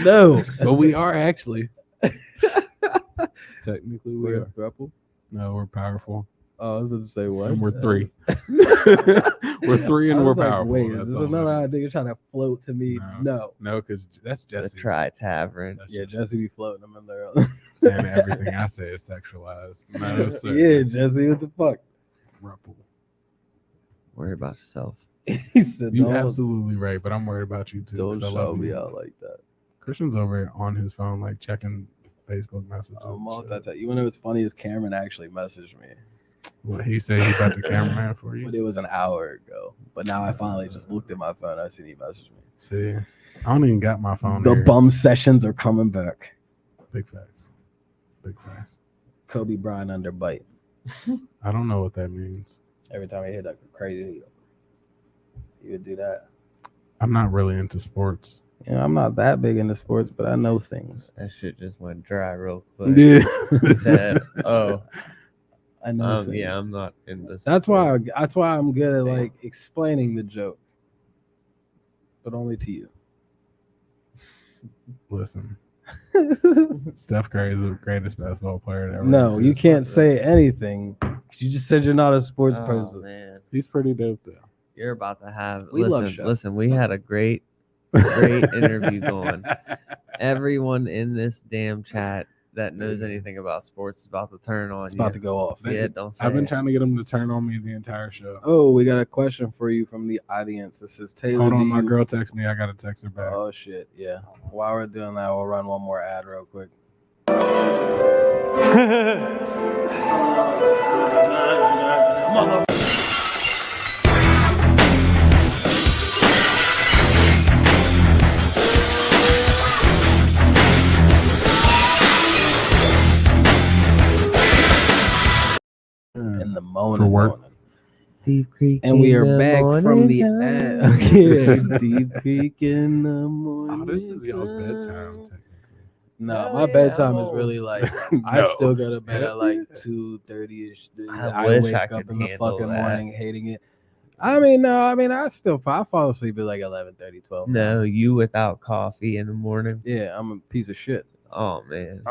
No, But we are actually. Technically, we we're a are. throuple. No, we're powerful. Oh, I was about to say what? And we're three. We're three and I we're was like, powerful. wait, That's is this all another that is. idea you're trying to float to me? No. No, because that's The Jesse. Tri Tavern. That's Yeah, Jesse. Jesse be floating them in there. Saying everything I say is sexualized. No, sir. Yeah, Jesse, what the fuck? Throuple. Worry about yourself. He said, You're "Don't, absolutely right, but I'm worried about you too. don't 'cause I show love me you. out like that." Christian's over here on his phone, like checking Facebook messages. You know what's funny is Cameron actually messaged me, What he said he got the cameraman for but you. it was an hour ago. But now I finally just looked at my phone. I seen he messaged me. See, I don't even got my phone. The here. bum sessions are coming back. Big facts. Big facts. Kobe Bryant under bite. I don't know what that means. Every time he hit like a crazy, he would do that. I'm not really into sports. You know, I'm not that big into sports, but I know things. That shit just went dry real quick. Yeah, He said, "Oh, I know. Things. yeah, I'm not in this." That's why I'm good at like explaining the joke, but only to you. Listen, Steph Curry is the greatest basketball player to ever. No, you exist. can't say anything. You just said you're not a sports Oh person. man, He's pretty dope though. You're about to have. We love listen, Chef. listen. We had a great interview going. Everyone in this damn chat that knows anything about sports is about to turn on It's you. about to go off. Yeah, don't say I've been it. trying to get him to turn on me the entire show. Oh, we got a question for you from the audience. It says, Taylor, Hold do on, my you- girl text me. I gotta text her back. Oh, shit. Yeah. While we're doing that, we'll run one more ad real quick. In the morning. For work. Deep Creek. And we in are the back from morning the time. ad. Okay. Deep Creek in the morning. Oh, this is y'all's time. bedtime, technically. No, Hell my yeah, bedtime I'm is really like I No. still go to bed at like 2:30ish. I wish wake I up could in the handle fucking that. morning hating it. I mean, no, I fall asleep at like 11:30, 12. No, you without coffee in the morning. Yeah, I'm a piece of shit. Oh man.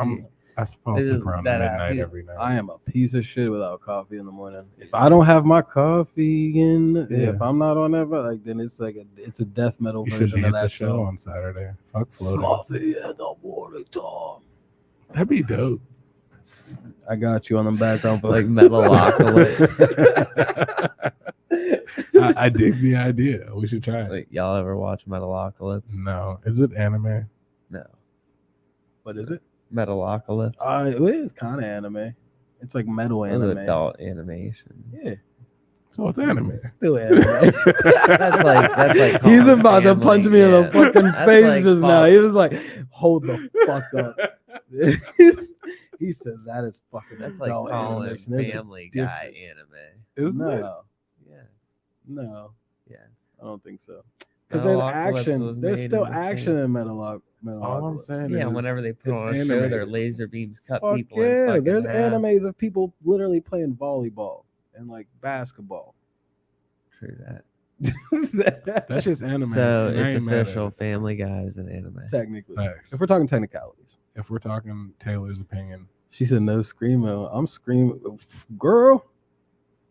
I fall asleep around That midnight actually- every night. I am a piece of shit without coffee in the morning. If I don't have my coffee if I'm not on that, like then it's like it's a death metal You should version be of at the that show song. on Saturday. Fuck floating. Coffee in the morning time. That'd be dope. I got you on the background for like Metalocalypse. I dig the idea. We should try it. Like, y'all ever watch Metalocalypse? No, is it anime? No. What is it? Metalocalypse. It is kind of anime. It's like metal It was anime. adult animation. Yeah, So it's anime. it's still anime. That's like He's calling about to family, punch me in the yeah. fucking That's face like just now. fuck. He was like, "Hold the fuck up." He said, "That is fucking That's like adult calling animation. There's a Family Guy difference." anime. Isn't it? No, Yes. no, Yes. I don't think so. Because there's Metalocalypse was action. There's made still in the action same- in Metalocalypse. All I'm saying Yeah, is whenever they put it's on a show, their animated. laser beams cut Fuck people in yeah, fucking there's half. animes of people literally playing volleyball and like basketball. True that. that's just anime. So and I it's ain't mad at official. it. Family Guy is an anime. Technically, Facts. if we're talking technicalities. If we're talking Taylor's opinion, She said no screamo. I'm screaming, girl.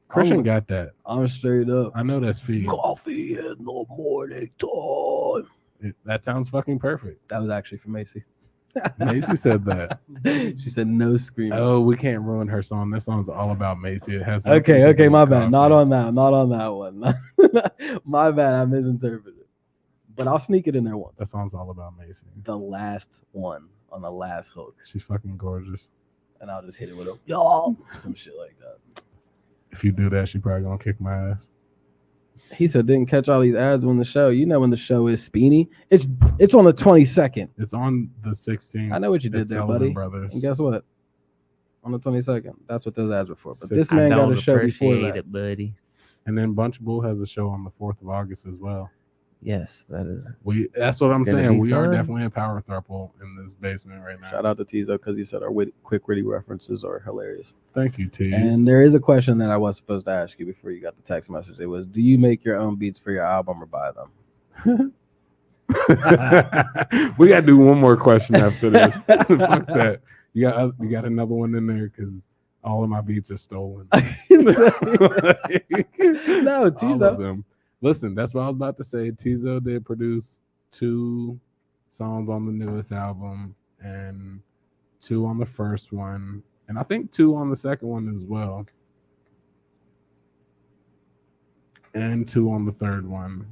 Christian I'm- got that. I'm straight up. I know that's feed. Coffee in the morning time. That sounds fucking perfect. That was actually for Macy. Macy said that. She said no screaming. Oh, we can't ruin her song. This song's all about Macy. It has nothing Okay, to do okay, my with bad. Not coffee. on that. Not on that one. My bad. I misinterpreted. But I'll sneak it in there once. That song's all about Macy. The last one on the last hook, She's fucking gorgeous. and I'll just hit it with a y'all, some shit like that. If you do that, she probably gonna kick my ass. He said, "Didn't catch all these ads when the show. You know when the show is Speedy. It's on the 22nd. It's on the 16th. I know what you did It's there, Sullivan buddy. Brothers. And guess what? On the 22nd. That's what those ads were for. But So this I man got don't a show before appreciate that. it, buddy. And then Bunch Bull has a show on the 4th of August as well. Yes, that is. That's what I'm Gonna saying. be We are fun. definitely a power throuple in this basement right now. Shout out to Tizo because he said our quick witty references are hilarious. Thank you, Tease. And there is a question that I was supposed to ask you before you got the text message. It was, do you make your own beats for your album or buy them? We gotta do one more question after this. Fuck that. You got another one in there because all of my beats are stolen. No, All of Tizo. them. Listen, that's what I was about to say. Tizo did produce 2 songs on the newest album and 2 on the first one, and I think 2 on the second one as well, and 2 on the third one,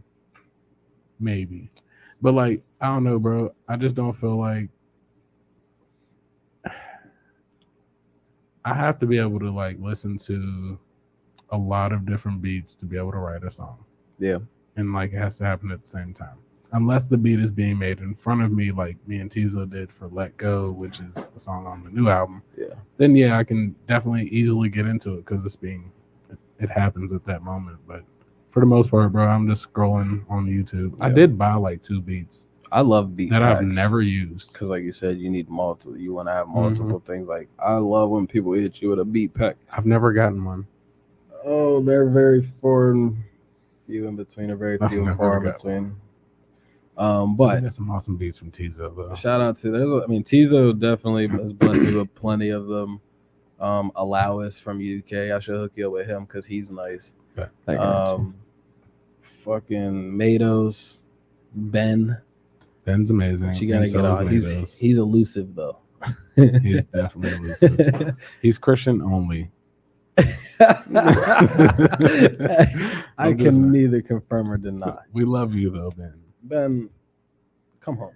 maybe. But like, I don't know, bro. I just don't feel like I have to be able to like listen to a lot of different beats to be able to write a song. Yeah. And like it has to happen at the same time. Unless the beat is being made in front of me, like me and Tizo did for Let Go, which is a song on the new album. Yeah. Then yeah, I can definitely easily get into it because it happens at that moment. But for the most part, bro, I'm just scrolling on YouTube. I Yeah. did buy like 2 beats I love beat that I've packs. never used. Because like you said, you need multiple. You want to have multiple things. Like I love when people hit you with a beat pack. I've never gotten one. Oh, they're very few in between, or very I've few and never far in got between. I But got some awesome beats from Tizo though. shout out to Tizo definitely has blessed me with plenty of them. Allow us from UK. I should hook you up with him because he's nice. I got you. fucking Mados, Ben. Ben's amazing. But you gotta and so get is on. Mados. He's elusive though. He's definitely elusive. He's Christian only. I I'm just can saying. neither confirm or deny. We love you though, Ben. Ben, come home.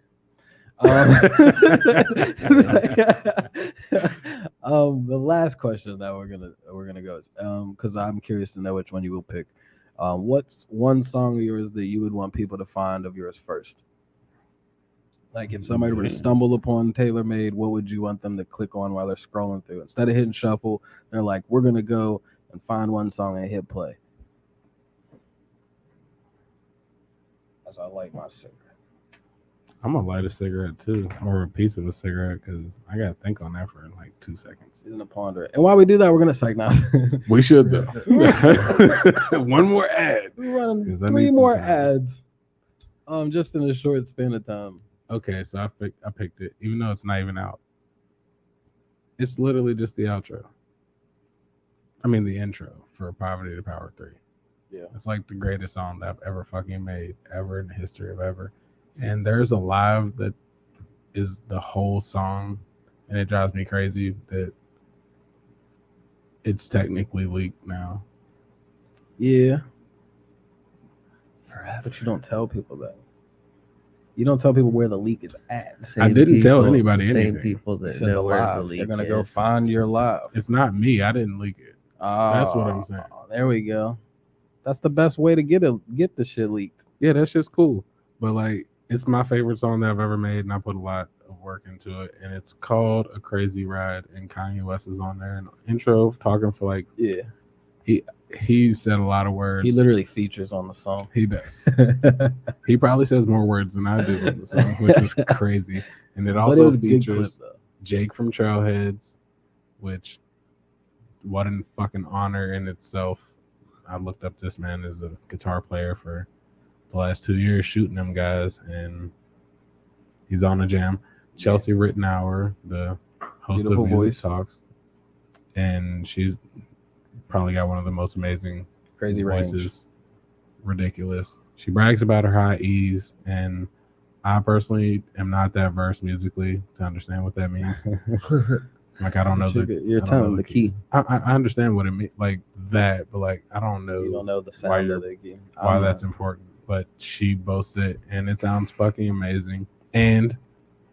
The last question that we're gonna go is because I'm curious to know which one you will pick. What's one song of yours that you would want people to find of yours first? Like if somebody were to stumble upon Taylor Made, what would you want them to click on while they're scrolling through? Instead of hitting shuffle, they're like, we're gonna go and find one song and hit play. As I light my cigarette. I'm gonna light a cigarette too, or a piece of a cigarette, because I gotta think on that for like 2 seconds. Sitting to ponder it. And while we do that, we're gonna psych now. We should though. One more ad. We're running 'Cause I 3 need some more time. ads. Just in a short span of time. Okay, so I picked it, even though it's not even out. It's literally just the outro. I mean the intro for Poverty to Power 3. Yeah. It's like the greatest song that I've ever fucking made, ever in the history of ever. And there's a live that is the whole song, and it drives me crazy that it's technically leaked now. Yeah. But you don't tell people that. You don't tell people where the leak is at. I didn't tell anybody the same anything. people You that said the know where the live. leak They're gonna is. go find your live. It's not me. I didn't leak it. That's what I'm saying. There we go. That's the best way to get the shit leaked. Yeah, that's just cool. But like, it's my favorite song that I've ever made, and I put a lot of work into it. And it's called A Crazy Ride, and Kanye West is on there. And intro talking for like, Yeah. he said a lot of words. He literally features on the song. He does. He probably says more words than I do on the song, which is crazy. And it But also was a good clip, features though. Jake from Trailheads, which what a fucking honor in itself. I looked up this man as a guitar player for the last 2 years, shooting them guys, and he's on a jam. Chelsea Rittenauer, the host Beautiful of Music voice. Talks, and she's probably got one of the most amazing Crazy voices. range. Ridiculous. She brags about her high E's, and I personally am not that versed musically to understand what that means. Like, I don't know You're I don't telling know the key. I understand what it means, like that, but like I don't know You don't know the why sound you're- of the key. why that's important. But she boasts it, and it sounds fucking amazing. And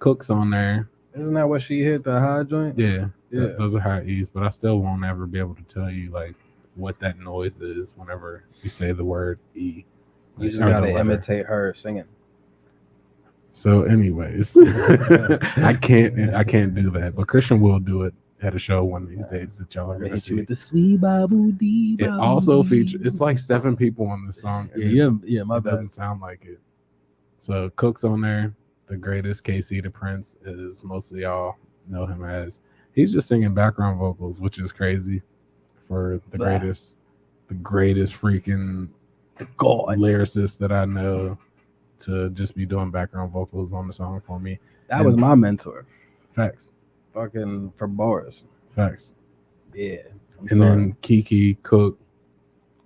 Cook's on there. Isn't that what she hit, the high joint? Yeah, Yeah. those are high E's, but I still won't ever be able to tell you like what that noise is whenever you say the word E. You just Or the gotta letter. imitate her singing. So, anyways, I can't do that, but Christian will do it at a show one of these days that y'all are I'm gonna gonna hit you see. with the sweet babu dee. It also features. It's like 7 people on this song. and My it bad. doesn't sound like it. So Cook's on there. The greatest KC the Prince, is most of y'all know him as. He's just singing background vocals, which is crazy for the Blah. greatest freaking God, lyricist that I know to just be doing background vocals on the song for me. that was my mentor. Facts. Fucking for bars. Facts. Yeah. And then Kiki Cook,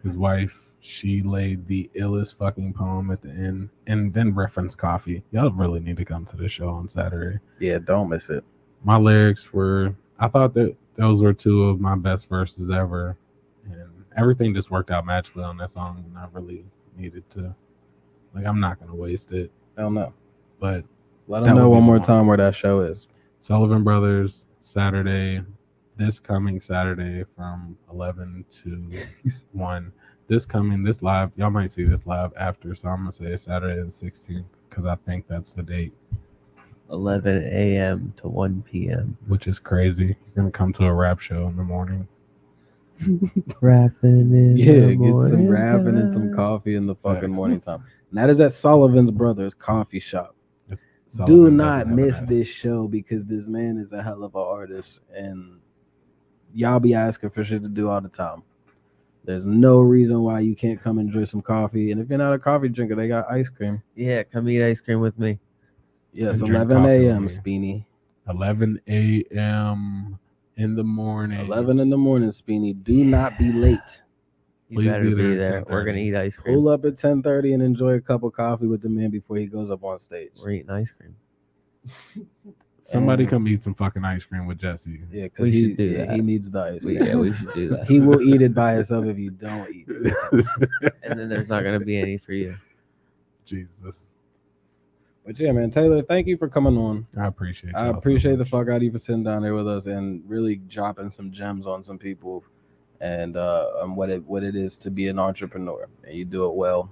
his wife, she laid the illest fucking poem at the end, and then reference coffee. Y'all really need to come to the show on Saturday. yeah, don't miss it. My lyrics were, I thought that those were 2 of my best verses ever, and everything just worked out magically on that song, and I really needed to, like, I'm not gonna waste it, Hell no. but Let That them know would be one more the one. time where that show is. Sullivan Brothers, Saturday, this coming Saturday from 11 to 1. This live, y'all might see this live after, so I'm gonna say Saturday the 16th, because I think that's the date, 11 a.m. to 1 p.m. which is crazy. You're gonna come to a rap show in the morning. Rapping in Yeah, the get some morning rapping and some time. coffee in the fucking Facts. morning time. And that is at Sullivan's Brothers Coffee Shop. It's Do Sullivan not doesn't have miss an S. this show because this man is a hell of an artist and y'all be asking for shit to do all the time. There's no reason why you can't come enjoy some coffee. And if you're not a coffee drinker, they got ice cream. Yeah, come eat ice cream with me. Yes, And drink 11 coffee a.m. with me. Speeny. 11 a.m. in the morning. 11 in the morning, Speeny. Do not be late. You Please better be be there there. at We're gonna 10:30. eat ice cream. Pull up at 10:30 and enjoy a cup of coffee with the man before he goes up on stage. We're eating ice cream. Somebody And- come eat some fucking ice cream with Jesse. Yeah, because We he should do that. he needs the ice. We cream. should do that. He will eat it by himself if you don't eat it. And then there's not gonna be any for you. Jesus. But yeah, man, Taylor, thank you for coming on. I appreciate I y'all so appreciate the much. fuck out of you for sitting down there with us and really dropping some gems on some people and what it is to be an entrepreneur. And you do it well.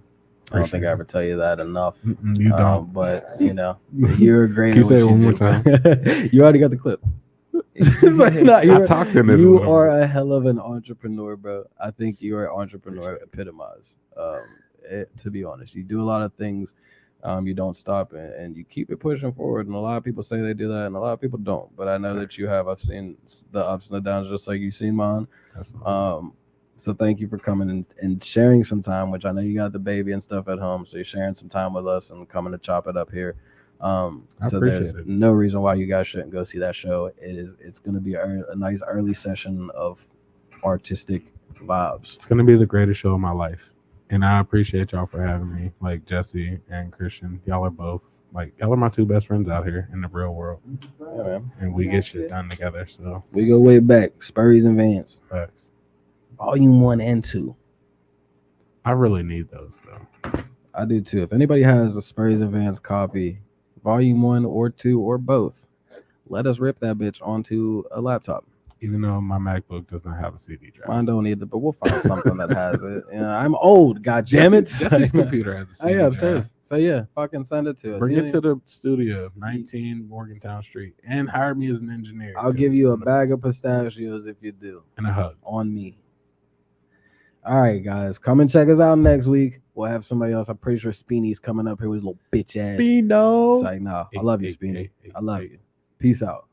I don't think I ever tell you that enough. You don't. But you know, you're great. Can you at say what it one more do, time? bro. You already got the clip. It's like, nah, I talked in this. you a little are bit. a hell of an entrepreneur, bro. I think you're an entrepreneur epitomized. To be honest, you do a lot of things. You don't stop and you keep it pushing forward. And a lot of people say they do that, and a lot of people don't. But I know that you have. I've seen the ups and the downs, just like you've seen mine. Absolutely. So thank you for coming and sharing some time, which I know you got the baby and stuff at home. So you're sharing some time with us and coming to chop it up here. So appreciate there's it. no reason why you guys shouldn't go see that show. It's going to be a nice early session of artistic vibes. It's gonna be the greatest show of my life, and I appreciate y'all for having me. Like Jesse and Christian, y'all are my two best friends out here in the real world, Yeah, man. and we get shit done together. So We go way back. Spurries and Vance, facts. Volume 1 and 2. I really need those though. I do too. If anybody has a Spurries and Vance copy, Volume 1 or 2 or both, let us rip that bitch onto a laptop. Even though my MacBook does not have a CD drive. Mine don't either, but we'll find something that has it. I'm old, god damn it. Jesse's computer has a Oh CD yeah, drive. upstairs. So yeah, fucking send it to us. Bring You it to the studio, 19 Morgantown Street, and hire me as an engineer. I'll give you a bag of pistachios if you do. and a hug. On me. All right, guys, come and check us out next week. We'll have somebody else. I'm pretty sure Speeny's coming up here with his little bitch ass. Speedo. It's like, no, I love you, Speeny. I love you. Peace out.